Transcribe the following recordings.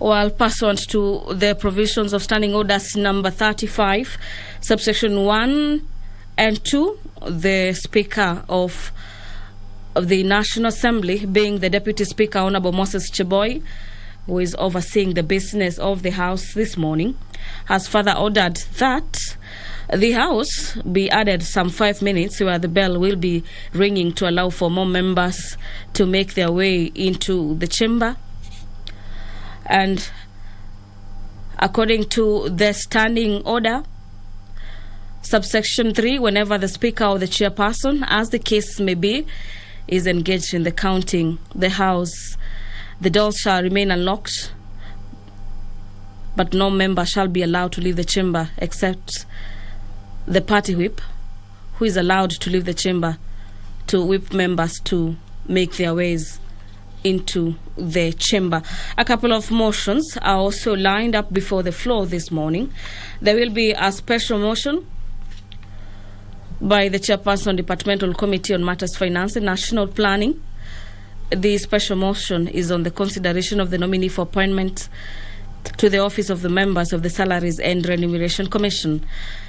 While pursuant to the provisions of Standing Orders number 35, subsection 1 and 2, the Speaker of the National Assembly, being the Deputy Speaker, Honorable Moses Cheboy, who is overseeing the business of the House this morning, has further ordered that the House be added some 5 minutes where the bell will be ringing to allow for more members to make their way into the chamber. And according to the standing order, subsection 3, whenever the Speaker or the Chairperson, as the case may be, is engaged in the counting the House, the doors shall remain unlocked, but no member shall be allowed to leave the chamber except the party whip, who is allowed to leave the chamber to whip members to make their ways into the chamber. A couple of motions are also lined up before the floor this morning. There will be a special motion by the Chairperson, Departmental Committee on Matters Finance and National Planning. The special motion is on the consideration of the nominee for appointment to the office of the members of the Salaries and Remuneration Commission.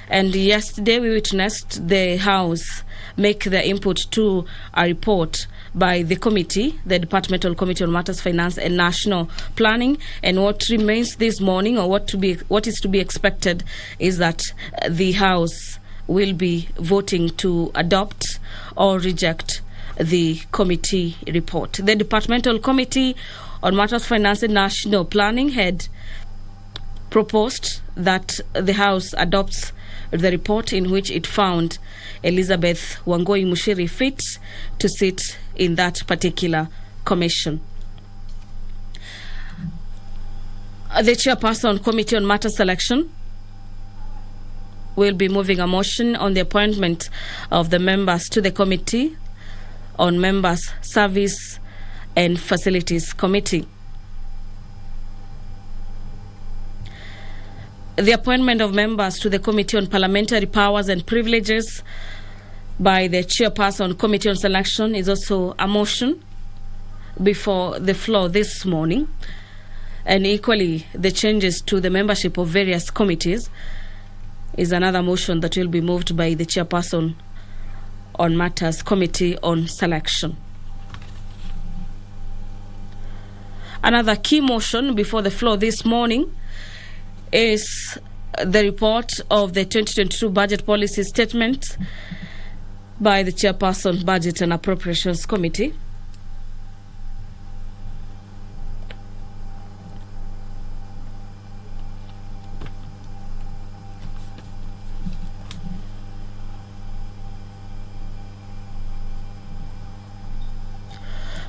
And yesterday we witnessed the House make their input to a report by the committee, the Departmental Committee on Matters Finance and National Planning. And what remains this morning, or what is to be expected, is that the House will be voting to adopt or reject the committee report. The Departmental Committee on Matters Finance and National Planning had proposed that the House adopts the report, in which it found Elizabeth Wangoi Mushiri fit to sit in that particular commission. The Chairperson, Committee on Matters Selection, will be moving a motion on the appointment of the members to the Committee on Members' Service and Facilities Committee. The appointment of members to the Committee on Parliamentary Powers and Privileges by the Chairperson, Committee on Selection, is also a motion before the floor this morning. And equally, the changes to the membership of various committees is another motion that will be moved by the Chairperson on Matters Committee on Selection. Another key motion before the floor this morning is the report of the 2022 Budget Policy Statement by the Chairperson, Budget and Appropriations Committee.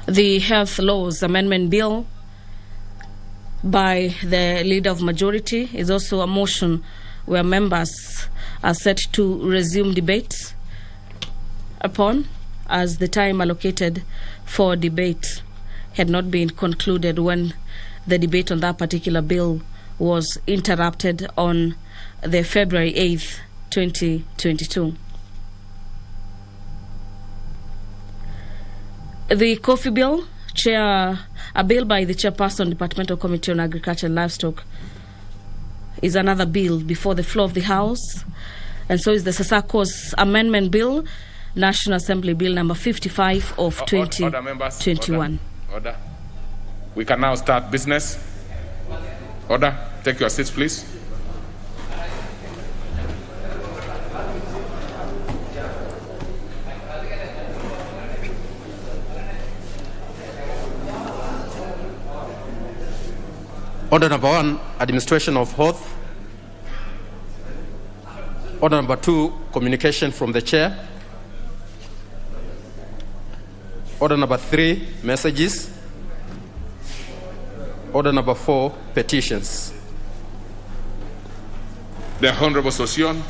The Health Laws Amendment Bill by the Leader of Majority is also a motion where members are set to resume debate upon, as the time allocated for debate had not been concluded when the debate on that particular bill was interrupted on the February 8th, 2022. The Coffee Bill, a bill by the Chairperson, Departmental Committee on Agriculture and Livestock, is another bill before the floor of the House. And so is the Sasako's Amendment Bill, National Assembly Bill number 55 of 2021. Order. We can now start business. Order. Take your seats, please. Order number 1, administration of oath. Order number 2, communication from the chair. Order number 3, messages. Order number 4, petitions. The Honorable Sosion.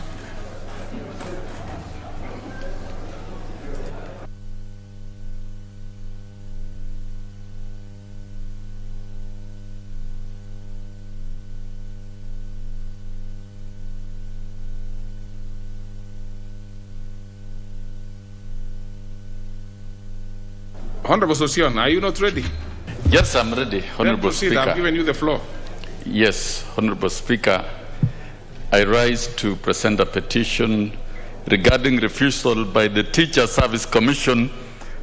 Honorable Sosion, are you not ready? Yes, I'm ready, Honorable Then proceed. Speaker. I've given you the floor. Yes, Honorable Speaker, I rise to present a petition regarding refusal by the Teacher Service Commission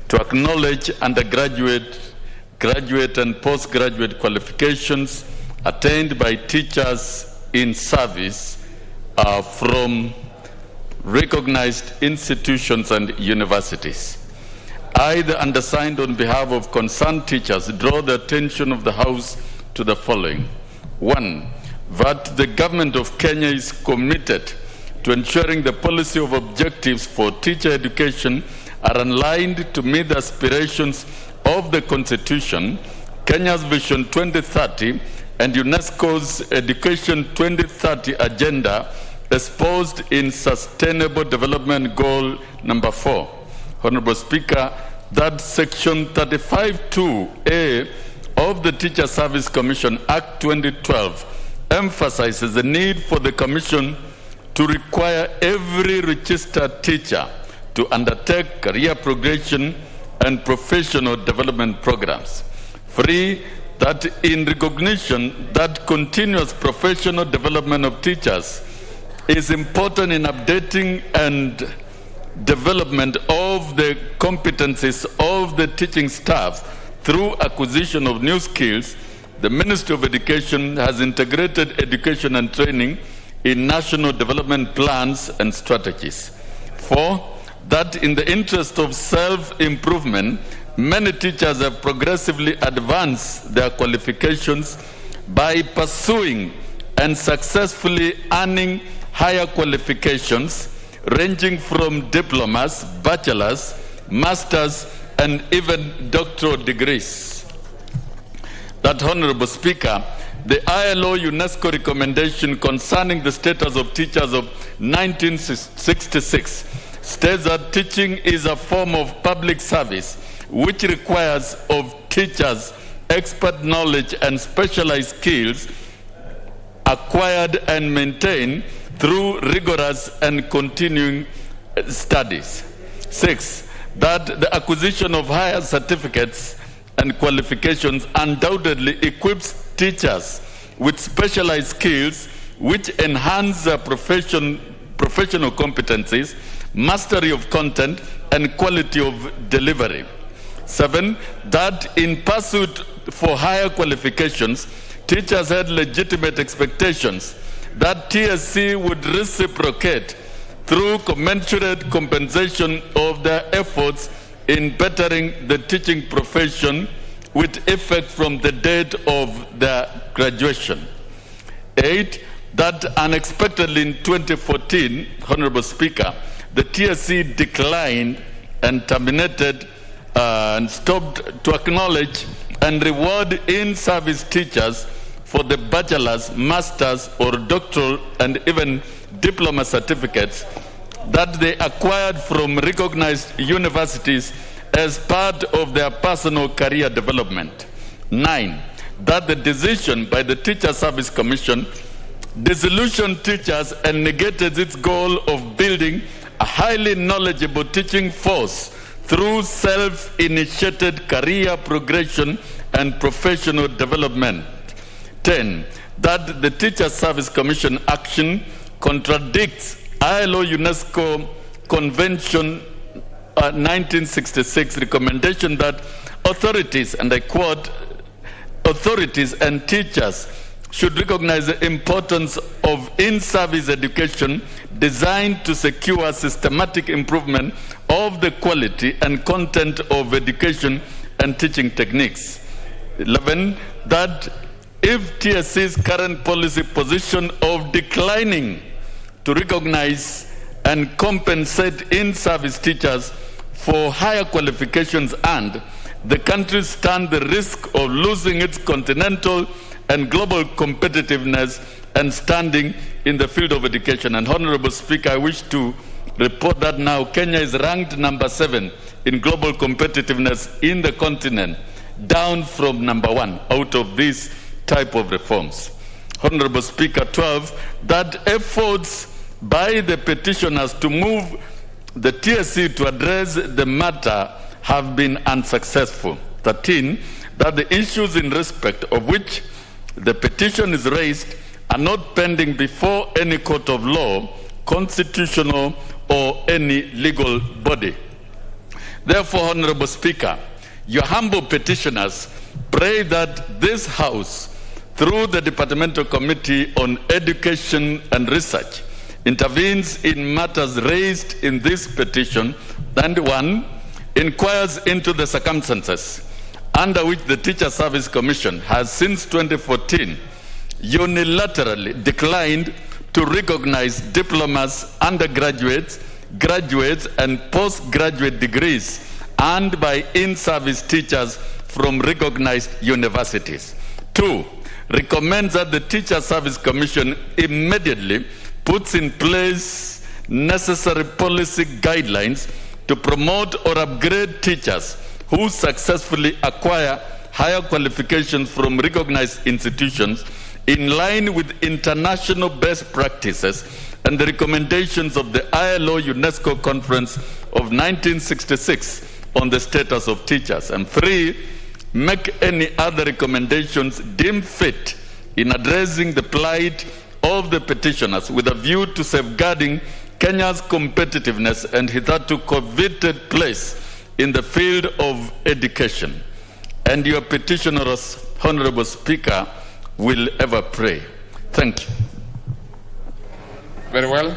to acknowledge undergraduate, graduate and postgraduate qualifications attained by teachers in service from recognized institutions and universities. I, the undersigned, on behalf of concerned teachers, draw the attention of the House to the following. 1. That the government of Kenya is committed to ensuring the policy of objectives for teacher education are aligned to meet the aspirations of the Constitution, Kenya's Vision 2030, and UNESCO's Education 2030 agenda exposed in Sustainable Development Goal number 4. Honorable Speaker, that Section 35(2)A of the Teacher Service Commission Act 2012 emphasizes the need for the Commission to require every registered teacher to undertake career progression and professional development programs. 3. That in recognition that continuous professional development of teachers is important in updating and development of the competencies of the teaching staff through acquisition of new skills, the Ministry of Education has integrated education and training in national development plans and strategies. 4. That in the interest of self-improvement, many teachers have progressively advanced their qualifications by pursuing and successfully earning higher qualifications ranging from diplomas, bachelors, masters, and even doctoral degrees. That, Honorable Speaker, the ILO UNESCO recommendation concerning the status of teachers of 1966 states that teaching is a form of public service which requires of teachers expert knowledge and specialized skills acquired and maintained through rigorous and continuing studies. 6. That the acquisition of higher certificates and qualifications undoubtedly equips teachers with specialized skills which enhance their professional competencies, mastery of content, and quality of delivery. 7. That in pursuit for higher qualifications, teachers had legitimate expectations that TSC would reciprocate through commensurate compensation of their efforts in bettering the teaching profession with effect from the date of their graduation. 8. That unexpectedly in 2014, Honorable Speaker, the TSC declined and terminated and stopped to acknowledge and reward in-service teachers for the bachelor's, master's, or doctoral and even diploma certificates that they acquired from recognized universities as part of their personal career development. 9. That the decision by the Teacher Service Commission disillusioned teachers and negated its goal of building a highly knowledgeable teaching force through self-initiated career progression and professional development. 10. That the Teacher Service Commission action contradicts ILO UNESCO Convention 1966 recommendation that authorities, and I quote, authorities and teachers should recognize the importance of in-service education designed to secure systematic improvement of the quality and content of education and teaching techniques. 11. That if TSC's current policy position of declining to recognize and compensate in-service teachers for higher qualifications and the country stands the risk of losing its continental and global competitiveness and standing in the field of education. And Honorable Speaker, I wish to report that now Kenya is ranked number 7 in global competitiveness in the continent, down from number 1 out of these type of reforms. Honorable Speaker, 12, that efforts by the petitioners to move the TSC to address the matter have been unsuccessful. 13, that the issues in respect of which the petition is raised are not pending before any court of law, constitutional, or any legal body. Therefore, Honorable Speaker, your humble petitioners pray that this House, through the Departmental Committee on Education and Research, intervenes in matters raised in this petition and 1. Inquires into the circumstances under which the Teacher Service Commission has since 2014 unilaterally declined to recognize diplomas, undergraduates, graduates, and postgraduate degrees earned by in-service teachers from recognized universities. 2. Recommends that the Teacher Service Commission immediately puts in place necessary policy guidelines to promote or upgrade teachers who successfully acquire higher qualifications from recognized institutions in line with international best practices and the recommendations of the ILO UNESCO Conference of 1966 on the status of teachers. And 3, make any other recommendations deemed fit in addressing the plight of the petitioners with a view to safeguarding Kenya's competitiveness and hitherto coveted place in the field of education. And your petitioners, Honorable Speaker, will ever pray. Thank you. Very well.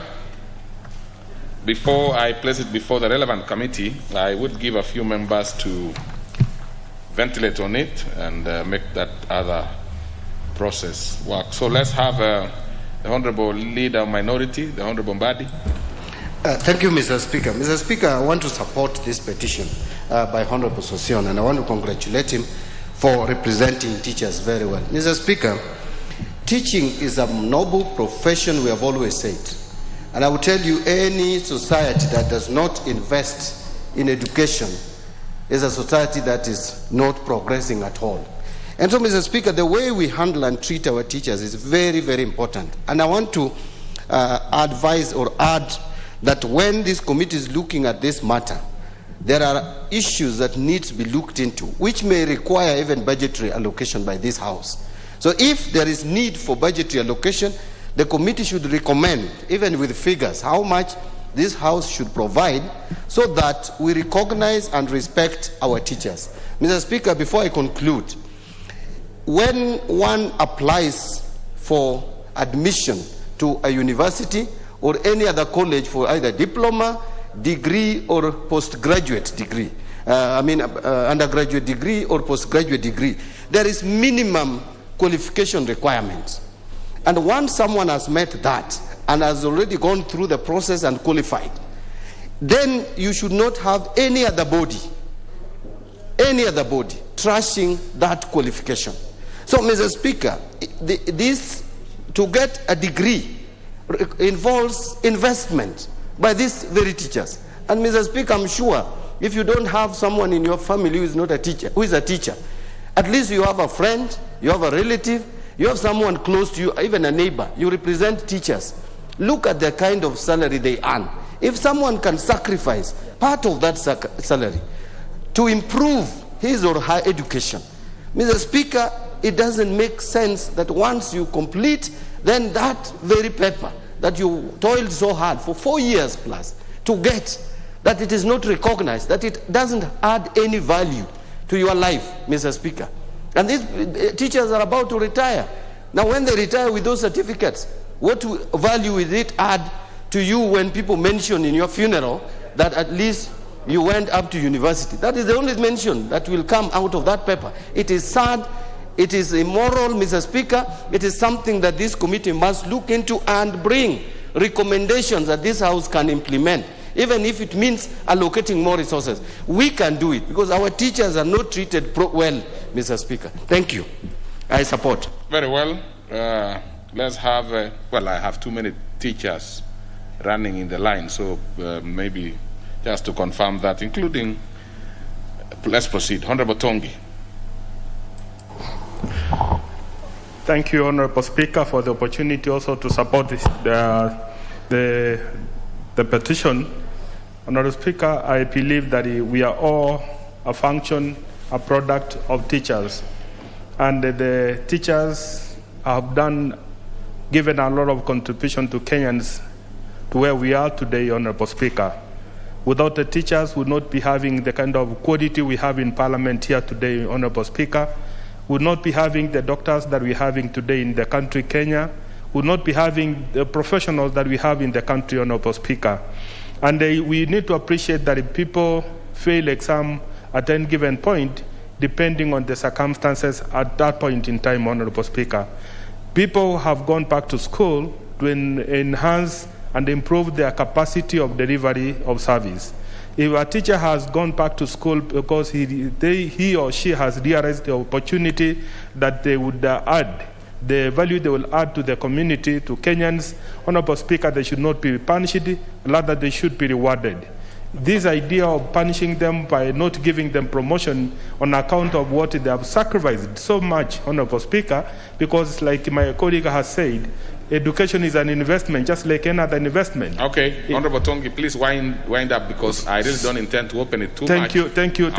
Before I place it before the relevant committee, I would give a few members to ventilate on it and make that other process work. So let's have the Honorable Leader of Minority, the Honorable Mbadi. Thank you, Mr. Speaker. Mr. Speaker, I want to support this petition by Honorable Sosion, and I want to congratulate him for representing teachers very well. Mr. Speaker, teaching is a noble profession, we have always said. And I will tell you, any society that does not invest in education is a society that is not progressing at all. And so, Mr. Speaker, the way we handle and treat our teachers is very, very important. And I want to advise or add that when this committee is looking at this matter, there are issues that need to be looked into, which may require even budgetary allocation by this House. So if there is need for budgetary allocation, the committee should recommend, even with figures, how much this House should provide so that we recognize and respect our teachers. Mr. Speaker, before I conclude, when one applies for admission to a university or any other college for either diploma, degree, or postgraduate degree, undergraduate degree or postgraduate degree, there is minimum qualification requirements. And once someone has met that and has already gone through the process and qualified, then you should not have any other body trashing that qualification. So, Mr. Speaker, this to get a degree involves investment by these very teachers. And Mr. Speaker, I'm sure if you don't have someone in your family who is not a teacher, who is a teacher, at least you have a friend, you have a relative, you have someone close to you, even a neighbor. You represent teachers. Look at the kind of salary they earn. If someone can sacrifice part of that salary to improve his or her education, Mr. Speaker, it doesn't make sense that once you complete, then that very paper that you toiled so hard for 4 years plus to get, that it is not recognized, that it doesn't add any value to your life, Mr. Speaker. And these teachers are about to retire. Now, when they retire with those certificates, what value will it add to you when people mention in your funeral that at least you went up to university? That is the only mention that will come out of that paper. It is sad. It is immoral, Mr. Speaker. It is something that this committee must look into and bring recommendations that this House can implement, even if it means allocating more resources. We can do it because our teachers are not treated well, Mr. Speaker. Thank you. I support. Very well. Let's have, I have too many teachers running in the line, so maybe just to confirm that, including, let's proceed. Honorable Tongi. Thank you, Honorable Speaker, for the opportunity also to support this, the petition. Honorable Speaker, I believe that we are all a function, a product of teachers. And the teachers have given a lot of contribution to Kenyans to where we are today, Honorable Speaker. Without the teachers, we would not be having the kind of quality we have in Parliament here today, Honorable Speaker. We would not be having the doctors that we're having today in the country, Kenya. We would not be having the professionals that we have in the country, Honorable Speaker. And we need to appreciate that if people fail exam at any given point, depending on the circumstances at that point in time, Honorable Speaker. People have gone back to school to enhance and improve their capacity of delivery of service. If a teacher has gone back to school because he or she has realized the opportunity that they would add, the value they will add to the community, to Kenyans, Honorable Speaker, they should not be punished, rather they should be rewarded. This idea of punishing them by not giving them promotion on account of what they have sacrificed so much, Honorable Speaker, because like my colleague has said, education is an investment, just like any other investment. Okay, Honorable Tongi, please wind up, because I really don't intend to open it too much. Thank you.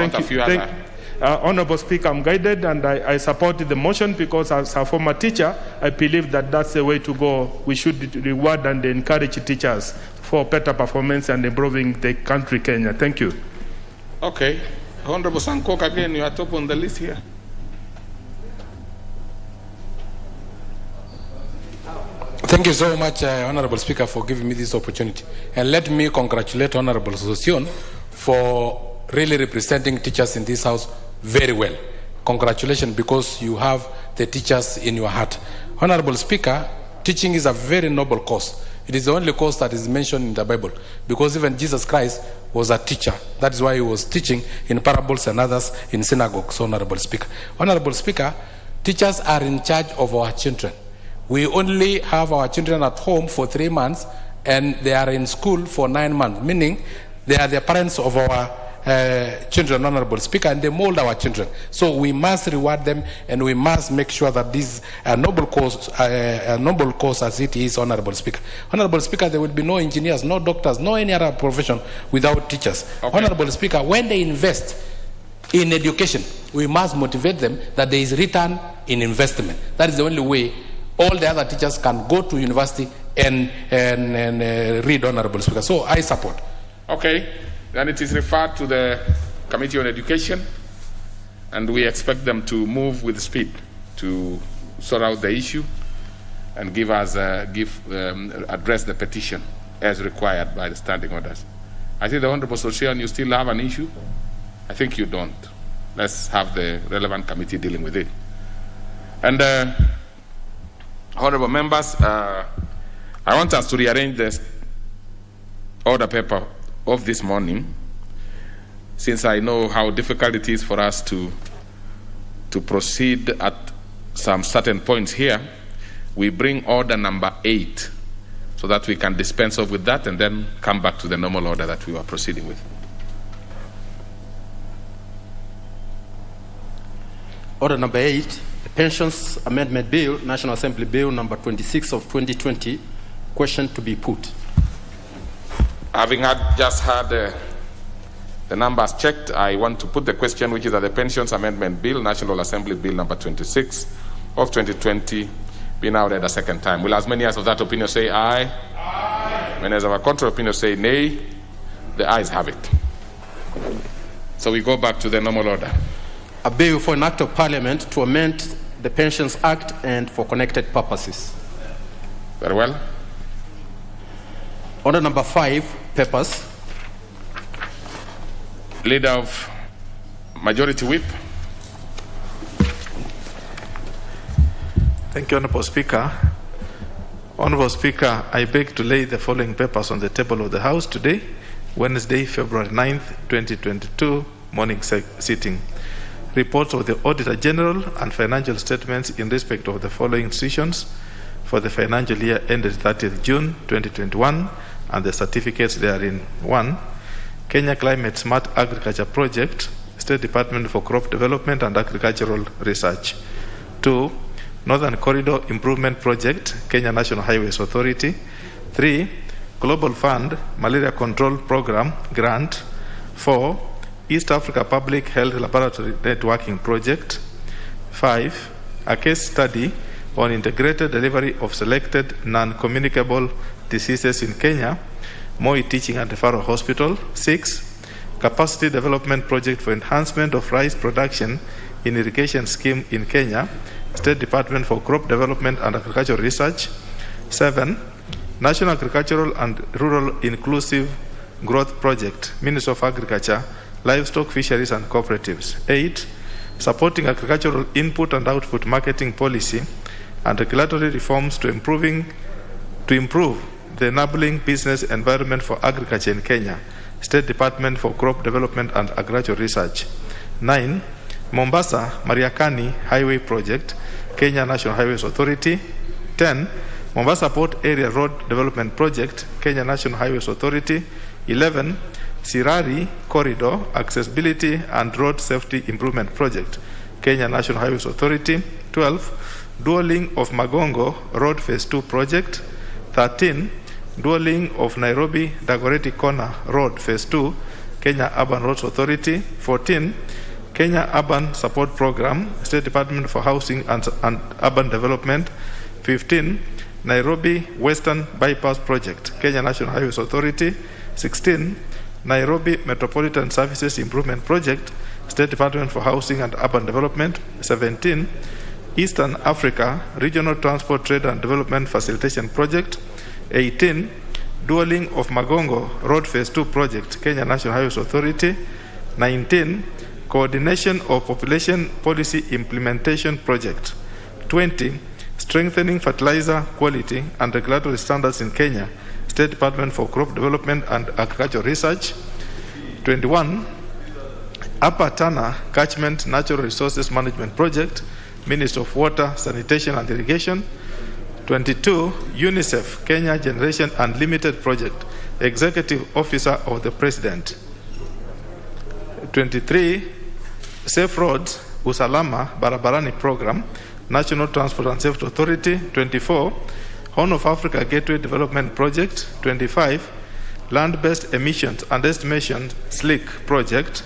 Honorable Speaker, I'm guided and I support the motion because as a former teacher, I believe that that's the way to go. We should reward and encourage teachers for better performance and improving the country, Kenya. Thank you. Okay. Honorable Sankok, again, you are top on the list here. Thank you so much, Honorable Speaker, for giving me this opportunity. And let me congratulate Honorable Association for really representing teachers in this House very well. Congratulations, because you have the teachers in your heart. Honorable Speaker, teaching is a very noble cause. It is the only cause that is mentioned in the Bible, because even Jesus Christ was a teacher. That is why he was teaching in parables and others in synagogues, Honorable Speaker. Honorable Speaker, teachers are in charge of our children. We only have our children at home for 3 months, and they are in school for 9 months, meaning they are the parents of our children, Honorable Speaker, and they mold our children. So we must reward them, and we must make sure that this noble cause as it is, Honorable Speaker. Honorable Speaker, there will be no engineers, no doctors, no any other profession without teachers. Okay. Honorable Speaker, when they invest in education, we must motivate them that there is return in investment. That is the only way all the other teachers can go to university and read, Honorable Speaker. So I support. Okay. Then it is referred to the Committee on Education, and we expect them to move with speed to sort out the issue and address the petition as required by the standing orders. I think the Honorable Association, you still have an issue? I think you don't. Let's have the relevant committee dealing with it. And honorable members, I want us to rearrange the order paper of this morning, since I know how difficult it is for us to proceed at some certain points here. We bring order number 8 so that we can dispense off with that and then come back to the normal order that we were proceeding with. Order number 8, the Pensions Amendment Bill, National Assembly Bill number 26 of 2020, question to be put. Having just had the numbers checked, I want to put the question, which is that the Pensions Amendment Bill, National Assembly Bill number 26 of 2020, be now read a second time. Will as many as of that opinion say aye? Aye. Many as of a contrary opinion say nay? The ayes have it. So we go back to the normal order. A bill for an act of Parliament to amend the Pensions Act and for connected purposes. Very well. Order number 5, papers. Leader of Majority Whip. Thank you, Honorable Speaker. Honorable Speaker, I beg to lay the following papers on the table of the House today, Wednesday, February 9th, 2022, morning sitting. Reports of the Auditor General and financial statements in respect of the following institutions for the financial year ended 30th June 2021 and the certificates therein. 1. Kenya Climate Smart Agriculture Project, State Department for Crop Development and Agricultural Research. 2. Northern Corridor Improvement Project, Kenya National Highways Authority. 3. Global Fund Malaria Control Program Grant. 4. East Africa Public Health Laboratory Networking Project. 5. A case study on integrated delivery of selected non-communicable diseases in Kenya, Moi Teaching and Referral Hospital. 6. Capacity Development Project for Enhancement of Rice Production in Irrigation Scheme in Kenya, State Department for Crop Development and Agricultural Research. 7. National Agricultural and Rural Inclusive Growth Project, Ministry of Agriculture, Livestock, Fisheries and Cooperatives. 8. Supporting agricultural input and output marketing policy and regulatory reforms to improve the enabling business environment for agriculture in Kenya, State Department for Crop Development and Agricultural Research. 9. Mombasa Mariakani Highway Project, Kenya National Highways Authority. 10. Mombasa Port Area Road Development Project, Kenya National Highways Authority. 11. Sirari Corridor Accessibility and Road Safety Improvement Project, Kenya National Highways Authority. 12. Dualing of Magongo Road Phase 2 Project. 13. Dualing of Nairobi Dagoretti Corner Road Phase 2, Kenya Urban Roads Authority. 14. Kenya Urban Support Program, State Department for Housing and Urban Development. 15. Nairobi Western Bypass Project, Kenya National Highways Authority. 16. Nairobi Metropolitan Services Improvement Project, State Department for Housing and Urban Development. 17. Eastern Africa Regional Transport Trade and Development Facilitation Project. 18. Dualing of Magongo Road Phase 2 Project, Kenya National Highways Authority. 19. Coordination of Population Policy Implementation Project. 20. Strengthening fertilizer quality and regulatory standards in Kenya, State Department for Crop Development and Agricultural Research. 21. Upper Tana Catchment Natural Resources Management Project, Ministry of Water, Sanitation and Irrigation. 22. UNICEF Kenya Generation Unlimited Project, Executive Officer of the President. 23. Safe Roads Usalama Barabarani Program, National Transport and Safety Authority. 24. Horn of Africa Gateway Development Project. 25. Land-Based Emissions and Estimation SLIC Project,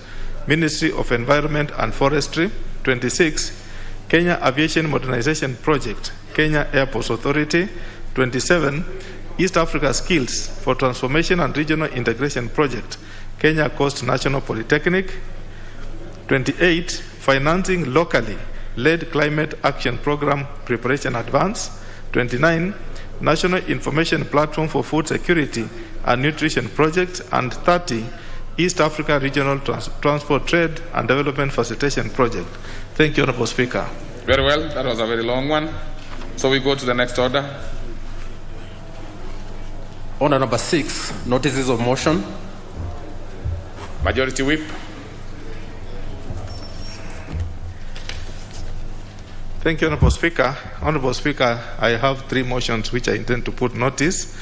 Ministry of Environment and Forestry. 26. Kenya Aviation Modernization Project, Kenya Airports Authority. 27. East Africa Skills for Transformation and Regional Integration Project, Kenya Coast National Polytechnic. 28. Financing Locally Led Climate Action Program Preparation Advance. 29. National Information Platform for Food Security and Nutrition Project. And 30. East Africa Regional Transport Trade and Development Facilitation Project. Thank you, Honorable Speaker. Very well. That was a very long one. So we go to the next order. Order number 6, notices of motion. Majority Whip. Thank you, Honorable Speaker. Honorable Speaker, I have 3 motions which I intend to put notice.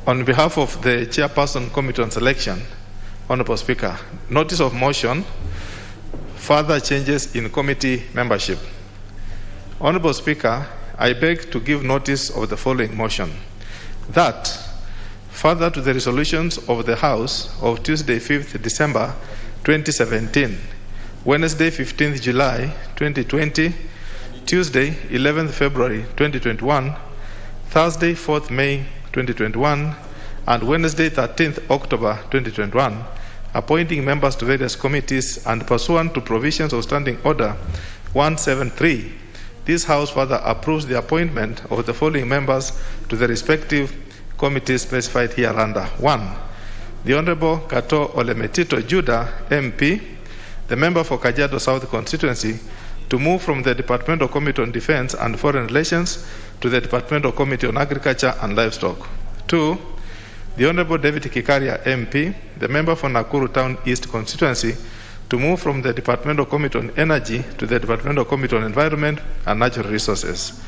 On behalf of the Chairperson Committee on Selection, Honorable Speaker, notice of motion, further changes in committee membership. Honorable Speaker, I beg to give notice of the following motion. That, further to the resolutions of the House of Tuesday, 5th December 2017, Wednesday, 15th July 2020, Tuesday, 11th February 2021, Thursday, 4th May 2021, and Wednesday, 13th October 2021, appointing members to various committees and pursuant to provisions of Standing Order 173, this House further approves the appointment of the following members to the respective committees specified hereunder. 1. The Honorable Kato Olemetito Judah, MP, the member for Kajiado South Constituency, to move from the Departmental Committee on Defense and Foreign Relations to the Departmental Committee on Agriculture and Livestock. 2. The Honorable David Kikaria, MP, the member for Nakuru Town East Constituency, to move from the Departmental Committee on Energy to the Departmental Committee on Environment and Natural Resources.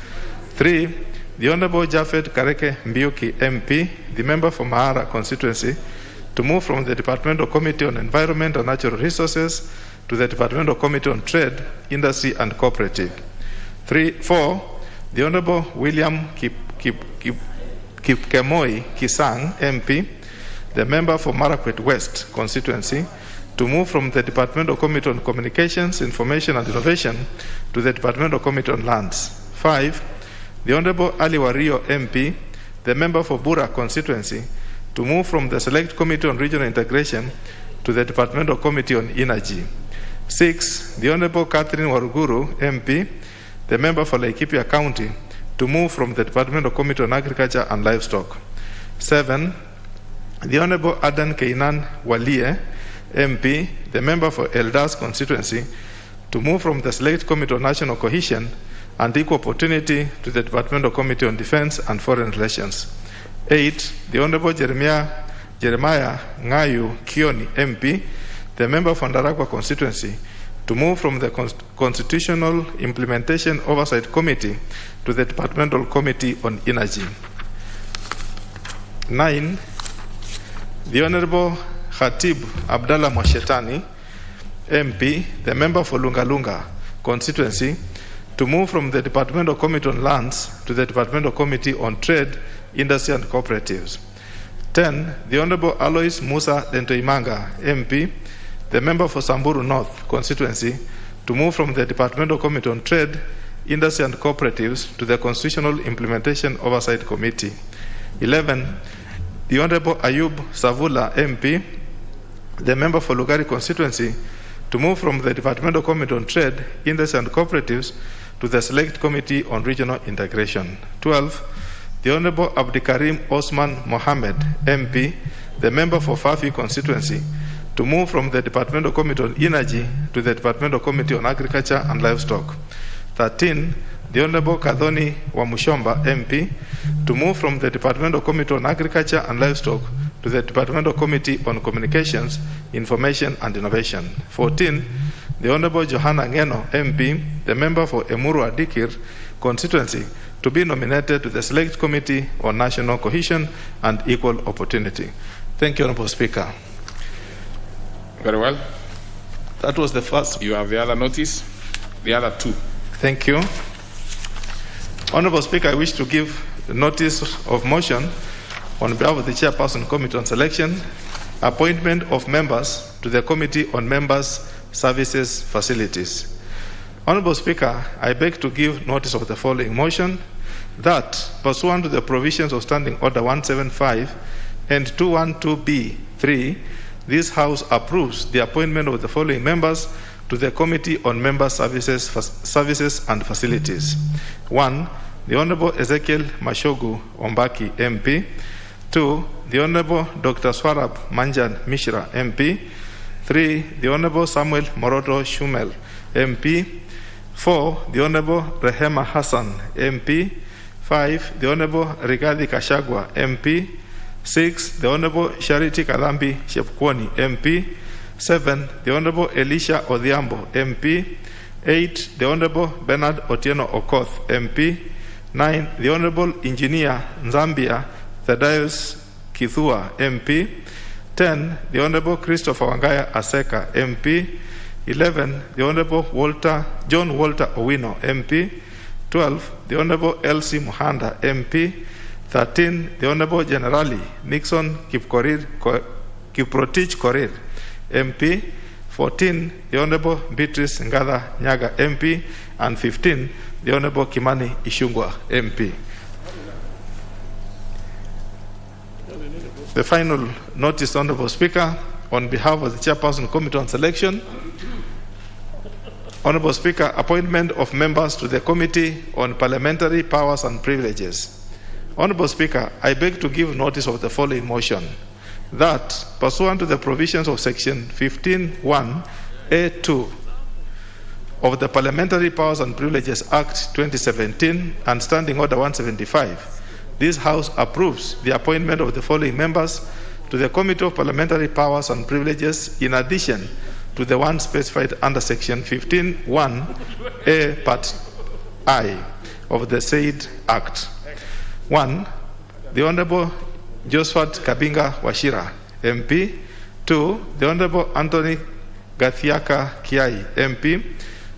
3. The Honorable Jafet Kareke Mbiuki, MP, the member for Mahara Constituency, to move from the Departmental Committee on Environment and Natural Resources to the Departmental Committee on Trade, Industry and Cooperative. 4. The Honorable William Kipkemoi Kisang, MP, the member for Marakwet West Constituency, to move from the Departmental Committee on Communications, Information and Innovation to the Departmental Committee on Lands. 5. The Honorable Ali Wario MP, the member for Bura constituency, to move from the Select Committee on Regional Integration to the Departmental Committee on Energy. 6. The Honorable Catherine Waruguru MP, the member for Laikipia County, to move from the Departmental Committee on Agriculture and Livestock. 7. The Honorable Adan Keinan Walie MP, the member for Eldas constituency, to move from the Select Committee on National Cohesion and Equal Opportunity to the Departmental Committee on Defense and Foreign Relations. 8. The Honorable Jeremiah Ngayu Kioni MP, the member for Ndaragwa constituency, to move from the Constitutional Implementation Oversight Committee to the Departmental Committee on Energy. 9. The Honorable Khatib Abdallah Mwashetani MP, the member for Lungalunga constituency, to move from the Departmental Committee on Lands to the Departmental Committee on Trade, Industry and Cooperatives. 10. The Honorable Alois Musa Dentoimanga MP, the member for Samburu North constituency, to move from the Departmental Committee on Trade, Industry and Cooperatives to the Constitutional Implementation Oversight Committee. 11. The Honorable Ayub Savula MP, the member for Lugari constituency, to move from the Departmental Committee on Trade, Industry and Cooperatives to the Select Committee on Regional Integration. 12. The Honorable Abdikarim Osman Mohammed MP, the member for Fafi constituency, to move from the Departmental Committee on Energy to the Departmental Committee on Agriculture and Livestock. 13. The Honorable Kadhoni Wamushomba MP, to move from the Departmental Committee on Agriculture and Livestock to the Departmental Committee on Communications, Information and Innovation. 14. The Honorable Johanna Ngeno MP, the member for Emuru Adikir constituency, to be nominated to the Select Committee on National Cohesion and Equal Opportunity. Thank you, Honorable Speaker. Very well. That was the first. You have the other notice, the other two. Thank you. Honorable Speaker, I wish to give notice of motion on behalf of the Chairperson Committee on Selection, appointment of members to the Committee on Members' Services Facilities. Honorable Speaker, I beg to give notice of the following motion, that pursuant to the provisions of Standing Order 175 and 212B3, this House approves the appointment of the following members to the Committee on Member Services and Facilities. 1. The Honorable Ezekiel Mashogu Ombaki MP. 2. The Honorable Dr. Swarab Manjan Mishra MP. 3. The Honorable Samuel Moroto Shumel MP. 4. The Honorable Rehema Hassan MP. 5. The Honorable Rigathi Kashagwa MP. 6. The Honorable Charity Kadhambi Shepkwoni MP. 7. The Honorable Elisha Odhiambo MP. 8. The Honorable Bernard Otieno Okoth MP. 9. The Honorable Engineer Nzambia Thaddeus Kithua MP. 10. The Honorable Christopher Wangaya Aseka MP. 11. The Honorable John Walter Owino MP. 12. The Honorable Elsie Muhanda MP. 13. The Honorable Generali Nixon Kiprotich Korir MP. 14. The Honorable Beatrice Ngada Nyaga MP. And 15. The Honorable Kimani Ishungwa MP. The final notice, Honorable Speaker, on behalf of the Chairperson Committee on Selection. Honorable Speaker, appointment of members to the Committee on Parliamentary Powers and Privileges. Honorable Speaker, I beg to give notice of the following motion, that pursuant to the provisions of Section 15(1)(a)(2) of the Parliamentary Powers and Privileges Act 2017 and Standing Order 175, this House approves the appointment of the following members to the Committee of Parliamentary Powers and Privileges in addition to the one specified under Section 15(1)(a) Part I of the said Act. 1. The Honorable Josphat Kabinga Washira MP. 2. The Honorable Anthony Gathiaka Kiai MP.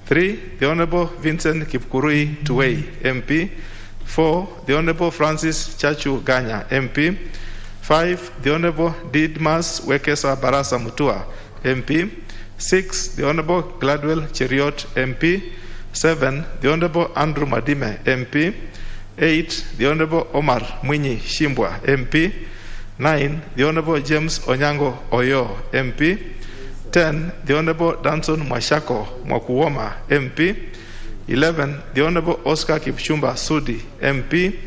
3. The Honorable Vincent Kipkurui Tuwei MP. 4. The Honorable Francis Chachu Ganya MP. 5. The Honorable Didmas Wekesa Barasa Mutua MP. 6, the Honorable Gladwell Cheriot, MP. 7, the Honorable Andrew Madime, MP. 8, the Honorable Omar Mwinyi Shimbwa, MP. 9, the Honorable James Onyango Oyo, MP. 10, the Honorable Danson Mwashako Mwakuwoma, MP. 11, the Honorable Oscar Kipchumba Sudi, MP.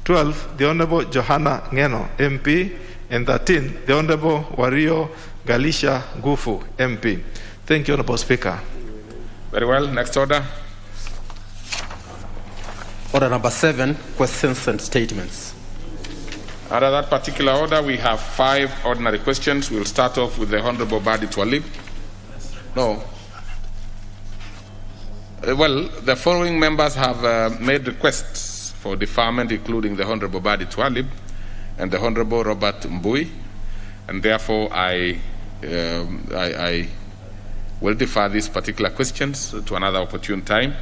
12, the Honorable Johanna Ngeno, MP. And 13, the Honorable Wario Galisha Gufu, MP. Thank you, Honorable Speaker. Very well. Next order. Order number 7, questions and statements. Under that particular order, we have 5 ordinary questions. We'll start off with the Honorable Badi Twalib. No. Well, the following members have made requests for deferment, including the Honorable Badi Twalib and the Honorable Robert Mbui, and therefore I will defer these particular questions to another opportune time.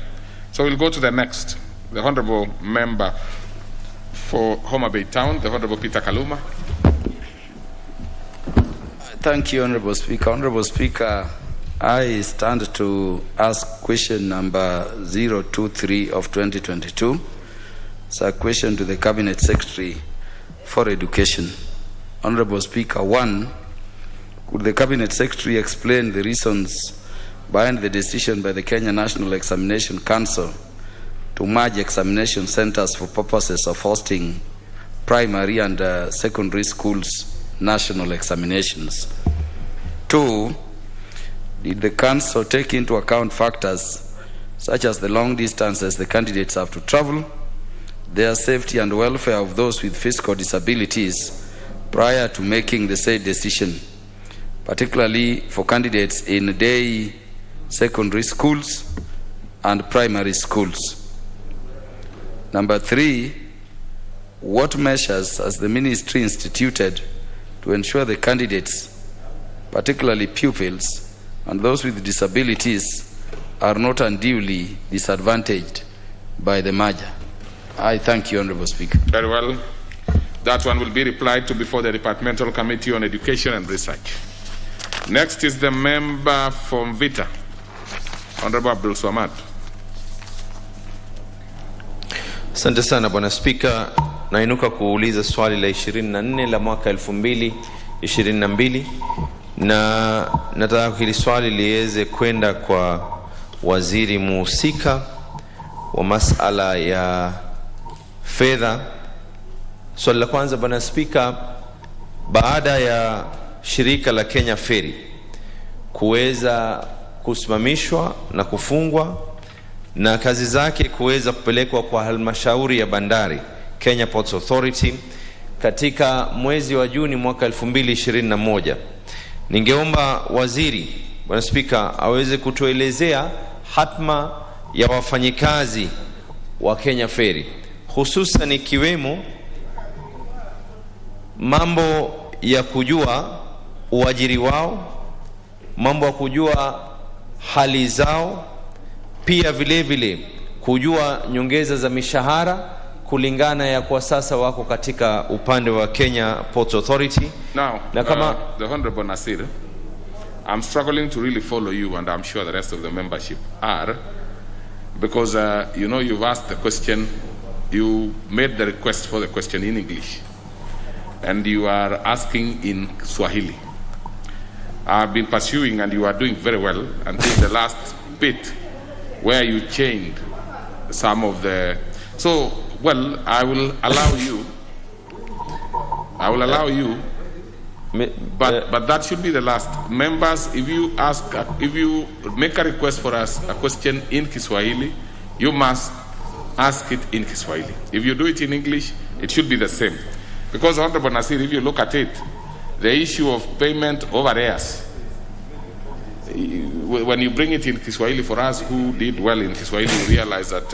So we'll go to the next. The Honorable Member for Homa Bay Town, the Honorable Peter Kaluma. Thank you, Honorable Speaker. Honorable Speaker, I stand to ask question number 023 of 2022. It's a question to the Cabinet Secretary for Education. Honorable Speaker, 1, could the Cabinet Secretary explain the reasons behind the decision by the Kenya National Examination Council to merge examination centers for purposes of hosting primary and secondary schools national examinations? 2, did the council take into account factors such as the long distances the candidates have to travel, their safety and welfare of those with physical disabilities prior to making the said decision, particularly for candidates in day secondary schools and primary schools? Number 3, what measures has the ministry instituted to ensure the candidates, particularly pupils and those with disabilities, are not unduly disadvantaged by the merger? I thank you, Honorable Speaker. Very well. That one will be replied to before the Departmental Committee on Education and Research. Next is the member from Vita, Honorable Abdul Swamad. Asante sana Bwana Spika, nainuka kuuliza swali la 24 la mwaka 2022 na nataka hili swali liweze kwenda kwa waziri muhusika wa masala ya fedha. Swali la kwanza Bwana Spika, baada ya shirika la Kenya Ferry kuweza kusimamishwa na kufungwa na kazi zake kuweza kupelekwa kwa halmashauri ya bandari Kenya Ports Authority katika mwezi wa Juni mwaka 2021, ningeomba waziri Bwana Spika aweze kutuelezea hatma ya wafanyikazi wa Kenya Ferry, hususan ikiwemo mambo ya kujua uajiri wao, mambo ya kujua hali zao, pia vile vile kujua nyongeza za mishahara kulingana ya kwa sasa wako katika upande wa Kenya Ports Authority. Now, the Honorable Nasir, I'm struggling to really follow you, and I'm sure the rest of the membership are, because you know, you've asked the question, you made the request for the question in English, and you are asking in Swahili. I've been pursuing, and you are doing very well until the last bit where you changed some of the... So, well, I will allow you, but that should be the last. Members, if you make a request for us, a question in Kiswahili, you must ask it in Kiswahili. If you do it in English, it should be the same. Because, Honorable Nasir, if you look at it, the issue of payment over arrears, when you bring it in Kiswahili for us who did well in Kiswahili, you realize that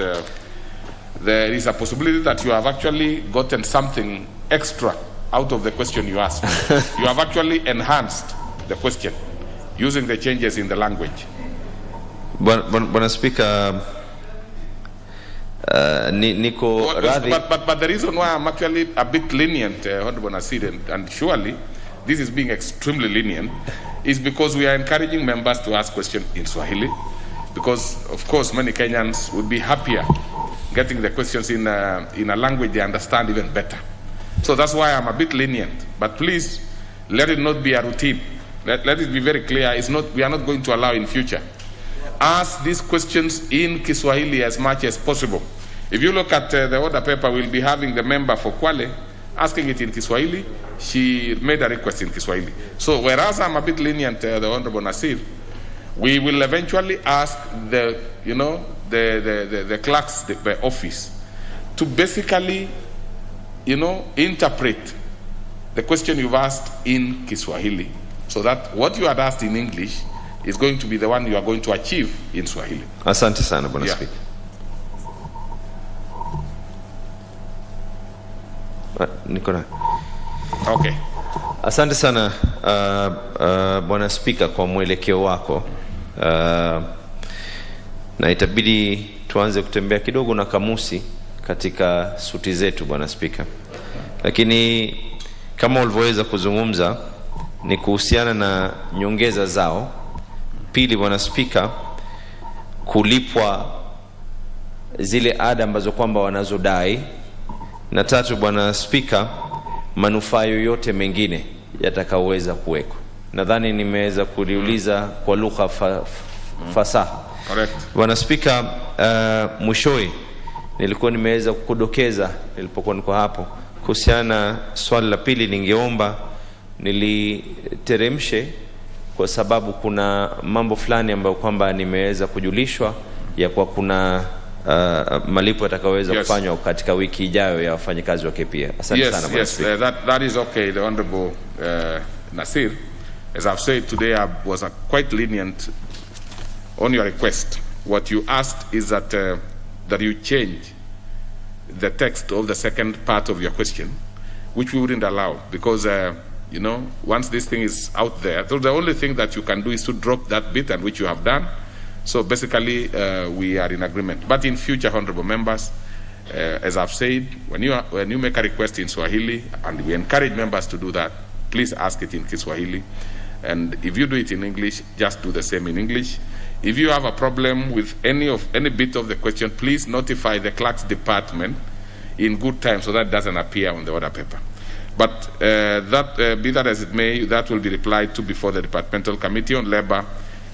there is a possibility that you have actually gotten something extra out of the question you asked. You have actually enhanced the question using the changes in the language. Bwana Speaker, but the reason why I'm actually a bit lenient, Honorable Nasir, and surely this is being extremely lenient, is because we are encouraging members to ask questions in Swahili, because, of course, many Kenyans would be happier getting the questions in a language they understand even better. So that's why I'm a bit lenient. But please, let it not be a routine. Let it be very clear. We are not going to allow in future. Ask these questions in Kiswahili as much as possible. If you look at the order paper, we'll be having the member for Kwale asking it in Kiswahili. She made a request in Kiswahili. So whereas I'm a bit lenient, the Honorable Nasir, we will eventually ask the clerks, the office, to basically, interpret the question you've asked in Kiswahili, so that what you had asked in English is going to be the one you are going to achieve in Swahili. Asante sana, Bwana Speaker. Nikona. Okay. Asante sana Bwana Speaker kwa mwelekeo wako. Na itabidi tuanze kutembea kidogo na kamusi katika suti zetu, Bwana Speaker. Lakini kama ulivyoweza kuzungumza ni kuhusiana na nyongeza zao. Pili, Bwana Speaker, kulipwa zile ada ambazo kwamba wanazodai. Na tatu, Bwana Speaker, manufaa yoyote mengine yatakaweza kuweko. Nadhani nimeweza kuliuliza kwa lugha fasaha. Correct. Bwana Speaker, mwishowe nilikuwa nimeweza kukudokeza nilipokuwa niko hapo kuhusiana swali la pili. Ningeomba niliteremshe kwa sababu kuna mambo fulani ambayo kwamba nimeweza kujulishwa ya kwa kuna malipo yatakaweza kufanywa katika wiki ijayo ya wafanyikazi wa KPA. Asante sana, Bwana Speaker. That is okay, the Honorable Nasir. As I've said today, I was quite lenient on your request. What you asked is that you change the text of the second part of your question, which we wouldn't allow, because once this thing is out there, so the only thing that you can do is to drop that bit, and which you have done. So basically, we are in agreement. But in future, honorable members, as I've said, when you make a request in Swahili, and we encourage members to do that, please ask it in Kiswahili. And if you do it in English, just do the same in English. If you have a problem with any bit of the question, please notify the clerk's department in good time so that doesn't appear on the order paper. But be that as it may, that will be replied to before the Departmental Committee on Labor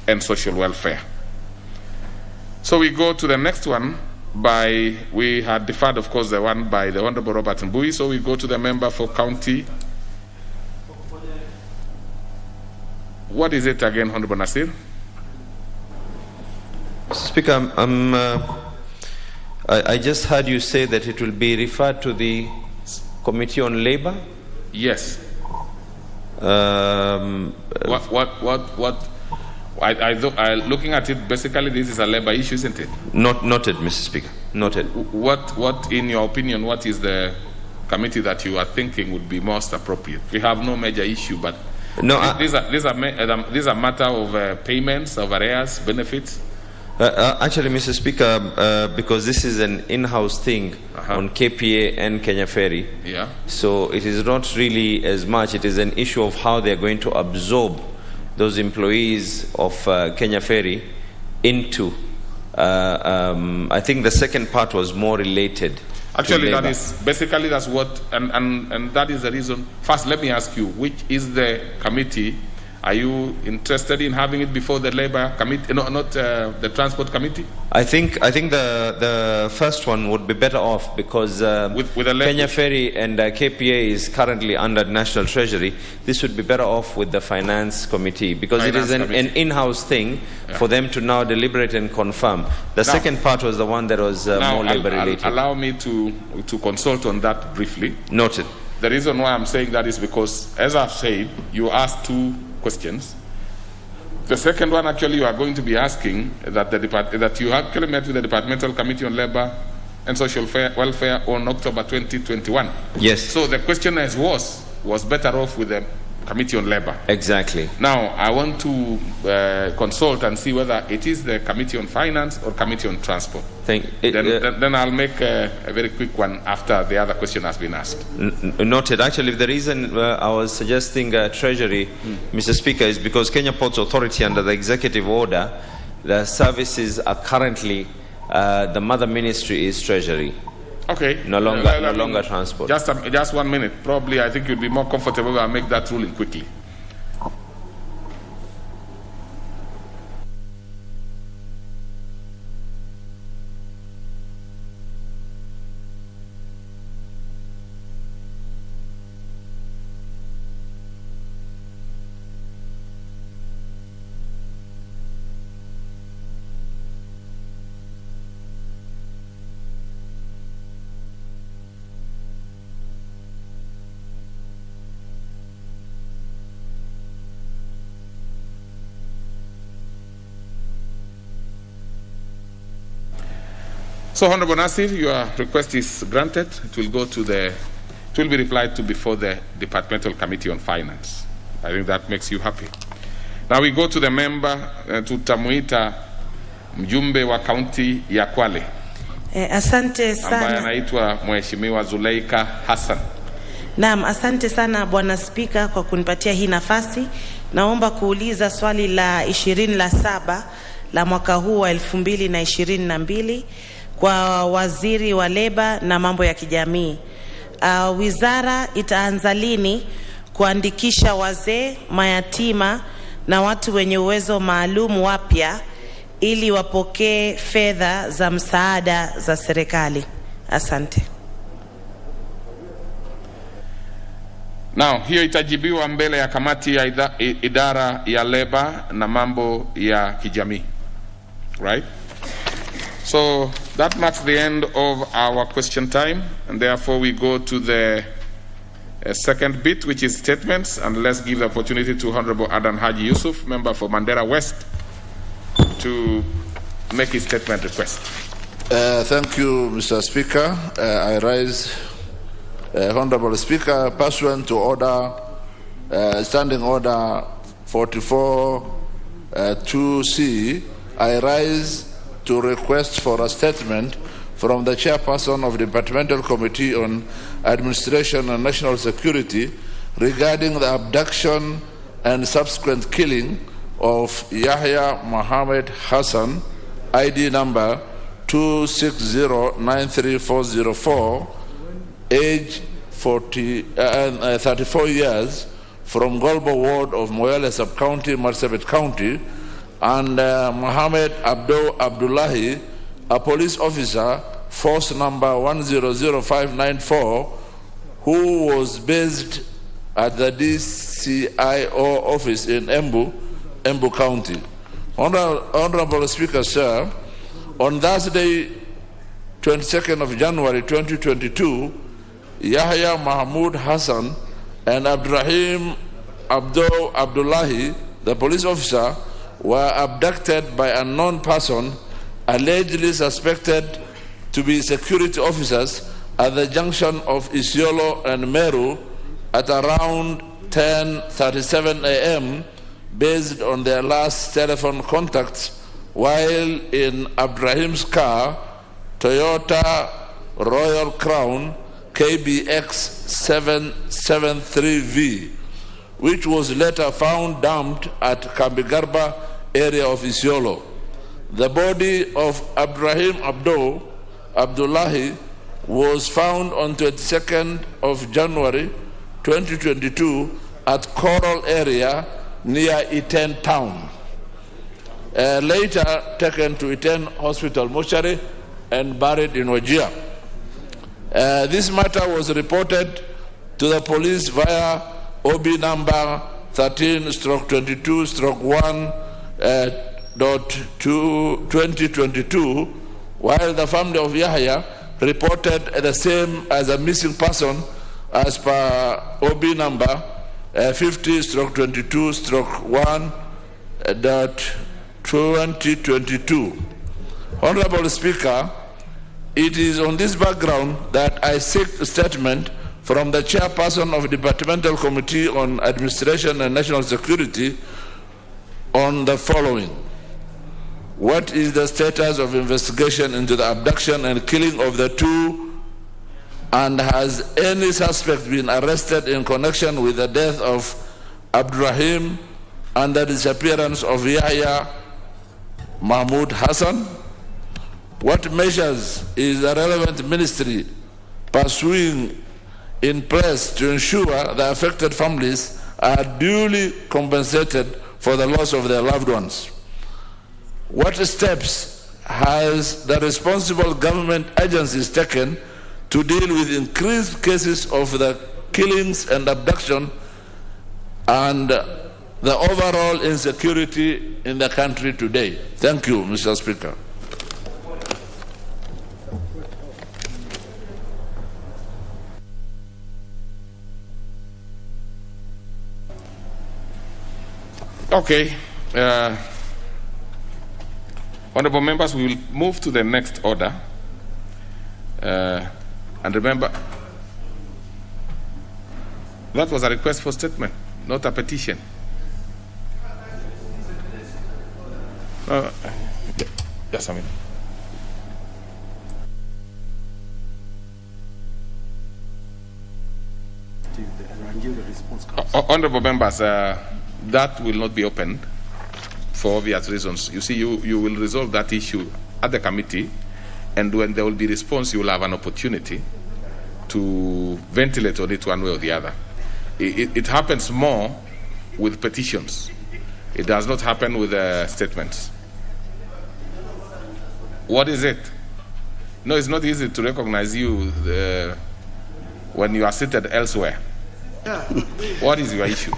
and Social Welfare. So we go to the next one we had deferred, of course, the one by the Honorable Robert Mbui. So we go to the member for county. What is it again, Honorable Nasir? Speaker, I just heard you say that it will be referred to the Committee on Labor. Yes. Looking at it, basically, this is a labor issue, isn't it? Noted, Mr. Speaker. Noted. What, in your opinion, what is the committee that you are thinking would be most appropriate? We have no major issue, but these are matter of payments, of arrears, benefits. Actually, Mr. Speaker, because this is an in-house thing on KPA and Kenya Ferry, so it is not really as much. It is an issue of how they are going to absorb those employees of Kenya Ferry into. I think the second part was more related. Actually, that is basically that's what, and that is the reason. First, let me ask you, which is the committee? Are you interested in having it before the Labor Committee? No, not the Transport Committee. I think the first one would be better off because with Kenya Ferry and KPA is currently under National Treasury. This would be better off with the Finance Committee because it is an in-house thing for them to now deliberate and confirm. The second part was the one that was more labor related. Allow me to consult on that briefly. Noted. The reason why I'm saying that is because, as I've said, you asked two questions. The second one, actually, you are going to be asking that you actually met with the Departmental Committee on Labor and Social Welfare on October 2021. Yes. So the question was better off with the Committee on Labor. Exactly. Now, I want to consult and see whether it is the Committee on Finance or Committee on Transport. Then I'll make a very quick one after the other question has been asked. Noted. Actually, the reason I was suggesting Treasury, Mr. Speaker, is because Kenya Ports Authority, under the executive order, the services are currently, the mother ministry is Treasury. Okay. No longer transport. Just 1 minute. Probably, I think you'll be more comfortable if I make that ruling quickly. So, Honorable Nasir, your request is granted. It will be replied to before the Departmental Committee on Finance. I think that makes you happy. Now we go to the member, tutamuita mjumbe wa kaunti ya Kwale. Asante sana. Ambaye anaitwa Mheshimiwa Zuleika Hassan. Naam, asante sana Bwana Spika kwa kunipatia hii nafasi. Naomba kuuliza swali la 27 la mwaka huu wa 2022 kwa waziri wa leba na mambo ya kijamii. Wizara itaanza lini kuandikisha wazee, mayatima na watu wenye uwezo maalum wapya ili wapokee fedha za msaada za serikali? Asante. Now, hiyo itajibiwa mbele ya kamati ya idara ya leba na mambo ya kijamii. Right? So that marks the end of our question time, and therefore we go to the second bit, which is statements, and let's give the opportunity to Honorable Adan Haji Yusuf, member for Mandera West, to make his statement request. Thank you, Mr. Speaker. I rise, Honorable Speaker, pursuant to order, Standing Order 44-2C, I rise to request for a statement from the chairperson of the Departmental Committee on Administration and National Security regarding the abduction and subsequent killing of Yahya Mohammed Hassan, ID number 260-93404, age 34 years, from Golbo Ward of Moyale Sub-County, Marsabit County, and Mohammed Abdullahi, a police officer, force number 100594, who was based at the DCIO office in Embu County. Honorable Speaker, sir, on Thursday, 22nd of January 2022, Yahya Mahmoud Hassan and Abdurrahim Abdullahi, the police officer, were abducted by an unknown person allegedly suspected to be security officers at the junction of Isiolo and Meru at around 10:37 a.m. based on their last telephone contacts while in Abdurrahim's car, Toyota Royal Crown KBX 773V, which was later found dumped at Kambigarba area of Isiolo. The body of Abdurrahim Abdullahi was found on 22nd of January 2022 at Coral area near Iten town. Later taken to Iten Hospital mortuary and buried in Wajir. This matter was reported to the police via OB number 13/22/1.2022, while the family of Yahya reported the same as a missing person as per OB number 50/22/1.2022. Honorable Speaker, it is on this background that I seek a statement from the chairperson of the Departmental Committee on Administration and National Security on the following. What is the status of investigation into the abduction and killing of the two, and has any suspect been arrested in connection with the death of Abdurrahim and the disappearance of Yahya Mahmoud Hassan? What measures is the relevant ministry pursuing in place to ensure the affected families are duly compensated for the loss of their loved ones? What steps has the responsible government agencies taken to deal with increased cases of the killings and abduction and the overall insecurity in the country today? Thank you, Mr. Speaker. Okay. Honorable members, we will move to the next order. And remember, that was a request for statement, not a petition. Yes, I mean. Honorable members, that will not be opened for obvious reasons. You see, you will resolve that issue at the committee, and when there will be response, you will have an opportunity to ventilate on it one way or the other. It happens more with petitions. It does not happen with statements. What is it? No, it's not easy to recognize you when you are seated elsewhere. What is your issue?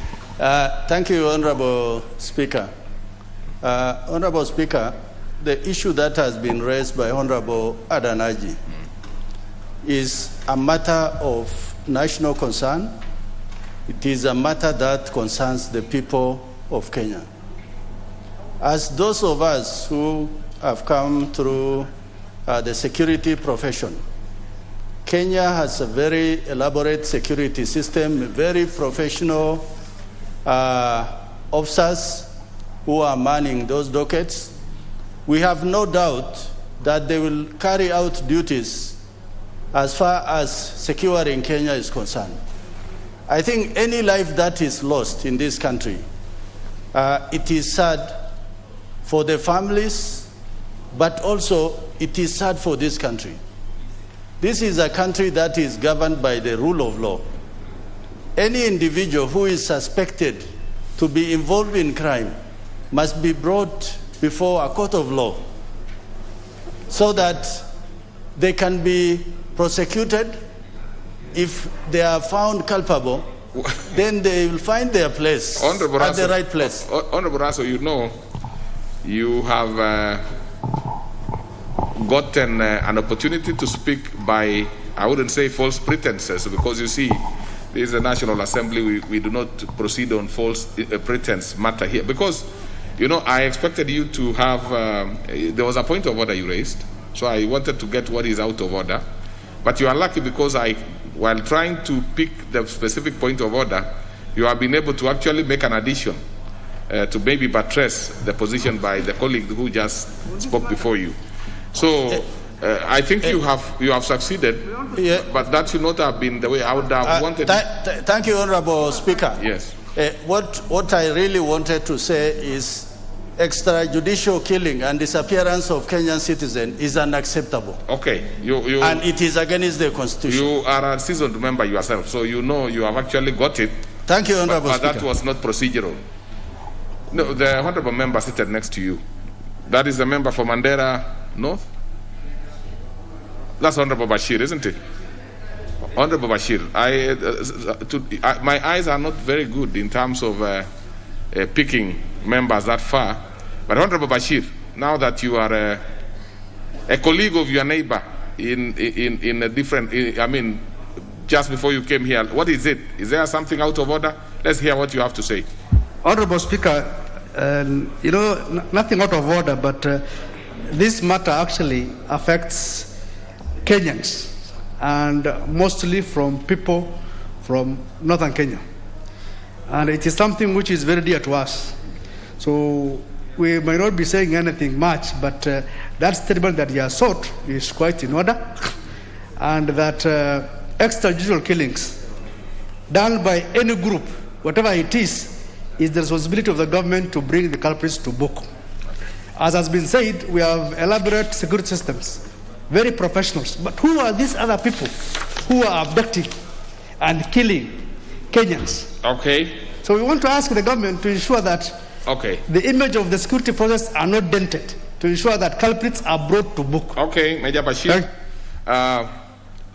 Thank you, Honorable Speaker. Honorable Speaker, the issue that has been raised by Honorable Adanaji is a matter of national concern. It is a matter that concerns the people of Kenya. As those of us who have come through the security profession, Kenya has a very elaborate security system, very professional officers who are manning those dockets. We have no doubt that they will carry out duties as far as securing Kenya is concerned. I think any life that is lost in this country, it is sad for the families, but also it is sad for this country. This is a country that is governed by the rule of law. Any individual who is suspected to be involved in crime must be brought before a court of law so that they can be prosecuted. If they are found culpable, then they will find their place at the right place. Honorable Raso, you know, you have gotten an opportunity to speak by, I wouldn't say false pretenses, because you see, this is a National Assembly. We do not proceed on false pretense matter here. Because, you know, I expected you to have, there was a point of order you raised, so I wanted to get what is out of order. But you are lucky because while trying to pick the specific point of order, you have been able to actually make an addition to maybe buttress the position by the colleague who just spoke before you. So I think you have succeeded, but that should not have been the way I would have wanted. Thank you, Honorable Speaker. Yes. What I really wanted to say is extrajudicial killing and disappearance of Kenyan citizens is unacceptable. Okay. And it is against the Constitution. You are a seasoned member yourself, so you know you have actually got it. Thank you, Honorable Speaker. But that was not procedural. No, the Honorable member seated next to you. That is the member for Mandera North? That's Honorable Bashir, isn't it? Honorable Bashir, my eyes are not very good in terms of picking members that far. But Honorable Bashir, now that you are a colleague of your neighbor in a different, I mean, just before you came here, what is it? Is there something out of order? Let's hear what you have to say. Honorable Speaker, you know, nothing out of order, but this matter actually affects Kenyans and mostly from people from northern Kenya. And it is something which is very dear to us. So we may not be saying anything much, but that statement that he has sought is quite in order, and that extrajudicial killings done by any group, whatever it is the responsibility of the government to bring the culprits to book. As has been said, we have elaborate security systems, very professionals. But who are these other people who are abducting and killing Kenyans? Okay. So we want to ask the government to ensure that the image of the security forces are not dented, to ensure that culprits are brought to book. Okay, Major Bashir.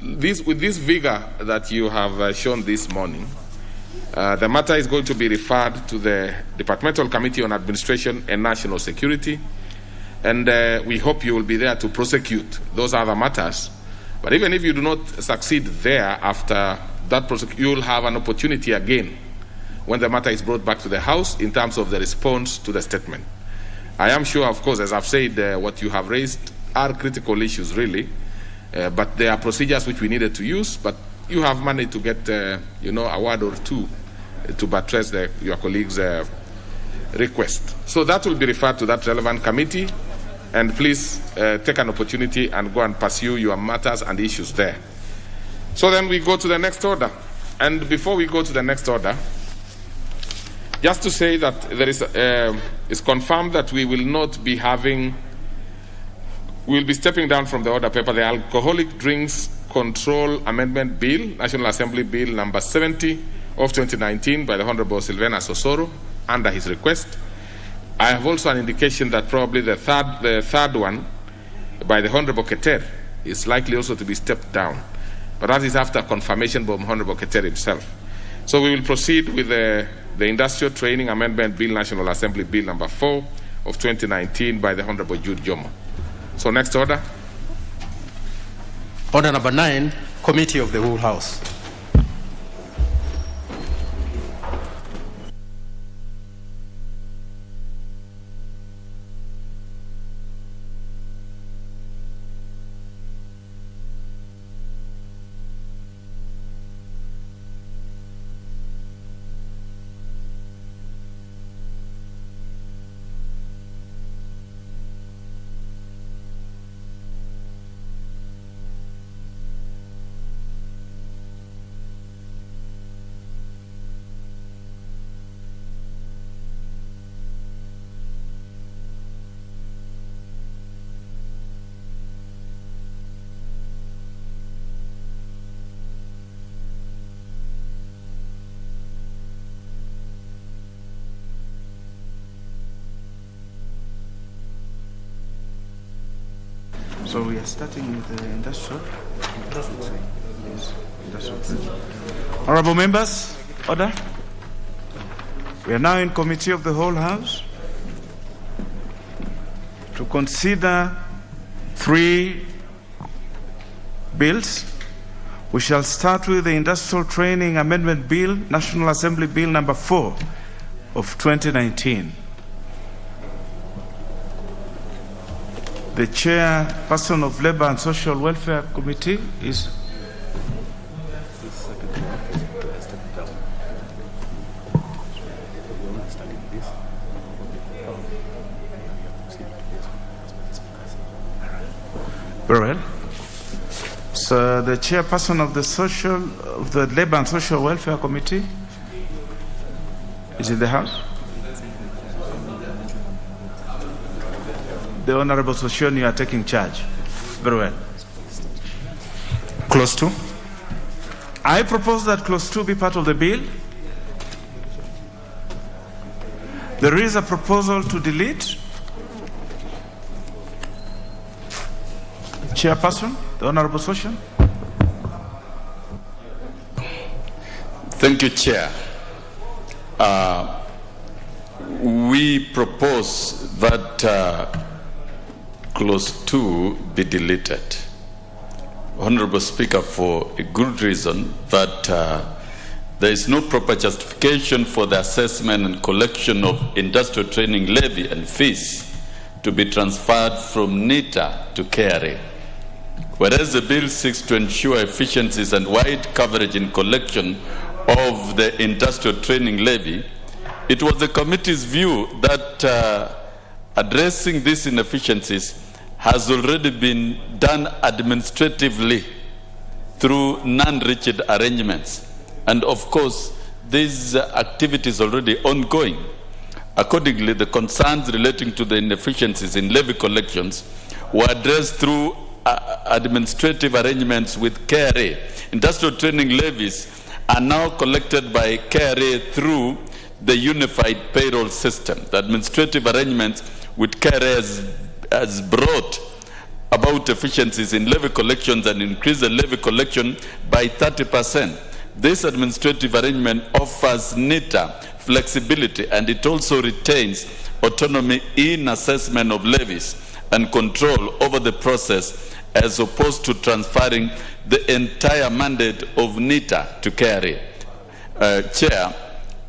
With this vigor that you have shown this morning, the matter is going to be referred to the Departmental Committee on Administration and National Security, and we hope you will be there to prosecute those other matters. But even if you do not succeed there after that prosecution, you will have an opportunity again when the matter is brought back to the House in terms of the response to the statement. I am sure, of course, as I've said, what you have raised are critical issues, really, but there are procedures which we needed to use, but you have managed to get, a word or two to buttress your colleagues' request. So that will be referred to that relevant committee, and please take an opportunity and go and pursue your matters and issues there. So then we go to the next order. And before we go to the next order, just to say that there is, it's confirmed that we will not be having, we will be stepping down from the order paper, the Alcoholic Drinks Control Amendment Bill, National Assembly Bill number 70 of 2019 by the Honorable Sylvana Sosoro, under his request. I have also an indication that probably the third one by the Honorable Keter is likely also to be stepped down. But that is after confirmation by Honorable Keter himself. So we will proceed with the Industrial Training Amendment Bill, National Assembly Bill number 4 of 2019 by the Honorable Jude Jomo. So next order. Order number 9, Committee of the Whole House. So we are starting with the industrial. Honorable members, order. We are now in Committee of the Whole House to consider 3 bills. We shall start with the Industrial Training Amendment Bill, National Assembly Bill number 4 of 2019. The chairperson of Labor and Social Welfare Committee is very well. So the chairperson of the Labor and Social Welfare Committee is in the House. The Honorable Soshon, you are taking charge. Very well. Clause 2. I propose that Clause 2 be part of the bill. There is a proposal to delete. Chairperson, the Honorable Soshon. Thank you, Chair. We propose that Clause 2 be deleted. Honorable Speaker, for a good reason, that there is no proper justification for the assessment and collection of industrial training levy and fees to be transferred from NITA to KRA. Whereas the bill seeks to ensure efficiencies and wide coverage in collection of the industrial training levy, it was the committee's view that addressing these inefficiencies has already been done administratively through non-rigid arrangements. And of course, these activities already ongoing. Accordingly, the concerns relating to the inefficiencies in levy collections were addressed through administrative arrangements with KRA. Industrial training levies are now collected by KRA through the unified payroll system. The administrative arrangements with KRA has brought about efficiencies in levy collections and increased the levy collection by 30%. This administrative arrangement offers NITA flexibility, and it also retains autonomy in assessment of levies and control over the process, as opposed to transferring the entire mandate of NITA to KRA. Chair,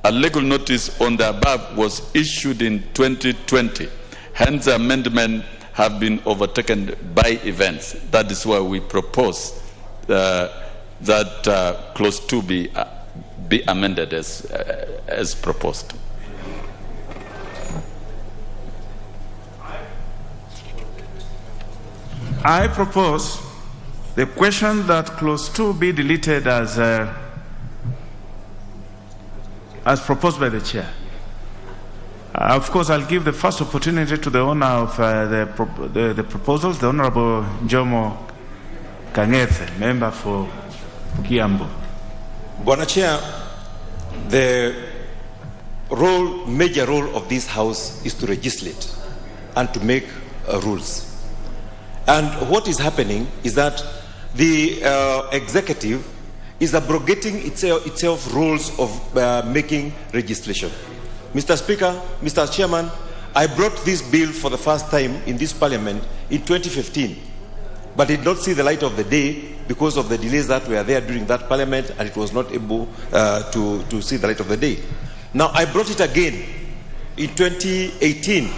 a legal notice on the above was issued in 2020. Hence, the amendment have been overtaken by events. That is why we propose that clause 2 be amended as proposed. I propose the question that clause 2 be deleted as proposed by the chair. Of course, I'll give the first opportunity to the owner of the proposals, the Honorable Jomo Kangethe, member for Kiambu. Bwana Chair, the major role of this House is to legislate and to make rules. And what is happening is that the executive is abrogating itself rules of making legislation. Mr. Speaker, Mr. Chairman, I brought this bill for the first time in this Parliament in 2015, but did not see the light of the day because of the delays that were there during that Parliament, and it was not able to see the light of the day. Now, I brought it again in 2018,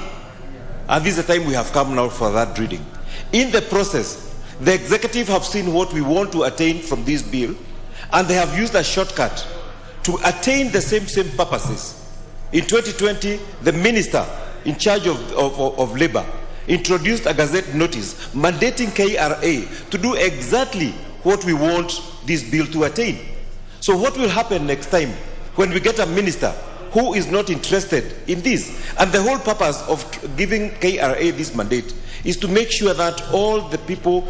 and this is the time we have come now for that reading. In the process, the executive have seen what we want to attain from this bill, and they have used a shortcut to attain the same purposes. In 2020, the minister in charge of labor introduced a gazette notice mandating KRA to do exactly what we want this bill to attain. So what will happen next time when we get a minister who is not interested in this? And the whole purpose of giving KRA this mandate is to make sure that all the people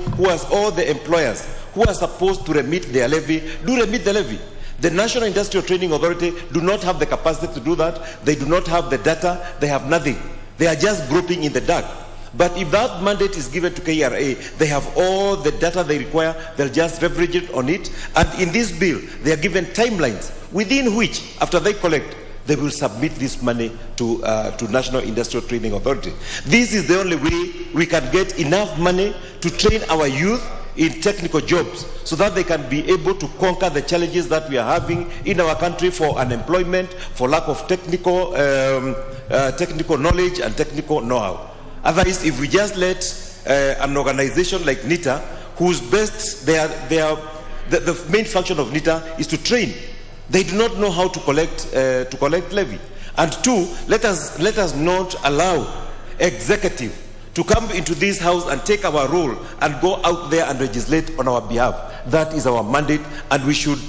all the employers who are supposed to remit their levy do remit the levy. The National Industrial Training Authority do not have the capacity to do that. They do not have the data. They have nothing. They are just groping in the dark. But if that mandate is given to KRA, they have all the data they require. They'll just leverage it on it. And in this bill, they are given timelines within which, after they collect, they will submit this money to National Industrial Training Authority. This is the only way we can get enough money to train our youth in technical jobs so that they can be able to conquer the challenges that we are having in our country for unemployment, for lack of technical knowledge and technical know-how. Otherwise, if we just let an organization like NITA, whose best the main function of NITA is to train, they do not know how to collect levy. And two, let us not allow executive to come into this House and take our role and go out there and legislate on our behalf. That is our mandate, and we should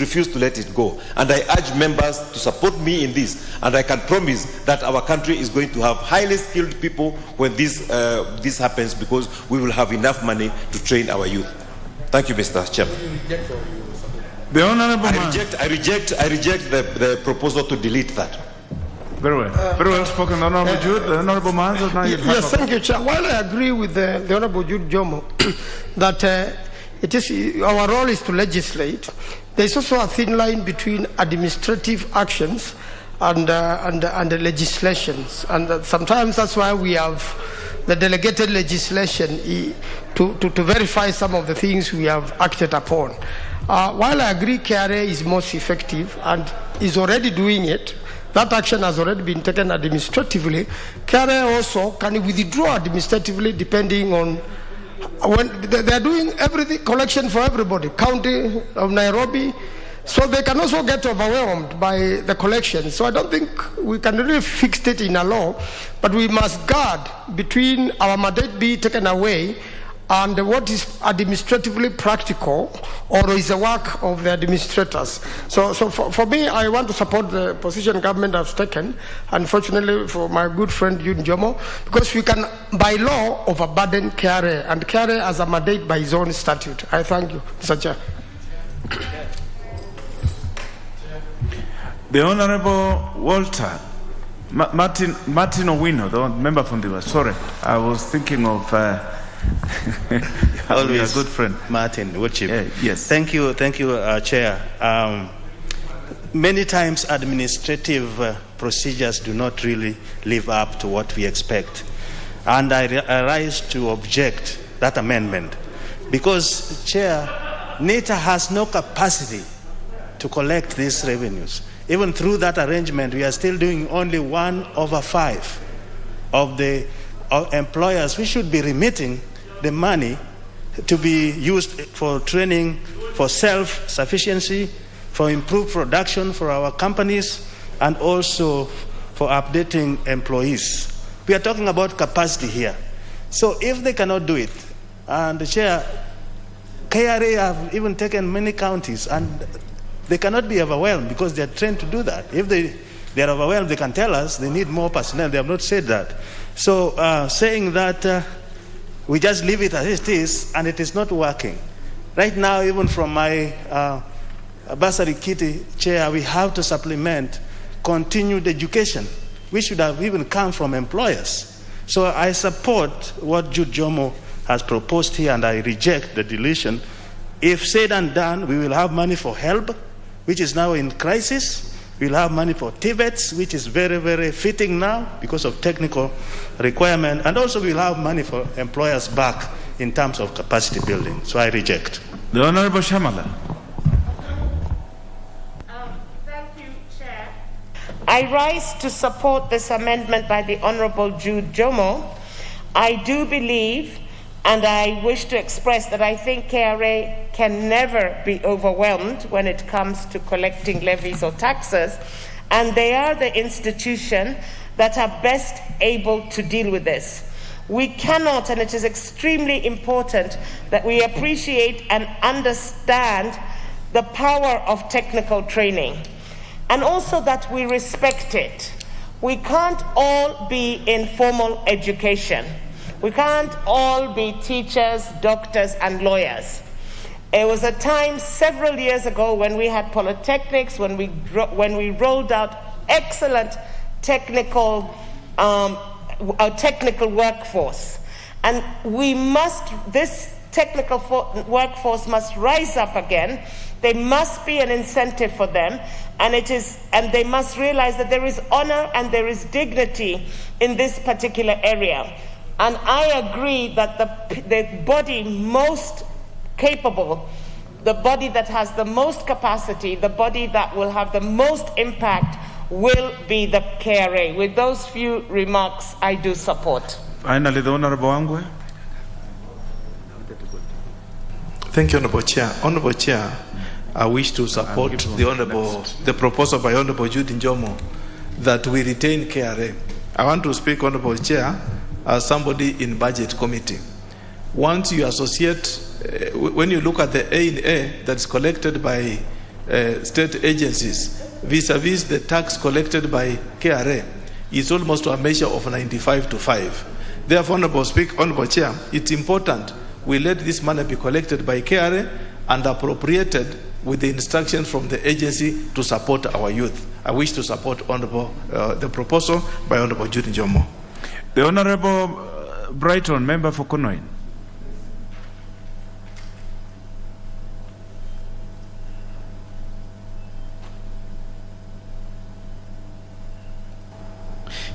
refuse to let it go. And I urge members to support me in this, and I can promise that our country is going to have highly skilled people when this happens, because we will have enough money to train our youth. Thank you, Mr. Chairman. The Honourable I reject the proposal to delete that. Very well spoken, Honourable Jude. The Honourable Manzo, now you have Yes, thank you, Chair. While I agree with the Honourable Jude Jomo that it is our role is to legislate, there is also a thin line between administrative actions and legislations, and sometimes that's why we have the delegated legislation to verify some of the things we have acted upon. While I agree KRA is most effective and is already doing it, that action has already been taken administratively. KRA also can withdraw administratively depending on when they are doing everything, collection for everybody, county of Nairobi, so they can also get overwhelmed by the collection. So I don't think we can really fix it in a law, but we must guard between our mandate be taken away and what is administratively practical or is the work of the administrators. So for me, I want to support the position government has taken, unfortunately for my good friend Yun Jomo, because we can by law overburden KRA, and KRA has a mandate by his own statute. I thank you, Mr. Chair. The Honorable Walter Martin Owino, the member from the West. Sorry, I was thinking of always a good friend, Martin Woodchip. Yes. Thank you, Chair. Many times administrative procedures do not really live up to what we expect, and I rise to object that amendment because, Chair, NITA has no capacity to collect these revenues. Even through that arrangement, we are still doing only 1/5 of the employers. We should be remitting the money to be used for training, for self-sufficiency, for improved production for our companies, and also for updating employees. We are talking about capacity here. So if they cannot do it, and the Chair, KRA have even taken many counties, and they cannot be overwhelmed because they are trained to do that. If they are overwhelmed, they can tell us they need more personnel. They have not said that. So saying that we just leave it as it is, and it is not working. Right now, even from my bursary kitty, Chair, we have to supplement continued education. We should have even come from employers. So I support what Jude Jomo has proposed here, and I reject the deletion. If said and done, we will have money for HELB, which is now in crisis. We'll have money for TVETs, which is very, very fitting now because of technical requirement. And also we'll have money for employers back in terms of capacity building. So I reject. The Honorable Shamala. Thank you, Chair. I rise to support this amendment by the Honorable Jude Jomo. I do believe, and I wish to express that I think KRA can never be overwhelmed when it comes to collecting levies or taxes, and they are the institution that are best able to deal with this. We cannot, and it is extremely important that we appreciate and understand the power of technical training, and also that we respect it. We can't all be in formal education. We can't all be teachers, doctors, and lawyers. There was a time several years ago when we had polytechnics, when we rolled out excellent technical workforce, and this technical workforce must rise up again. There must be an incentive for them, and they must realize that there is honor and there is dignity in this particular area. And I agree that the body most capable, the body that has the most capacity, the body that will have the most impact will be the KRA. With those few remarks, I do support. Finally, the Honorable Angwe. Thank you, Honorable Chair. Honorable Chair, I wish to support the proposal by Honorable Jude Njomo that we retain KRA. I want to speak, Honorable Chair, as somebody in budget committee. Once you associate, when you look at the A&A that's collected by state agencies vis-a-vis the tax collected by KRA, it's almost a measure of 95-5. Therefore, Honorable Chair, it's important we let this money be collected by KRA and appropriated with the instructions from the agency to support our youth. I wish to support the proposal by Honorable Jude Njomo. The Honorable Brighton, member for Konoin.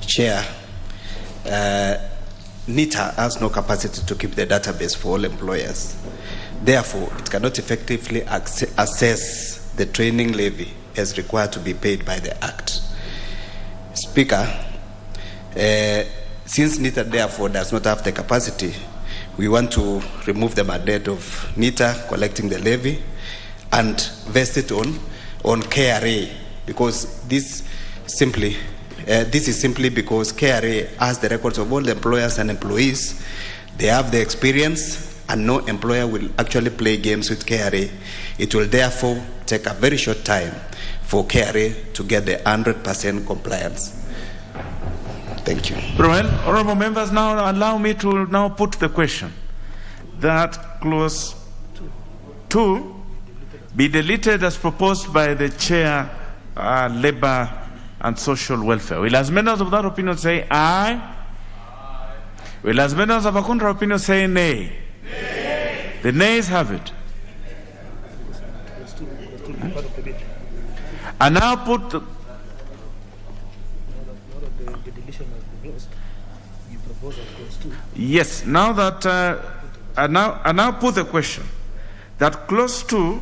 Chair, NITA has no capacity to keep the database for all employers. Therefore, it cannot effectively assess the training levy as required to be paid by the Act. Speaker, since NITA therefore does not have the capacity, We want to remove the mandate of NITA collecting the levy and vest it on KRA, because this is simply because KRA has the records of all the employers and employees. They have the experience, and no employer will actually play games with KRA. It will therefore take a very short time for KRA to get the 100% compliance. Thank you. Well, honorable members, now allow me to now put the question that clause 2 be deleted as proposed by the chair, Labor and Social Welfare. Will as members of that opinion say aye? Will as members of a contrary opinion say nay? Nay. The nays have it. And now put the yes, now that I now put the question that clause 2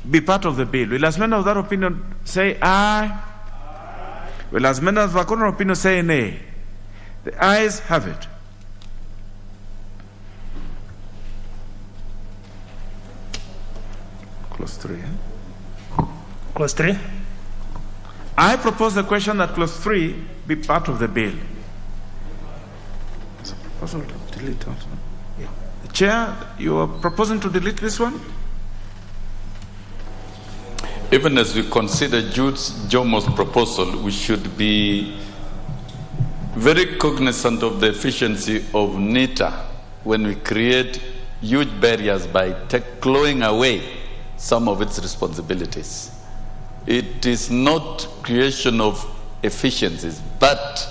be part of the bill. Will as members of that opinion say aye? Will as members of a contrary opinion say nay? The ayes have it. Clause 3. Clause 3. I propose the question that clause 3 be part of the bill. It's a proposal to delete also. Yeah. Chair, you are proposing to delete this one? Even as we consider Jude Jomo's proposal, we should be very cognizant of the efficiency of NITA when we create huge barriers by clawing away some of its responsibilities. It is not creation of efficiencies, but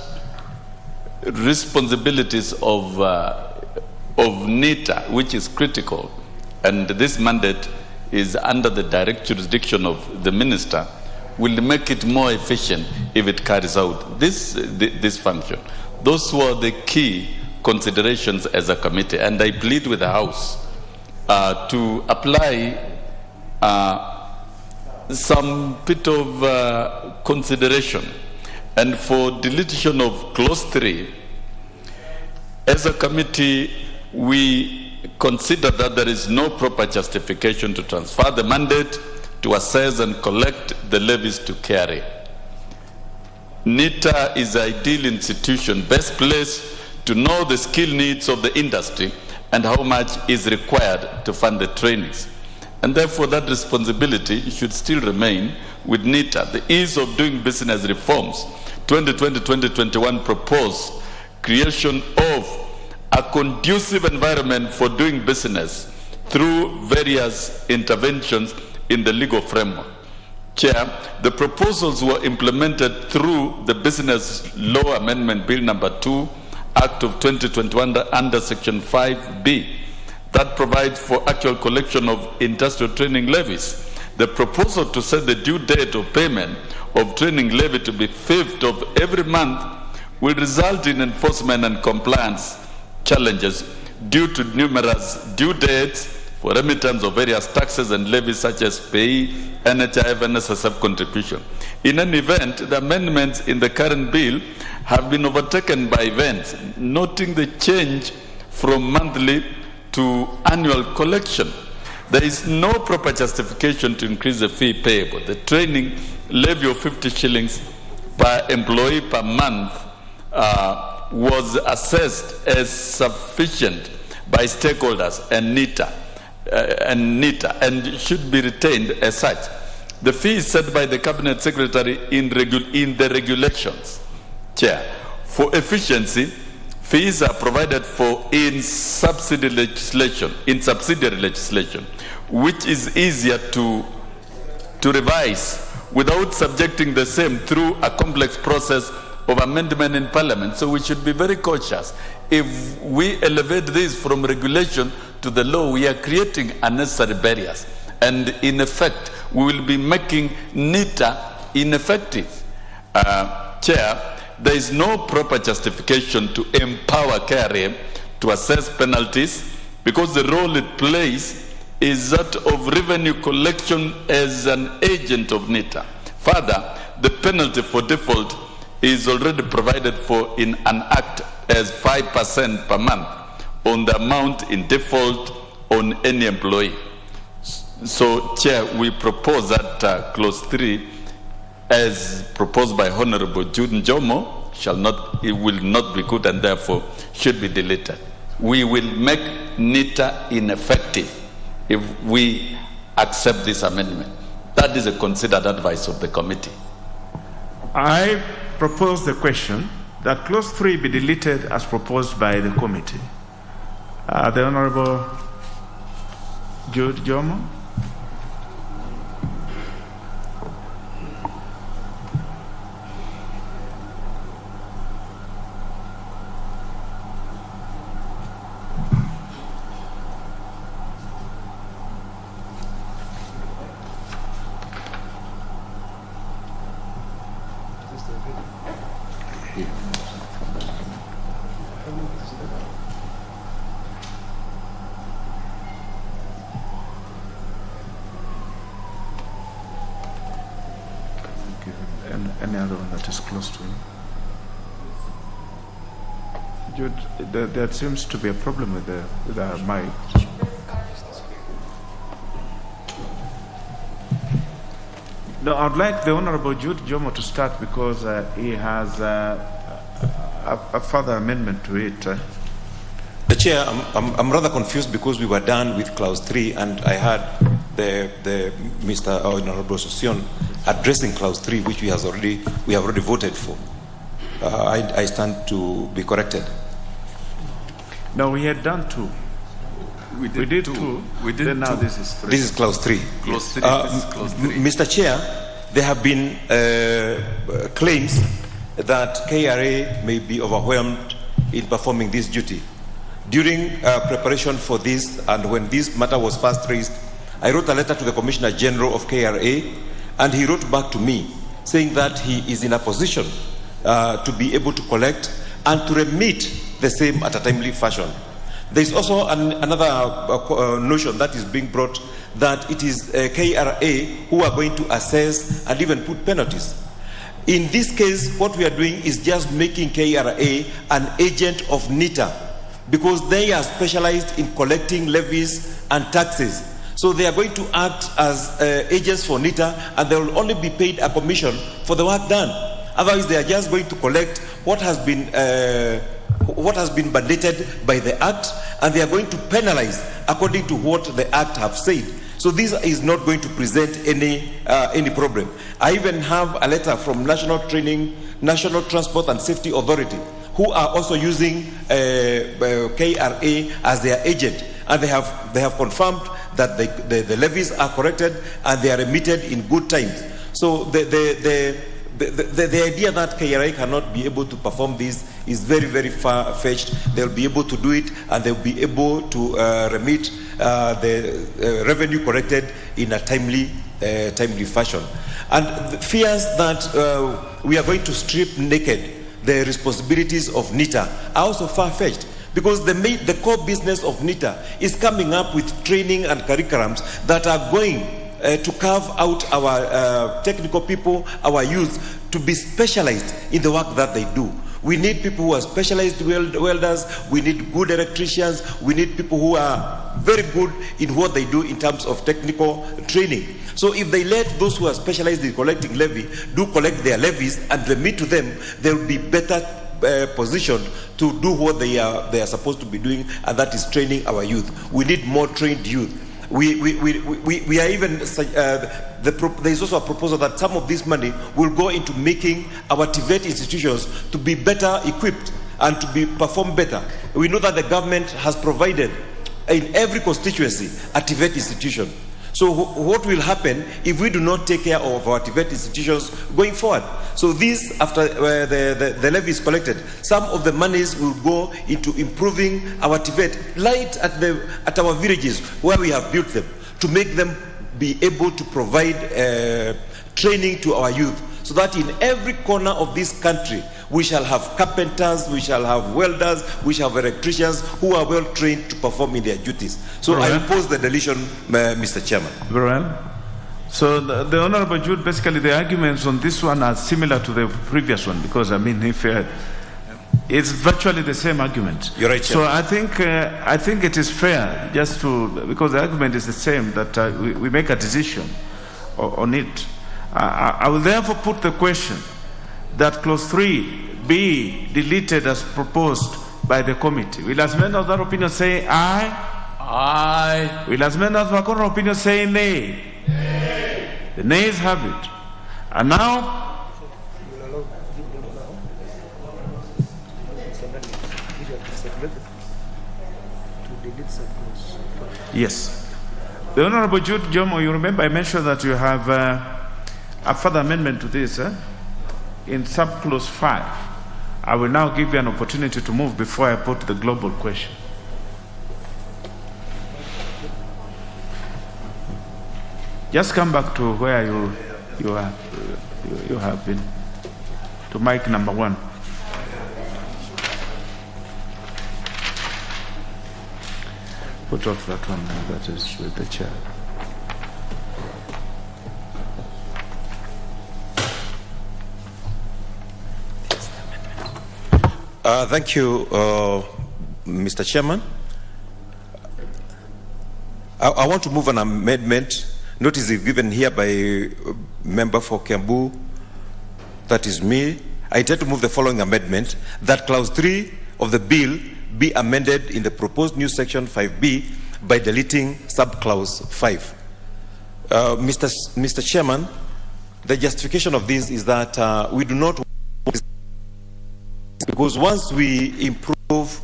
responsibilities of NITA, which is critical. And this mandate is under the direct jurisdiction of the minister, will make it more efficient if it carries out this function. Those were the key considerations as a committee, and I plead with the House to apply some bit of consideration. And for deletion of clause 3, as a committee, we consider that there is no proper justification to transfer the mandate to assess and collect the levies to KRA. NITA is the ideal institution, best placed to know the skill needs of the industry and how much is required to fund the trainings. And therefore that responsibility should still remain with NITA. The ease of doing business reforms 2020-2021 propose creation of a conducive environment for doing business through various interventions in the legal framework. Chair, the proposals were implemented through the Business Law Amendment Bill number 2, Act of 2021 under Section 5B, that provides for actual collection of industrial training levies. The proposal to set the due date of payment of training levy to be 5th of every month will result in enforcement and compliance challenges due to numerous due dates for remittance of various taxes and levies such as PAYE, NHIF, and SSF contribution. In any event, the amendments in the current bill have been overtaken by events, noting the change from monthly to annual collection. There is no proper justification to increase the fee payable. The training levy of 50 shillings per employee per month was assessed as sufficient by stakeholders and NITA, and should be retained as such. The fee is set by the Cabinet Secretary in the regulations. Chair, for efficiency, fees are provided for in subsidiary legislation, which is easier to revise without subjecting the same through a complex process of amendment in Parliament. So we should be very cautious. If we elevate this from regulation to the law, we are creating unnecessary barriers. And in effect, we will be making NITA ineffective. Chair, there is no proper justification to empower KRA to assess penalties because the role it plays is that of revenue collection as an agent of NITA. Further, the penalty for default is already provided for in an act as 5% per month. on the amount in default on any employee. So, Chair, we propose that clause 3, as proposed by Honorable Jude Njomo, it will not be good and therefore should be deleted. We will make NITA ineffective if we accept this amendment. That is a considered advice of the committee. I propose the question that clause 3 be deleted as proposed by the committee. The Honorable Jude Njomo. Any other one that is close to him? Jude, there seems to be a problem with the mic. No, I'd like the Honorable Jude Njomo to start because he has a further amendment to it. The Chair, I'm rather confused because we were done with clause 3 and I had the Mr. Honorable Sosion addressing clause 3, which we have already voted for. I stand to be corrected. No, we had done 2. We did 2. We did now 2. This is 3. This is clause 3. Clause 3. This is clause 3. Mr. Chair, there have been claims that KRA may be overwhelmed in performing this duty. During preparation for this and when this matter was first raised, I wrote a letter to the Commissioner General of KRA, and he wrote back to me saying that he is in a position to be able to collect and to remit the same at a timely fashion. There is also another notion that is being brought that it is KRA who are going to assess and even put penalties. In this case, what we are doing is just making KRA an agent of NITA because they are specialized in collecting levies and taxes. So they are going to act as agents for NITA and they will only be paid a commission for the work done. Otherwise, they are just going to collect what has been mandated by the Act, and they are going to penalize according to what the Act have said. So this is not going to present any problem. I even have a letter from National Transport and Safety Authority, who are also using KRA as their agent, and they have confirmed that the levies are corrected and they are remitted in good times. So the idea that KRA cannot be able to perform this is very, very far-fetched. They'll be able to do it and they'll be able to remit the revenue corrected in a timely fashion. And the fears that we are going to strip naked the responsibilities of NITA are also far-fetched. Because the core business of NITA is coming up with training and curriculums that are going to carve out our technical people, our youth, to be specialized in the work that they do. We need people who are specialized welders, we need good electricians, we need people who are very good in what they do in terms of technical training. So if they let those who are specialized in collecting levy collect their levies and remit to them, they will be better positioned to do what they are supposed to be doing, and that is training our youth. We need more trained youth. We are even there is also a proposal that some of this money will go into making our TVET institutions to be better equipped and to perform better. We know that the government has provided in every constituency a TVET institution. So what will happen if we do not take care of our TVET institutions going forward? So this, after the levy is collected, some of the monies will go into improving our TVET right at our villages where we have built them, to make them be able to provide training to our youth, so that in every corner of this country we shall have carpenters, we shall have welders, we shall have electricians who are well trained to perform in their duties. So I oppose the deletion, Mr. Chairman. Very well. So the Honorable Jude, basically the arguments on this one are similar to the previous one, because I mean, if It's virtually the same argument. You're right, So I think it is fair just to, because the argument is the same, that we make a decision on it. I will therefore put the question that clause 3 be deleted as proposed by the committee. Will as many of that opinion say aye? Aye. Will as many of that opinion say nay? Nay. The nays have it. And now, yes. The Honorable Jude Jomo, you remember I mentioned that you have a further amendment to this in subclause 5. I will now give you an opportunity to move before I put the global question. Just come back to where you have been, to mic number 1. Put off that one, that is with the chair. Thank you, Mr. Chairman. I want to move an amendment. Notice is given here by member for Kiambu. That is me. I intend to move the following amendment: that clause 3 of the bill be amended in the proposed new section 5B by deleting subclause 5. Mr. Chairman, the justification of this is that we do not, because once we improve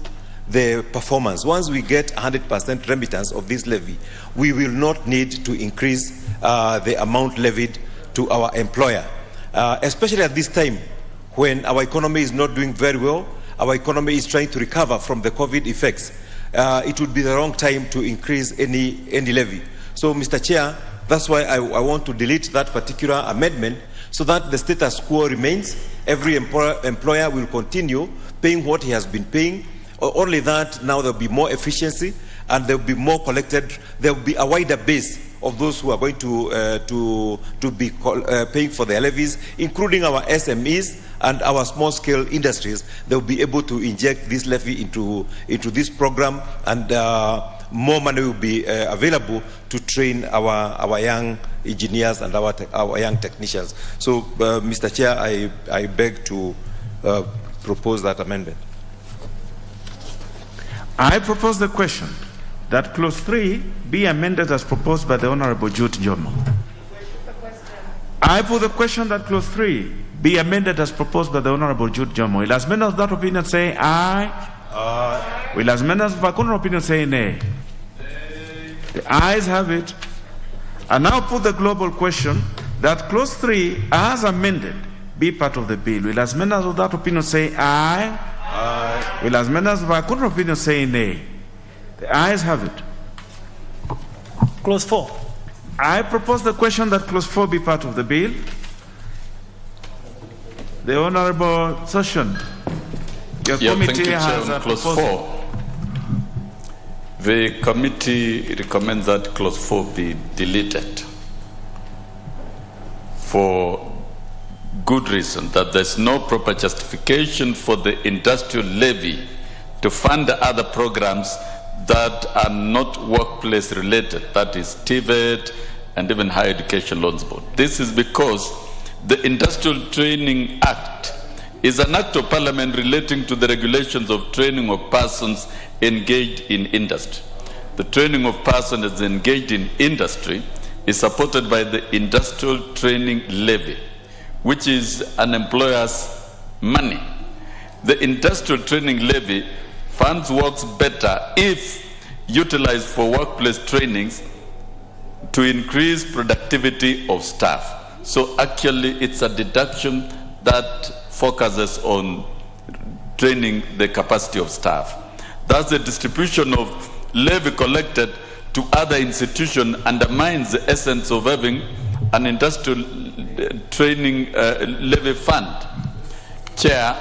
the performance, once we get 100% remittance of this levy, we will not need to increase the amount levied to our employer, especially at this time when our economy is not doing very well. Our economy is trying to recover from the COVID effects. It would be the wrong time to increase any levy. So, Mr. Chair, that's why I want to delete that particular amendment, so that the status quo remains. Every employer will continue paying what he has been paying. Only that now there will be more efficiency and there will be more collected. There will be a wider base of those who are going to be paying for their levies, including our SMEs and our small-scale industries. They will be able to inject this levy into this program, and more money will be available to train our young engineers and our young technicians. So, Mr. Chair, I beg to propose that amendment. I propose the question that clause 3 be amended as proposed by the Honorable Jude Jomo. I put the question that clause 3 be amended as proposed by the Honorable Jude Jomo. Will as many of that opinion say aye? Aye. Will as many of that opinion say nay? The ayes have it. I now put the global question that clause 3 as amended be part of the bill. Will as many of that opinion say aye? Aye. Will as many of that opinion say nay? The ayes have it. Clause 4. I propose the question that clause 4 be part of the bill. The Honorable Session, your committee has a clause proposal. 4. The committee recommends that clause 4 be deleted for good reason, that there's no proper justification for the industrial levy to fund other programs that are not workplace related, that is TVET and even Higher Education Loans Board. This is because the Industrial Training Act is an act of Parliament relating to the regulations of training of persons engaged in industry. The training of persons engaged in industry is supported by the Industrial Training Levy, which is an employer's money. The Industrial Training Levy funds works better if utilized for workplace trainings to increase productivity of staff. So actually it's a deduction that focuses on training the capacity of staff. Thus the distribution of levy collected to other institutions undermines the essence of having an industrial training levy fund. Chair,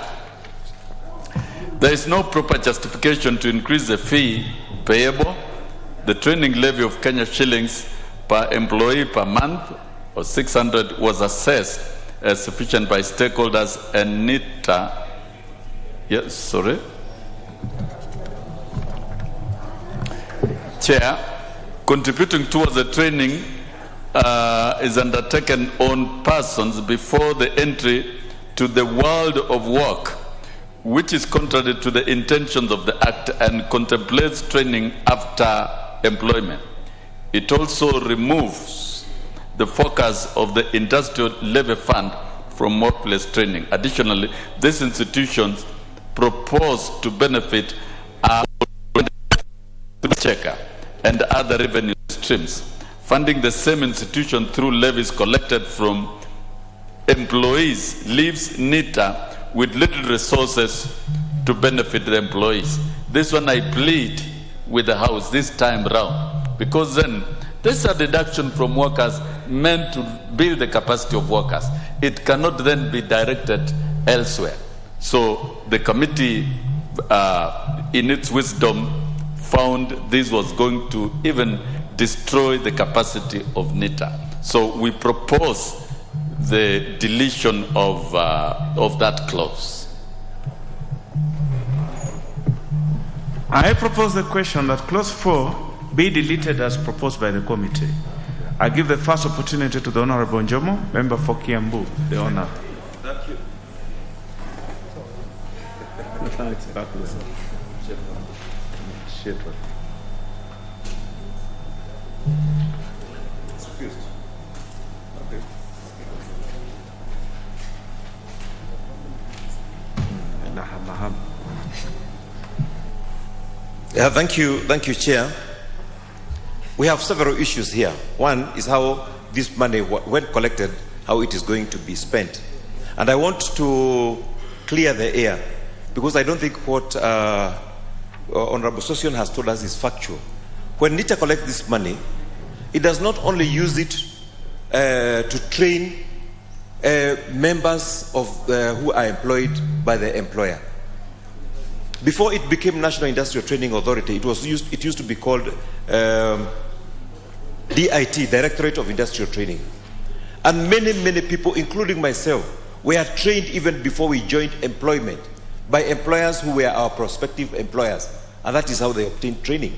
there is no proper justification to increase the fee payable. The training levy of Kenya shillings per employee per month, or 600, was assessed as sufficient by stakeholders, and NITA Yes, sorry. Chair, contributing towards the training is undertaken on persons before the entry to the world of work, which is contrary to the intentions of the Act and contemplates training after employment. It also removes the focus of the Industrial Levy Fund from workplace training. Additionally, these institutions propose to benefit the checker and other revenue streams, funding the same institution through levies collected from employees leaves NITA with little resources to benefit the employees. This one I plead with the House this time round, because then this is a deduction from workers meant to build the capacity of workers. It cannot then be directed elsewhere. So the committee, in its wisdom, found this was going to even destroy the capacity of NITA. So we propose the deletion of that clause. I propose the question that clause 4 be deleted as proposed by the committee. I give the first opportunity to the Honorable Njomo, member for Kiambu, the honor. Thank you. Thank you, Chair. We have several issues here. One is how this money, when collected, how it is going to be spent. And I want to clear the air, because I don't think what Honorable Sosion has told us is factual. When NITA collects this money, it does not only use it to train members of who are employed by the employer. Before it became National Industrial Training Authority, it used to be called DIT, Directorate of Industrial Training. And many people, including myself, were trained even before we joined employment by employers who were our prospective employers. And that is how they obtained training.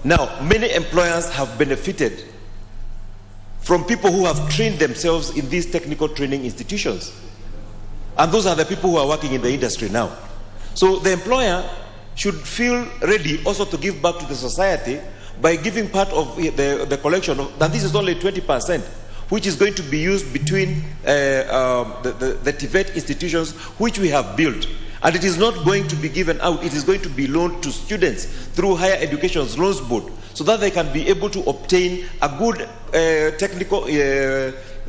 Now, many employers have benefited from people who have trained themselves in these technical training institutions. And those are the people who are working in the industry now. So the employer should feel ready also to give back to the society by giving part of the collection of, and this is only 20%, which is going to be used between the TVET institutions which we have built. And it is not going to be given out, it is going to be loaned to students through Higher Education's Loans Board, so that they can be able to obtain a good technical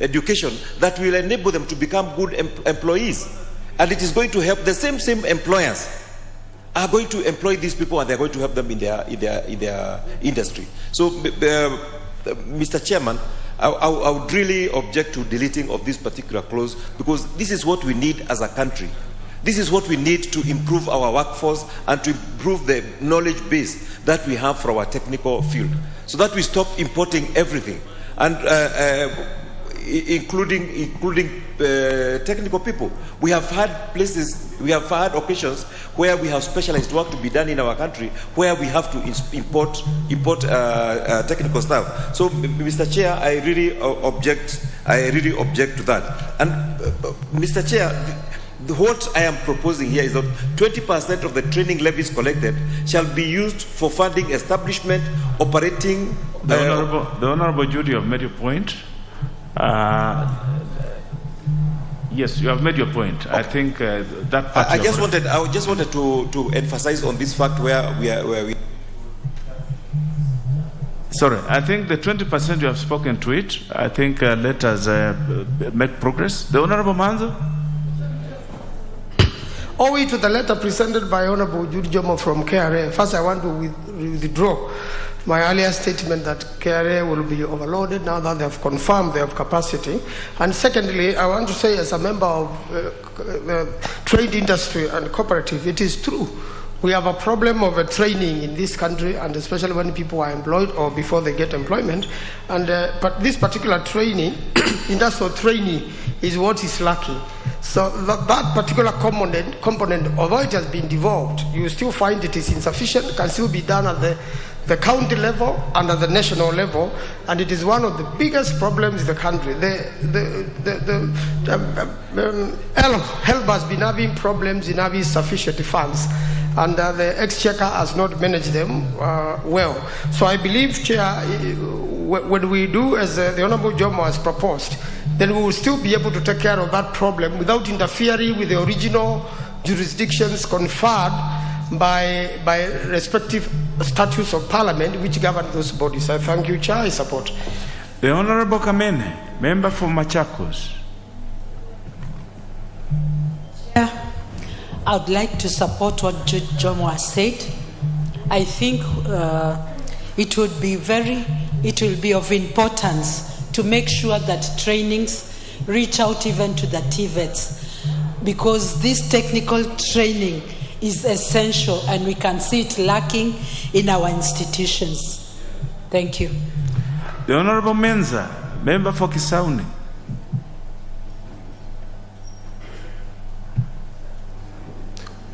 education that will enable them to become good employees. And it is going to help the same employers are going to employ these people, and they're going to help them in their industry. So, Mr. Chairman, I would really object to deleting of this particular clause, because this is what we need as a country. This is what we need to improve our workforce and to improve the knowledge base that we have for our technical field, so that we stop importing everything, and including technical people. We have had occasions where we have specialized work to be done in our country, where we have to import technical staff. So, Mr. Chair, I really object to that. And Mr. Chair, what I am proposing here is that 20% of the training levies collected shall be used for funding establishment, operating. The Honorable Judy, you have made your point. Yes, you have made your point. Okay. I think that part. I just wanted to emphasize on this fact where we. Sorry, I think the 20% you have spoken to it. I think let us make progress. The Honorable Manzo. Owing to the letter presented by Honorable Judy Jomo from KRA, first I want to withdraw my earlier statement that KRA will be overloaded now that they have confirmed they have capacity. And secondly, I want to say, as a member of the trade industry and cooperative, it is true. We have a problem of training in this country, and especially when people are employed or before they get employment. And but this particular training, industrial training, is what is lacking. So that particular component, although it has been devolved, you still find it is insufficient, can still be done at the county level and at the national level, and it is one of the biggest problems in the country. HELB has been having problems in having sufficient funds, and the Exchequer has not managed them well. So I believe, Chair, when we do as the Honourable Jomo has proposed, then we will still be able to take care of that problem without interfering with the original jurisdictions conferred by respective statutes of Parliament which govern those bodies. I thank you, Chair. I support. The Honourable Kamene, member for Machakos. Chair, I would like to support what Judge Jomo has said. I think it will be of importance to make sure that trainings reach out even to the TVETs, because this technical training is essential and we can see it lacking in our institutions. Thank you. The Honourable Menza, member for Kisauni.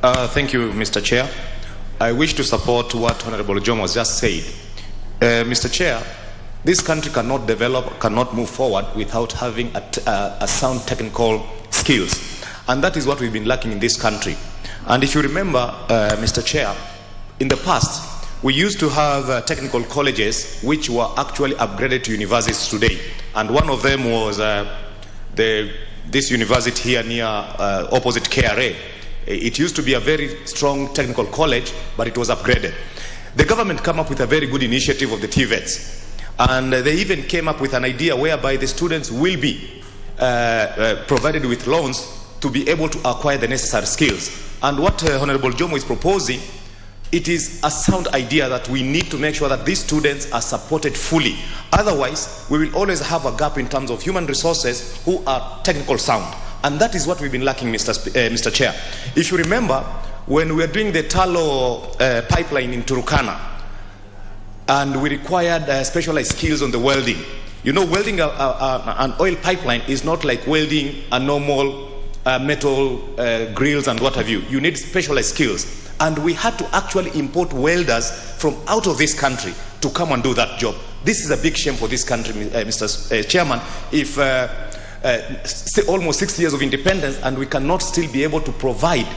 Thank you, Mr. Chair. I wish to support what Honourable Jomo has just said. Mr. Chair, this country cannot develop, cannot move forward without having a sound technical skills. And that is what we've been lacking in this country. And if you remember, Mr. Chair, in the past, we used to have technical colleges which were actually upgraded to universities today. And one of them was this university here near opposite KRA. It used to be a very strong technical college, but it was upgraded. The government came up with a very good initiative of the TVETs. And they even came up with an idea whereby the students will be provided with loans to be able to acquire the necessary skills. And what Honourable Jomo is proposing, it is a sound idea that we need to make sure that these students are supported fully. Otherwise, we will always have a gap in terms of human resources who are technical sound. And that is what we've been lacking, Mr. Chair. If you remember, when we were doing the Talo pipeline in Turkana, and we required specialized skills on the welding. You know, welding an oil pipeline is not like welding a normal metal grills and what have you. You need specialized skills. And we had to actually import welders from out of this country to come and do that job. This is a big shame for this country, Mr. Chairman, if almost 6 years of independence and we cannot still be able to provide